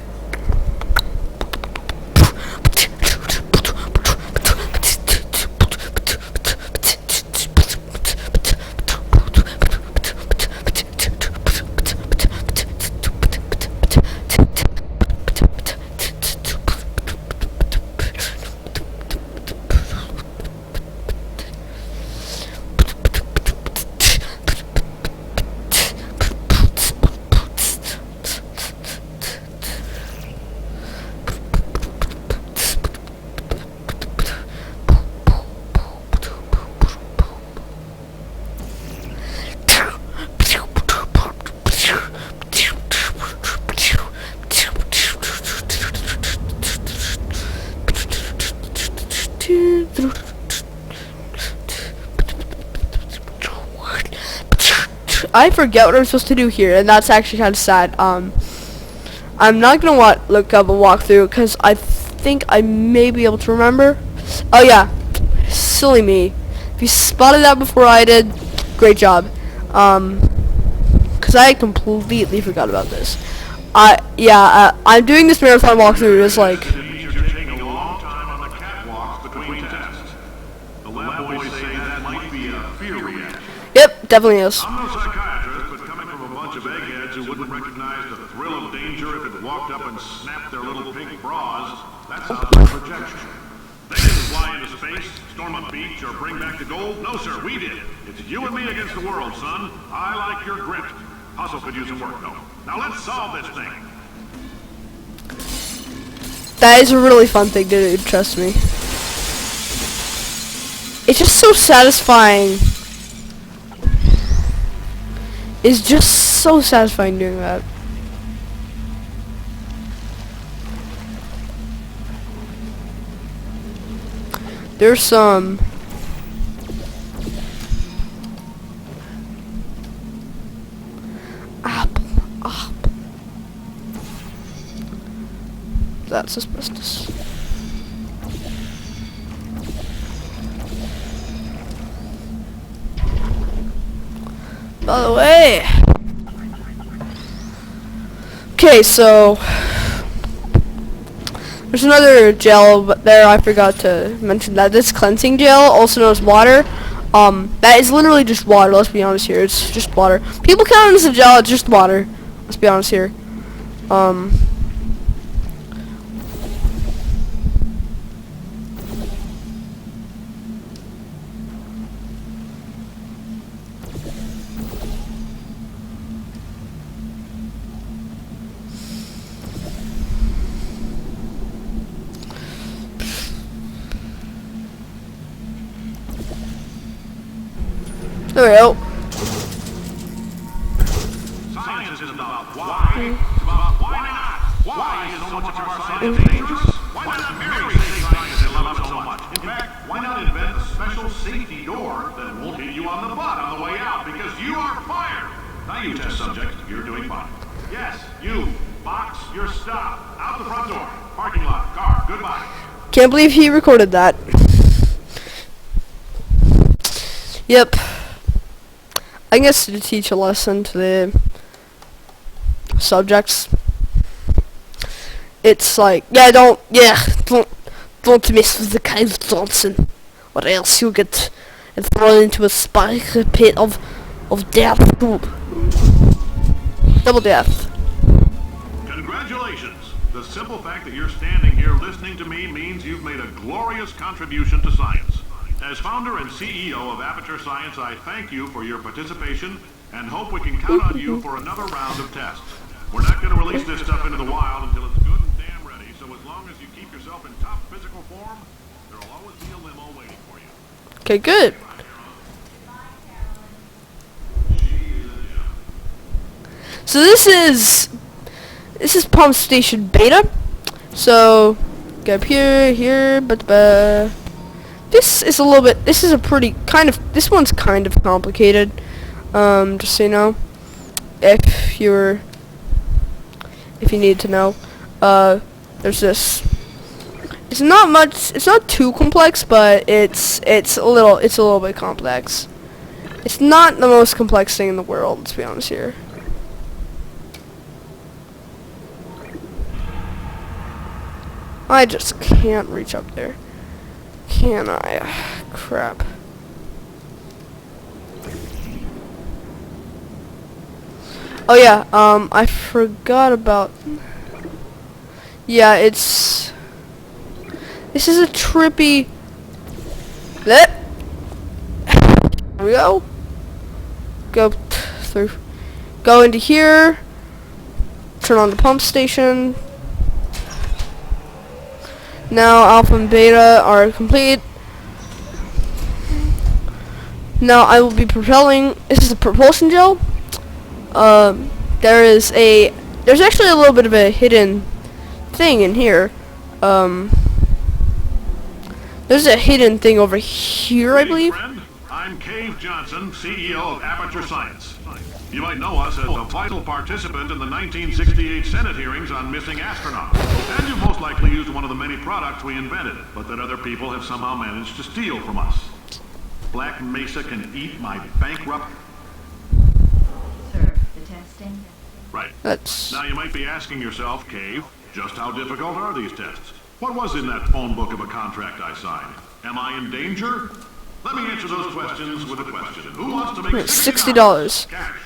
I forget what I'm supposed to do here, and that's actually kind of sad. I'm not gonna look up a walkthrough because I think I may be able to remember. Oh yeah, silly me. If you spotted that before I did, great job. Because I completely forgot about this. I'm doing this marathon walkthrough. It's like. You're taking a long time on the catwalks between tests. The lab boys say that might be a fear reaction. Yep, definitely is. I'm no psychiatrist, but coming from a bunch of eggheads who wouldn't recognize the thrill of danger if it walked up and snapped their little pink bras, that sounds like projection. They didn't fly into space, storm a beach, or bring back the gold. No, sir, we did. It's you and me against the world, son. I like your grit. Hustle could use some work, though. Now let's solve this thing. That is a really fun thing to do, trust me. It's just so satisfying. It's just so satisfying doing that. There's some apple. That's asbestos. By the way, okay, so there's another gel, but there I forgot to mention that this cleansing gel, also known as water, that is literally just water. Let's be honest here, it's just water. People count it as a gel, it's just water. Let's be honest here. There we go. Science isn't about why. It's about why not. Why is so much of our science dangerous? Why not marry science and love it so much? In fact, why not invent a special safety door that won't hit you on the butt on the way out because you are fired? Now you test subject, you're doing fine. Yes, you. Box your stuff. Out the front door. Parking lot. Car. Goodbye. Can't believe he recorded that. Yep. I guess to teach a lesson to the subjects. It's like, don't mess with the Kyle Johnson, or else you'll get thrown into a spiky pit of death. Double death. Congratulations. The simple fact that you're standing here listening to me means you've made a glorious contribution to science. As founder and CEO of Aperture Science, I thank you for your participation and hope we can count on you for another round of tests. We're not going to release this stuff into the wild until it's good and damn ready, so as long as you keep yourself in top physical form, there'll always be a limo waiting for you. Okay, good. So this is Pump Station Beta. So go up here, but this is a little bit. This is a pretty kind of. This one's kind of complicated. Just so you know, if you need to know, there's this. It's not much. It's not too complex, but it's a little bit complex. It's not the most complex thing in the world, let's be honest here. I just can't reach up there. Can I? Crap. Oh yeah, I forgot about... Yeah, this is a trippy... Here we go. Go through. Go into here. Turn on the pump station. Now alpha and beta are complete. Now I will be propelling. This is a propulsion gel. There's actually a little bit of a hidden thing in here. There's a hidden thing over here, I believe. Friend, I'm Cave Johnson, CEO of Aperture Science. You might know us as a vital participant in the 1968 Senate hearings on missing astronauts. And you've most likely used one of the many products we invented, but that other people have somehow managed to steal from us. Black Mesa can eat my bankrupt... Sir, the testing? Right. That's... Now you might be asking yourself, Cave, just how difficult are these tests? What was in that phone book of a contract I signed? Am I in danger? Let me answer those questions with a question. Who wants to make $60? cash?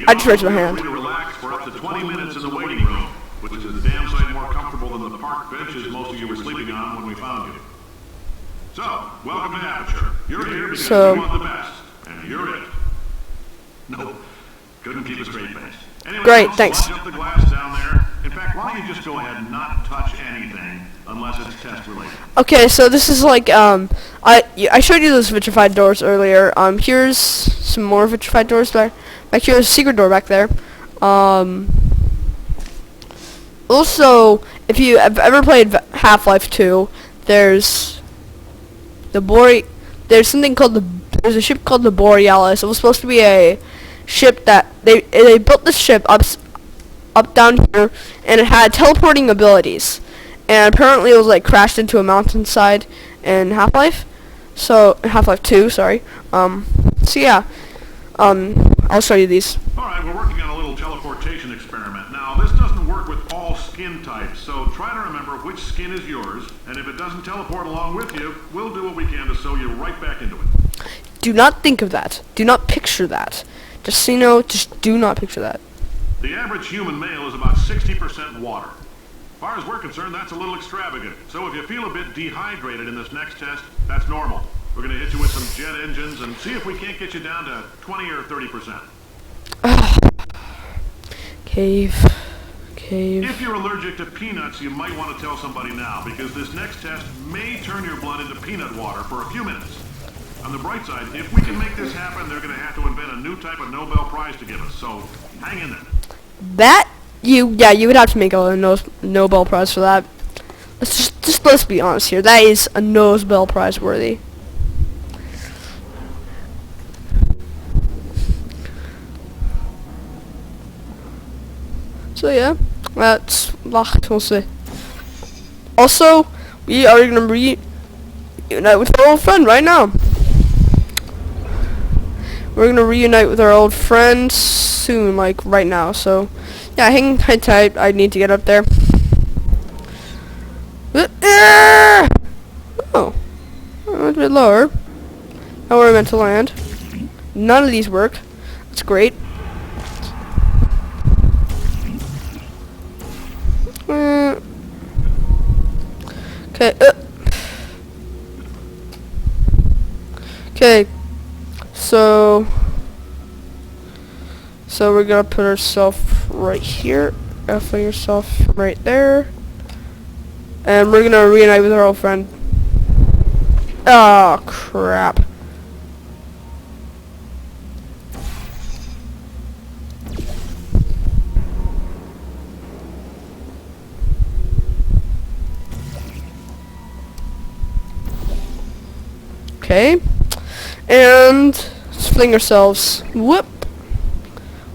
I just raised my hand. To relax for up to 20 minutes in the waiting room, which is a damn sight more comfortable than the park benches most of you were sleeping on when we found you. So, welcome to Aperture. You're here because we want the best, and you're it. No, couldn't keep a straight face. Anyway, Great, don't thanks. sludge up the glass down there. In fact, why don't you just go ahead and not touch anything unless it's test related? Okay, so this is like, I showed you those vitrified doors earlier. Here's some more vitrified doors back here. There's a secret door back there. Also, if you have ever played Half-Life 2, there's something called there's a ship called the Borealis. It was supposed to be a ship that they built this ship up down here, and it had teleporting abilities. And apparently it was like crashed into a mountainside in Half-Life. So Half-Life 2, sorry. So yeah. I'll show you these. Alright, we're working on a little teleportation experiment. Now, this doesn't work with all skin types, so try to remember which skin is yours, and if it doesn't teleport along with you, we'll do what we can to sew you right back into it. Do not think of that. Do not picture that. Just so you know, just do not picture that. The average human male is about 60% water. As far as we're concerned, that's a little extravagant. So if you feel a bit dehydrated in this next test, that's normal. We're going to hit you with some jet engines and see if we can't get you down to 20 or 30%. Cave. If you're allergic to peanuts, you might want to tell somebody now, because this next test may turn your blood into peanut water for a few minutes. On the bright side, if we can make this happen, they're going to have to invent a new type of Nobel Prize to give us, so hang in there. You would have to make a Nobel Prize for that. Let's be honest here. That is a Nobel Prize worthy. So yeah, that's see. Also, we are gonna reunite with our old friend right now. We're gonna reunite with our old friends soon, like right now. So, yeah, hang tight. I need to get up there. Oh, a bit lower. Now where I meant to land. None of these work. That's great. Okay. Okay. So we're gonna put ourselves right here. Put yourself right there. And we're gonna reunite with our old friend. Oh crap. Okay. And let's fling ourselves, whoop,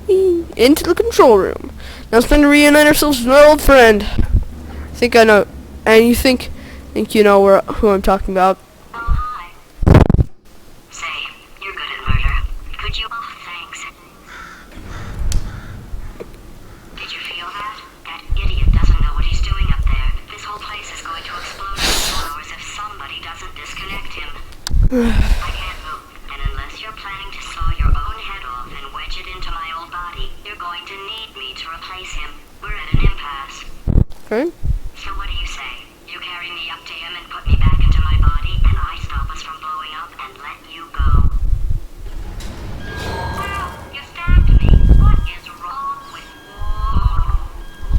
into the control room. Now it's time to reunite ourselves with our old friend. I think I know, and you think you know who I'm talking about. Oh, hi. Say, you're good at murder. Could you? Oh, thanks. Did you feel that? That idiot doesn't know what he's doing up there. This whole place is going to explode in 2 hours if somebody doesn't disconnect him. I can't move, and unless you're planning to saw your own head off and wedge it into my old body, you're going to need me to replace him. We're at an impasse. Okay. So what do you say? You carry me up to him and put me back into my body, and I stop us from blowing up and let you go. Wow, you stabbed me. What is wrong with you?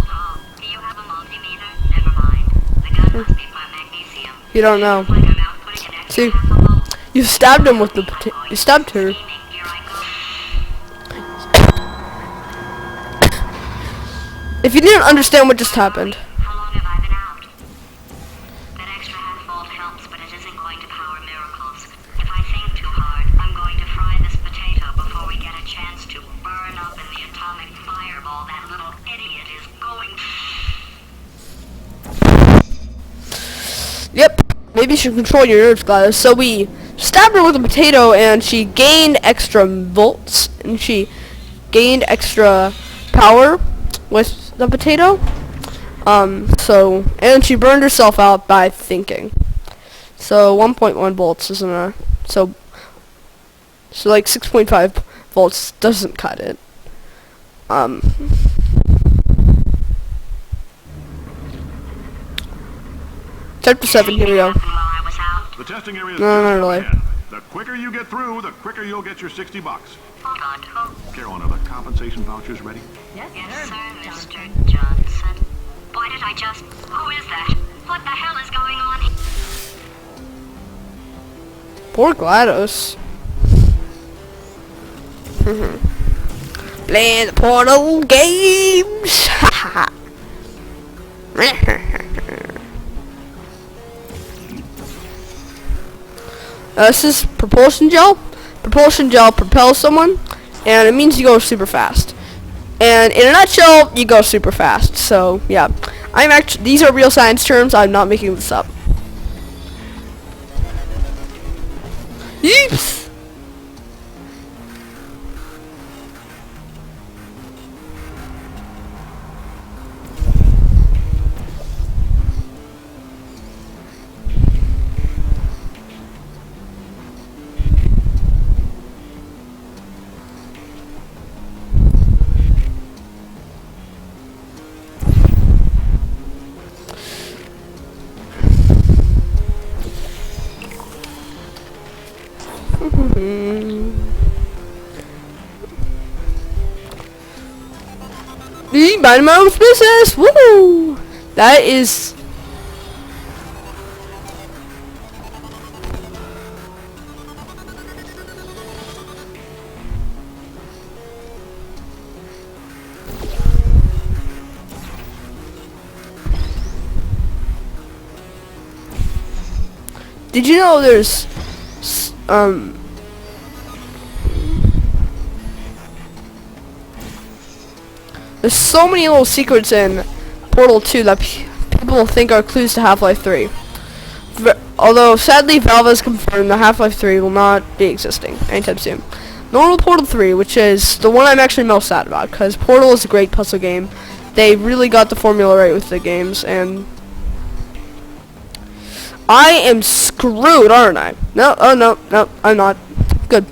Oh, do you have a multimeter? Never mind. The gun must be for magnesium. You don't know. Like I'm out putting an extra See, half a volt. you stabbed him with the you stabbed her. Here I go. If you didn't understand what just happened. How long have I been out? That extra half volt helps, but it isn't going to power miracles. If I think too hard, I'm going to fry this potato before we get a chance to burn up in the atomic fireball that little idiot is going. Yep. Maybe you should control your nerves, Gladys. So we stabbed her with a potato, and she gained extra volts, and she gained extra power with the potato. And she burned herself out by thinking. So 1.1 volts isn't a so like 6.5 volts doesn't cut it. Chapter 7, here we go. While I was out. The testing area is No, just not up really. ahead. The quicker you get through, the quicker you'll get your $60. Hold on. Oh, Carolyn, are the compensation vouchers ready? yes, sir, Mr. Johnson. Why did I just... Who is that? What the hell is going on? Poor GLaDOS. Playing the Portal games. This is propulsion gel. Propulsion gel propels someone, and it means you go super fast. And in a nutshell, you go super fast. So yeah, these are real science terms. I'm not making this up. Yeeps. Mind my own business. Woo! That is. Did you know there's there's so many little secrets in Portal 2 that people think are clues to Half-Life 3. Although sadly Valve has confirmed that Half-Life 3 will not be existing anytime soon. Normal Portal 3, which is the one I'm actually most sad about, because Portal is a great puzzle game. They really got the formula right with the games, and I am screwed, aren't I? No, oh no, no, I'm not. Good.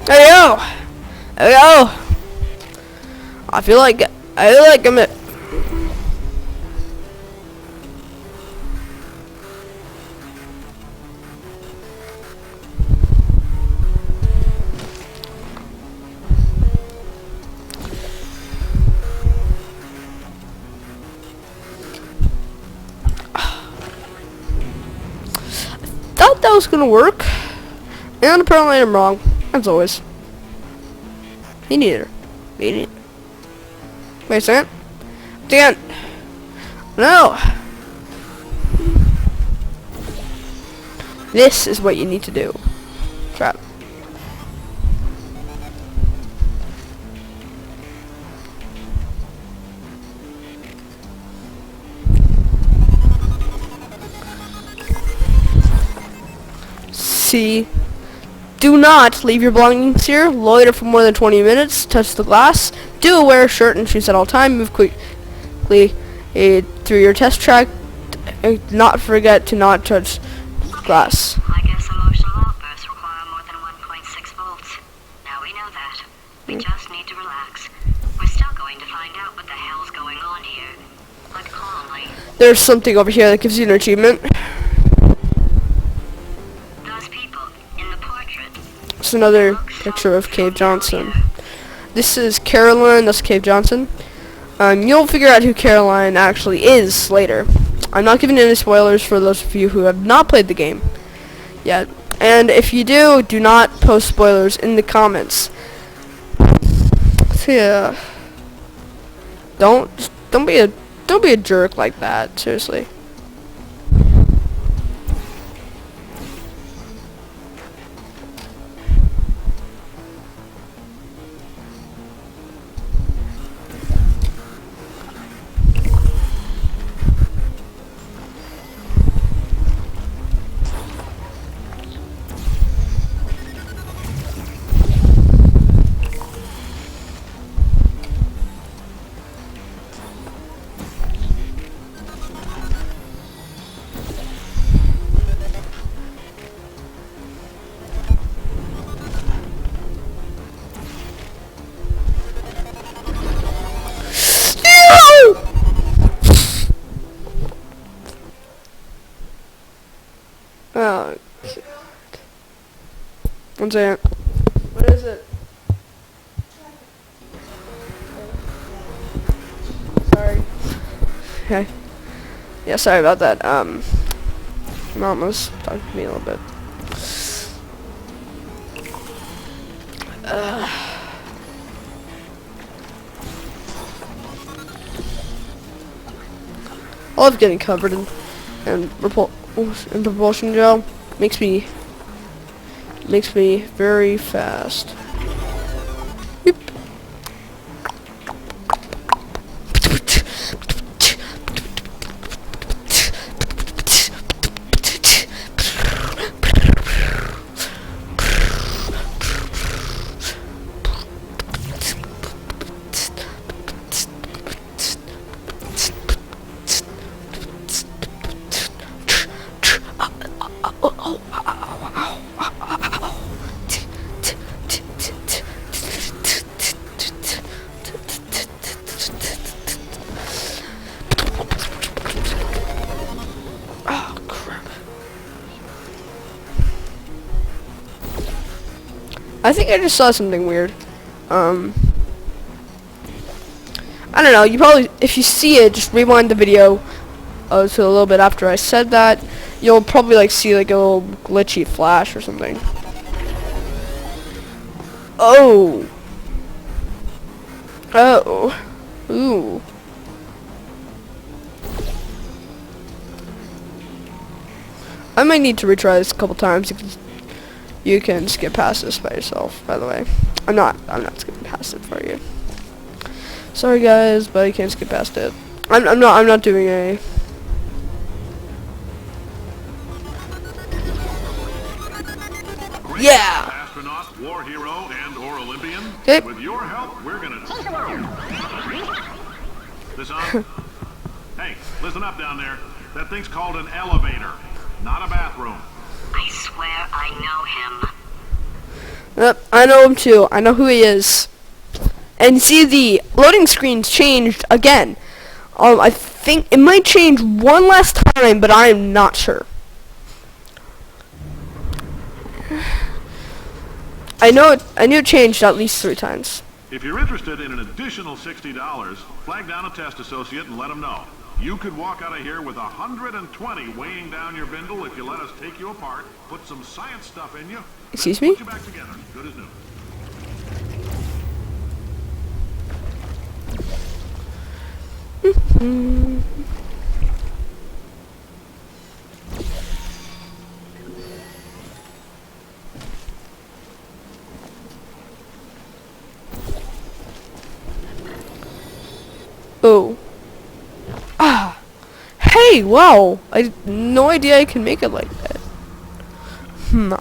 There we go. There we go. I feel like I'm at. Thought that was gonna work, and apparently I'm wrong, as always. Me neither. Me neither. Wait a second. Dan. No. This is what you need to do. Crap. C. Do not leave your belongings here. Loiter for more than 20 minutes. Touch the glass. Do wear a shirt and shoes at all time. Move quickly through your test track. Not forget to not touch glass. I guess emotional outbursts require more than 1.6 volts. Now we know that. We just need to relax. We're still going to find out what the hell's going on here. But calmly. There's something over here that gives you an achievement. Those people in the portrait. It's another picture of Cave Johnson. This is Caroline, that's Cave Johnson. You'll figure out who Caroline actually is later. I'm not giving any spoilers for those of you who have not played the game yet. And if you do, do not post spoilers in the comments. So yeah. Don't be a jerk like that, seriously. Oh, God. One second. What is it? Sorry. Okay. Yeah, sorry about that. Mom was talking to me a little bit. I love getting covered in propulsion gel. Makes me very fast. Yep. I think I just saw something weird. I don't know, you probably, if you see it, just rewind the video to a little bit after I said that. You'll probably like see like a little glitchy flash or something. Oh. Oh. Ooh. I might need to retry this a couple times. You can skip past this by yourself, by the way. I'm not skipping past it for you. Sorry guys, but I can't skip past it. I'm not doing a Yeah. Astronaut, war hero, and/or Olympian. Okay. With your help, we're gonna. This on? Hey, listen up down there. That thing's called an elevator, not a bathroom. I swear I know him. Yep, I know him too. I know who he is. And see, the loading screen's changed again. I think it might change one last time, but I am not sure. I knew it changed at least 3 times. If you're interested in an additional $60, flag down a test associate and let them know. You could walk out of here with 120 weighing down your bindle if you let us take you apart, put some science stuff in you. Excuse me? Put you back together. Good as new. Oh. Ah. Hey, wow. I had no idea I can make it like that.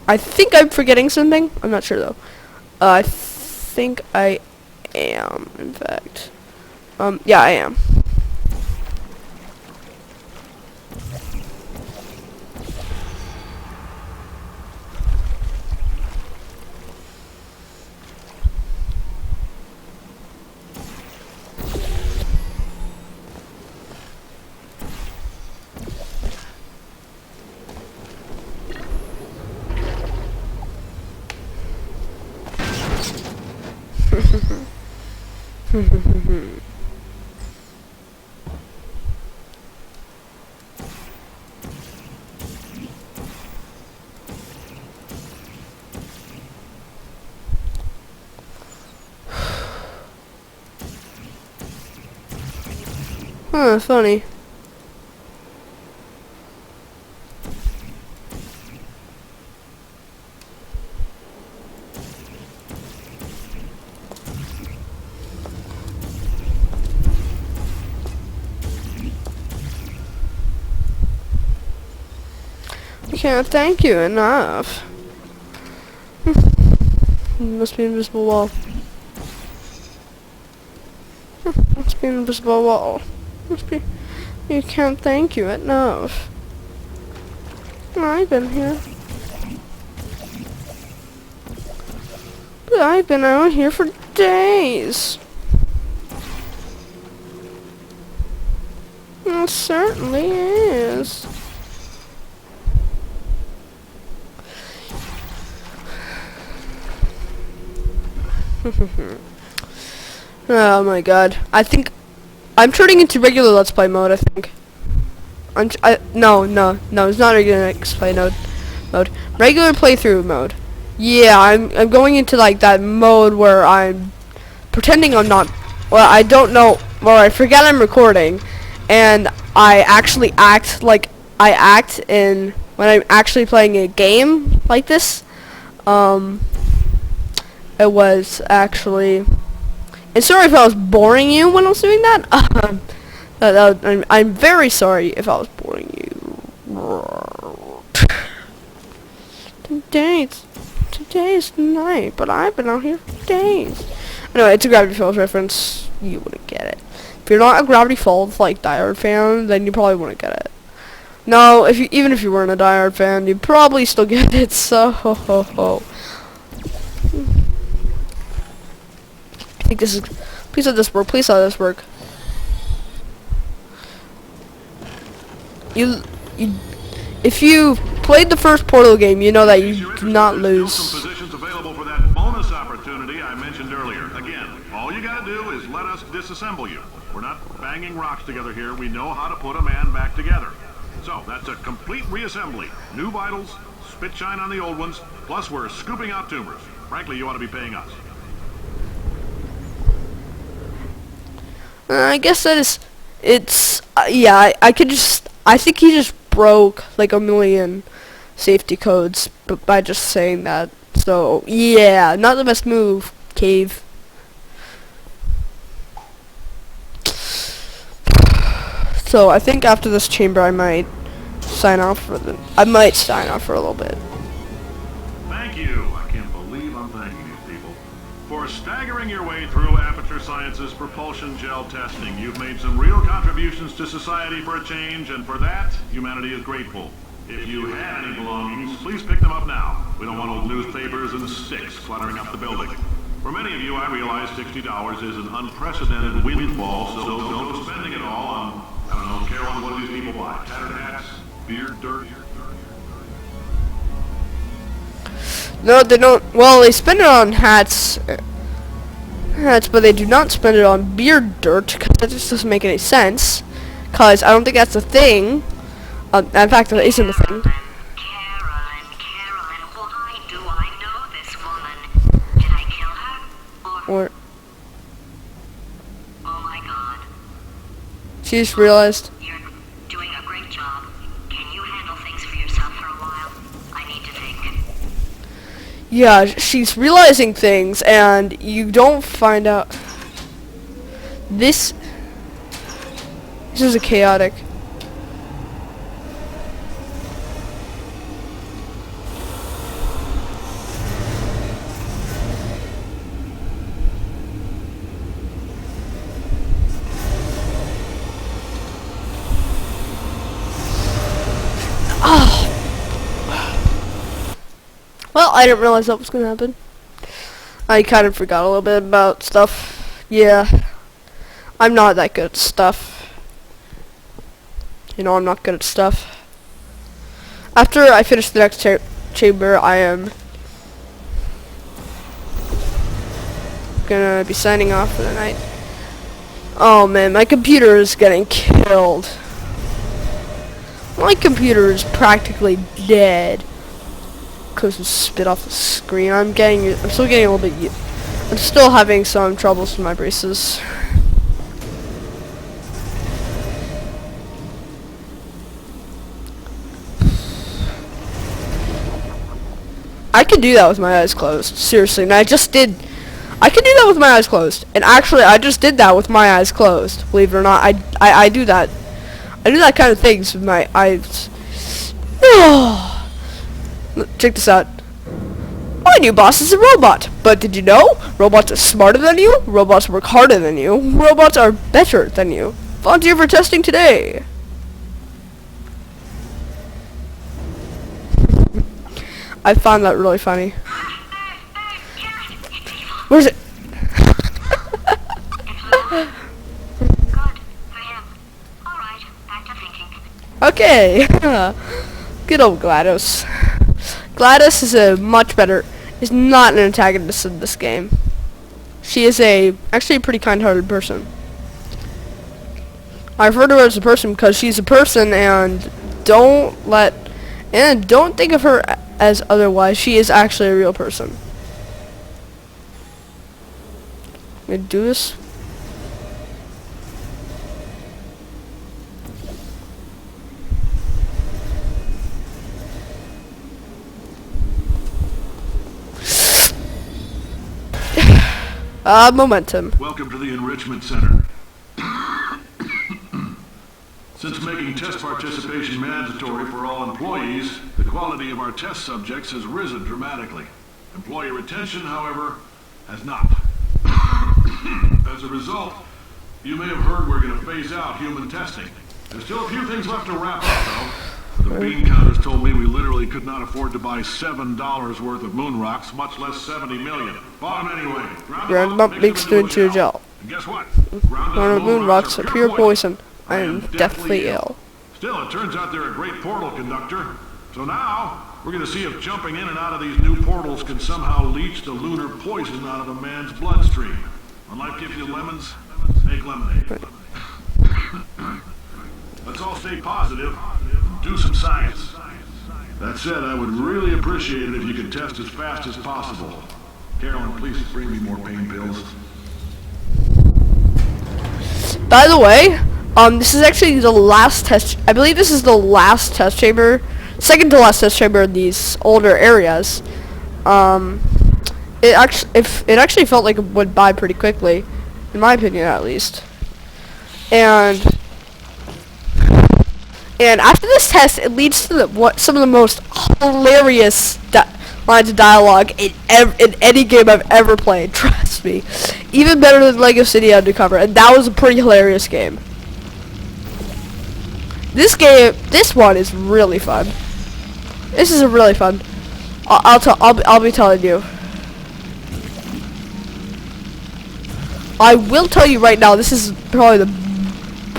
I think I'm forgetting something. I'm not sure though. I think I am, in fact. Yeah, I am. Huh, funny. I can't thank you enough. Must be an invisible wall. Must be an invisible wall. Must be. You can't thank you enough. I've been here. But I've been out here for days. It certainly is. Oh my god. I think I'm turning into regular Let's Play mode, I think. No, it's not regular Let's Play mode. Regular playthrough mode. Yeah, I'm going into like that mode where I'm pretending I'm not, well, I don't know, well, I forget I'm recording, and I actually act like I act in when I'm actually playing a game like this. It was actually, and sorry if I was boring you when I was doing that. I'm very sorry if I was boring you. Today's the night, but I've been out here for days. Anyway, it's a Gravity Falls reference. You wouldn't get it. If you're not a Gravity Falls like diehard fan, then you probably wouldn't get it. No, even if you weren't a diehard fan, you'd probably still get it. So I think this is. Please let this work. Please let this work. If you played the first Portal game, you know that you do not lose. Still some positions available for that bonus opportunity I mentioned earlier. Again, all you gotta do is let us disassemble you. We're not banging rocks together here. We know how to put a man back together. So that's a complete reassembly. New vitals, spit shine on the old ones, plus we're scooping out tumors. Frankly, you ought to be paying us. I guess that is. It's yeah. I think he just broke like a million safety codes by just saying that. So yeah, not the best move, Cave. So I think after this chamber, I might sign off for a little bit. Thank you. thanking these people. For staggering your way through Aperture Science's propulsion gel testing, you've made some real contributions to society for a change, and for that, humanity is grateful. If you had any belongings, please pick them up now. We don't want old newspapers and sticks cluttering up the building. For many of you, I realize $60 is an unprecedented windfall, so don't go spending it all on, I don't know, Carolyn, what do these people buy? Tattered hats? Beer, dirt? No, they don't. Well, they spend it on hats, but they do not spend it on beer dirt, because that just doesn't make any sense. Because I don't think that's a thing. In fact, that isn't a thing. Caroline, why do I know this woman? Did I kill her? Or Oh my god, she just realized. you're doing a great job. Can you handle things for yourself for a while? I need to think. Yeah, she's realizing things, and you don't find out. This is a chaotic. Well, I didn't realize that was gonna happen. I kind of forgot a little bit about stuff. Yeah, I'm not that good at stuff. You know, I'm not good at stuff. After I finish the next chamber, I am gonna be signing off for the night. Oh man, my computer is getting killed. My computer is practically dead. Because it spit off the screen. I'm still getting a little bit. I'm still having some troubles with my braces. I can do that with my eyes closed. Seriously, and I just did. I can do that with my eyes closed. And actually, I just did that with my eyes closed. Believe it or not, I do that. I do that kind of things with my eyes. Check this out. My new boss is a robot. But did you know? Robots are smarter than you. Robots work harder than you. Robots are better than you. Volunteer for testing today. I found that really funny. Where is it? Good for him. Alright, back to thinking. Okay. Good old GLaDOS. GLaDOS is not an antagonist in this game. She is actually a pretty kind-hearted person. I refer to her as a person because she's a person, and don't think of her as otherwise. She is actually a real person. I'm gonna do this. Momentum. Welcome to the Enrichment Center. Since making test participation mandatory for all employees, the quality of our test subjects has risen dramatically. Employee retention, however, has not. As a result, you may have heard we're going to phase out human testing. There's still a few things left to wrap up, though. The bean counters told me we literally could not afford to buy $7 worth of moon rocks, much less 70 million. Bought them anyway. Ground them up, mixed into a gel. And guess what? Ground up moon rocks are pure poison. I am deathly ill. Still, it turns out they're a great portal conductor. So now, we're going to see if jumping in and out of these new portals can somehow leach the lunar poison out of a man's bloodstream. When life gives you lemons, make lemonade. Let's all stay positive and do some science. That said, I would really appreciate it if you could test as fast as possible. Carolyn, please bring me more pain pills. By the way, this is actually the last test. I believe this is the last test chamber, second to last test chamber in these older areas. It actually felt like it went by pretty quickly, in my opinion, at least. And after this test, it leads to some of the most hilarious lines of dialogue in any game I've ever played. Trust me, even better than Lego City Undercover, and that was a pretty hilarious game. This one is really fun. This is a really fun. I'll be telling you. I will tell you right now, this is probably the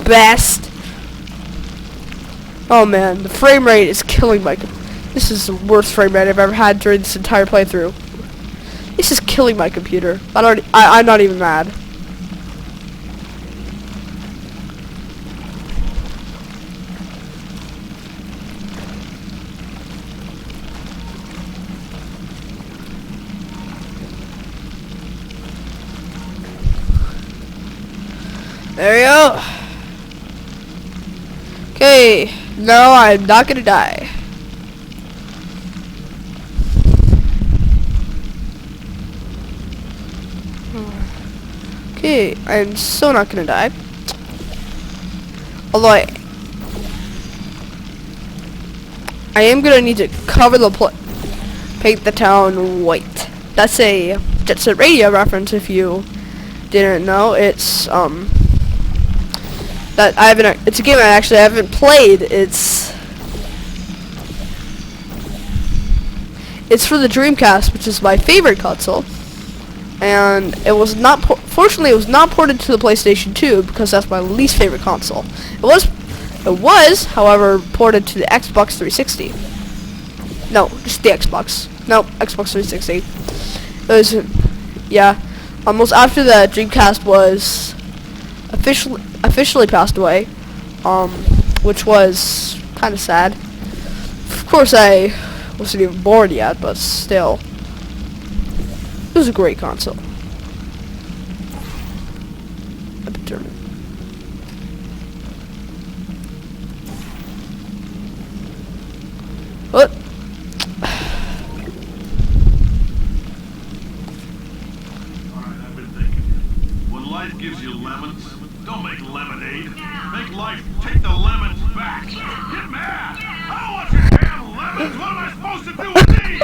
best. Oh man, the frame rate is killing my. This is the worst frame rate I've ever had during this entire playthrough. This is killing my computer. I'm not even mad. There you go. Okay, no, I'm not gonna die. Okay, I'm so not gonna die. Although I am gonna need to cover the paint the town white. That's a Jet Set Radio reference if you didn't know. It's it's a game I actually haven't played. It's for the Dreamcast, which is my favorite console, and it was not fortunately it was not ported to the PlayStation 2 because that's my least favorite console. It was however ported to the Xbox 360. No, just the Xbox. No, Xbox 360. It was almost after the Dreamcast was officially passed away, which was kind of sad. Of course, I wasn't even born yet, but still, it was a great console. What? I've been thinking. When life gives you lemons, don't make lemonade. Make life take the lemons back. Get mad! I don't want your damn lemons! What am I supposed to do with these?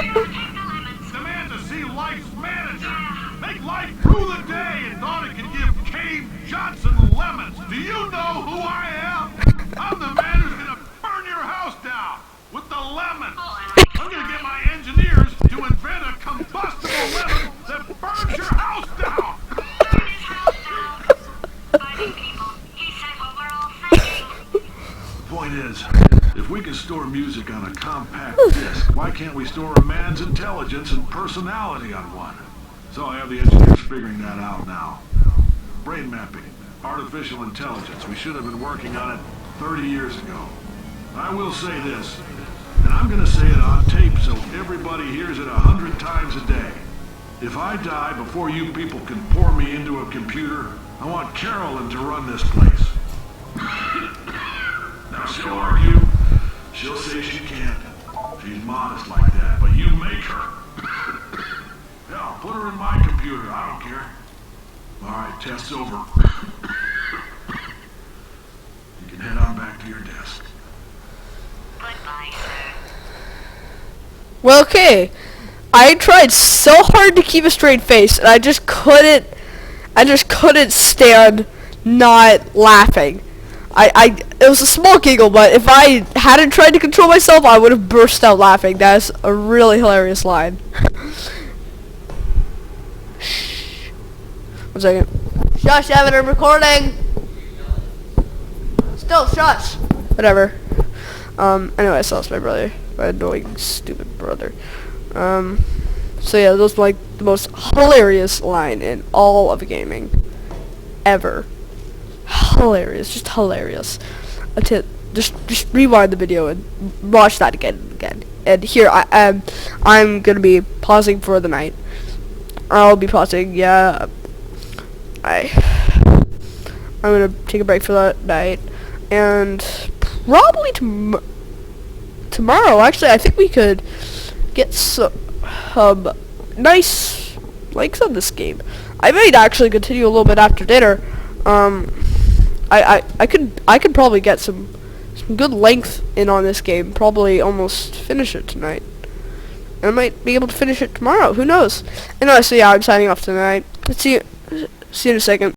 Demand to see life's manager. Make life rue the day and thought it could give Cave Johnson lemons. Do you know who I am? I'm the man who's gonna burn your house down with the lemons. I'm gonna get my engineers to invent a combustible lemon that burns your house down. Point is, if we can store music on a compact disc, why can't we store a man's intelligence and personality on one? So I have the engineers figuring that out now. Brain mapping, artificial intelligence. We should have been working on it 30 years ago. I will say this, and I'm gonna say it on tape so everybody hears it 100 times a day. If I die before you people can pour me into a computer, I want Carolyn to run this place. Now she'll argue. She'll say she can't. She's modest like that, but you make her. Yeah, put her in my computer. I don't care. All right, test's over. You can head on back to your desk. Goodbye, sir. Well, okay. I tried so hard to keep a straight face, and I just couldn't stand not laughing. It was a small giggle, but if I hadn't tried to control myself, I would have burst out laughing. That's a really hilarious line. Shh. 1 second. Shush, Evan, I'm recording. Still, shush. Whatever. Anyway, I lost my brother. My annoying, stupid brother. So yeah, those were like the most hilarious line in all of gaming. Ever. Hilarious, just hilarious. Just rewind the video and watch that again and again. And here I'm gonna be pausing for the night. I'll be pausing. Yeah, I'm gonna take a break for that night, and probably tomorrow. Actually, I think we could get some nice likes on this game. I might actually continue a little bit after dinner. I could probably get some good length in on this game. Probably almost finish it tonight. And I might be able to finish it tomorrow. Who knows? Anyway, so yeah, I'm signing off tonight. See you in a second.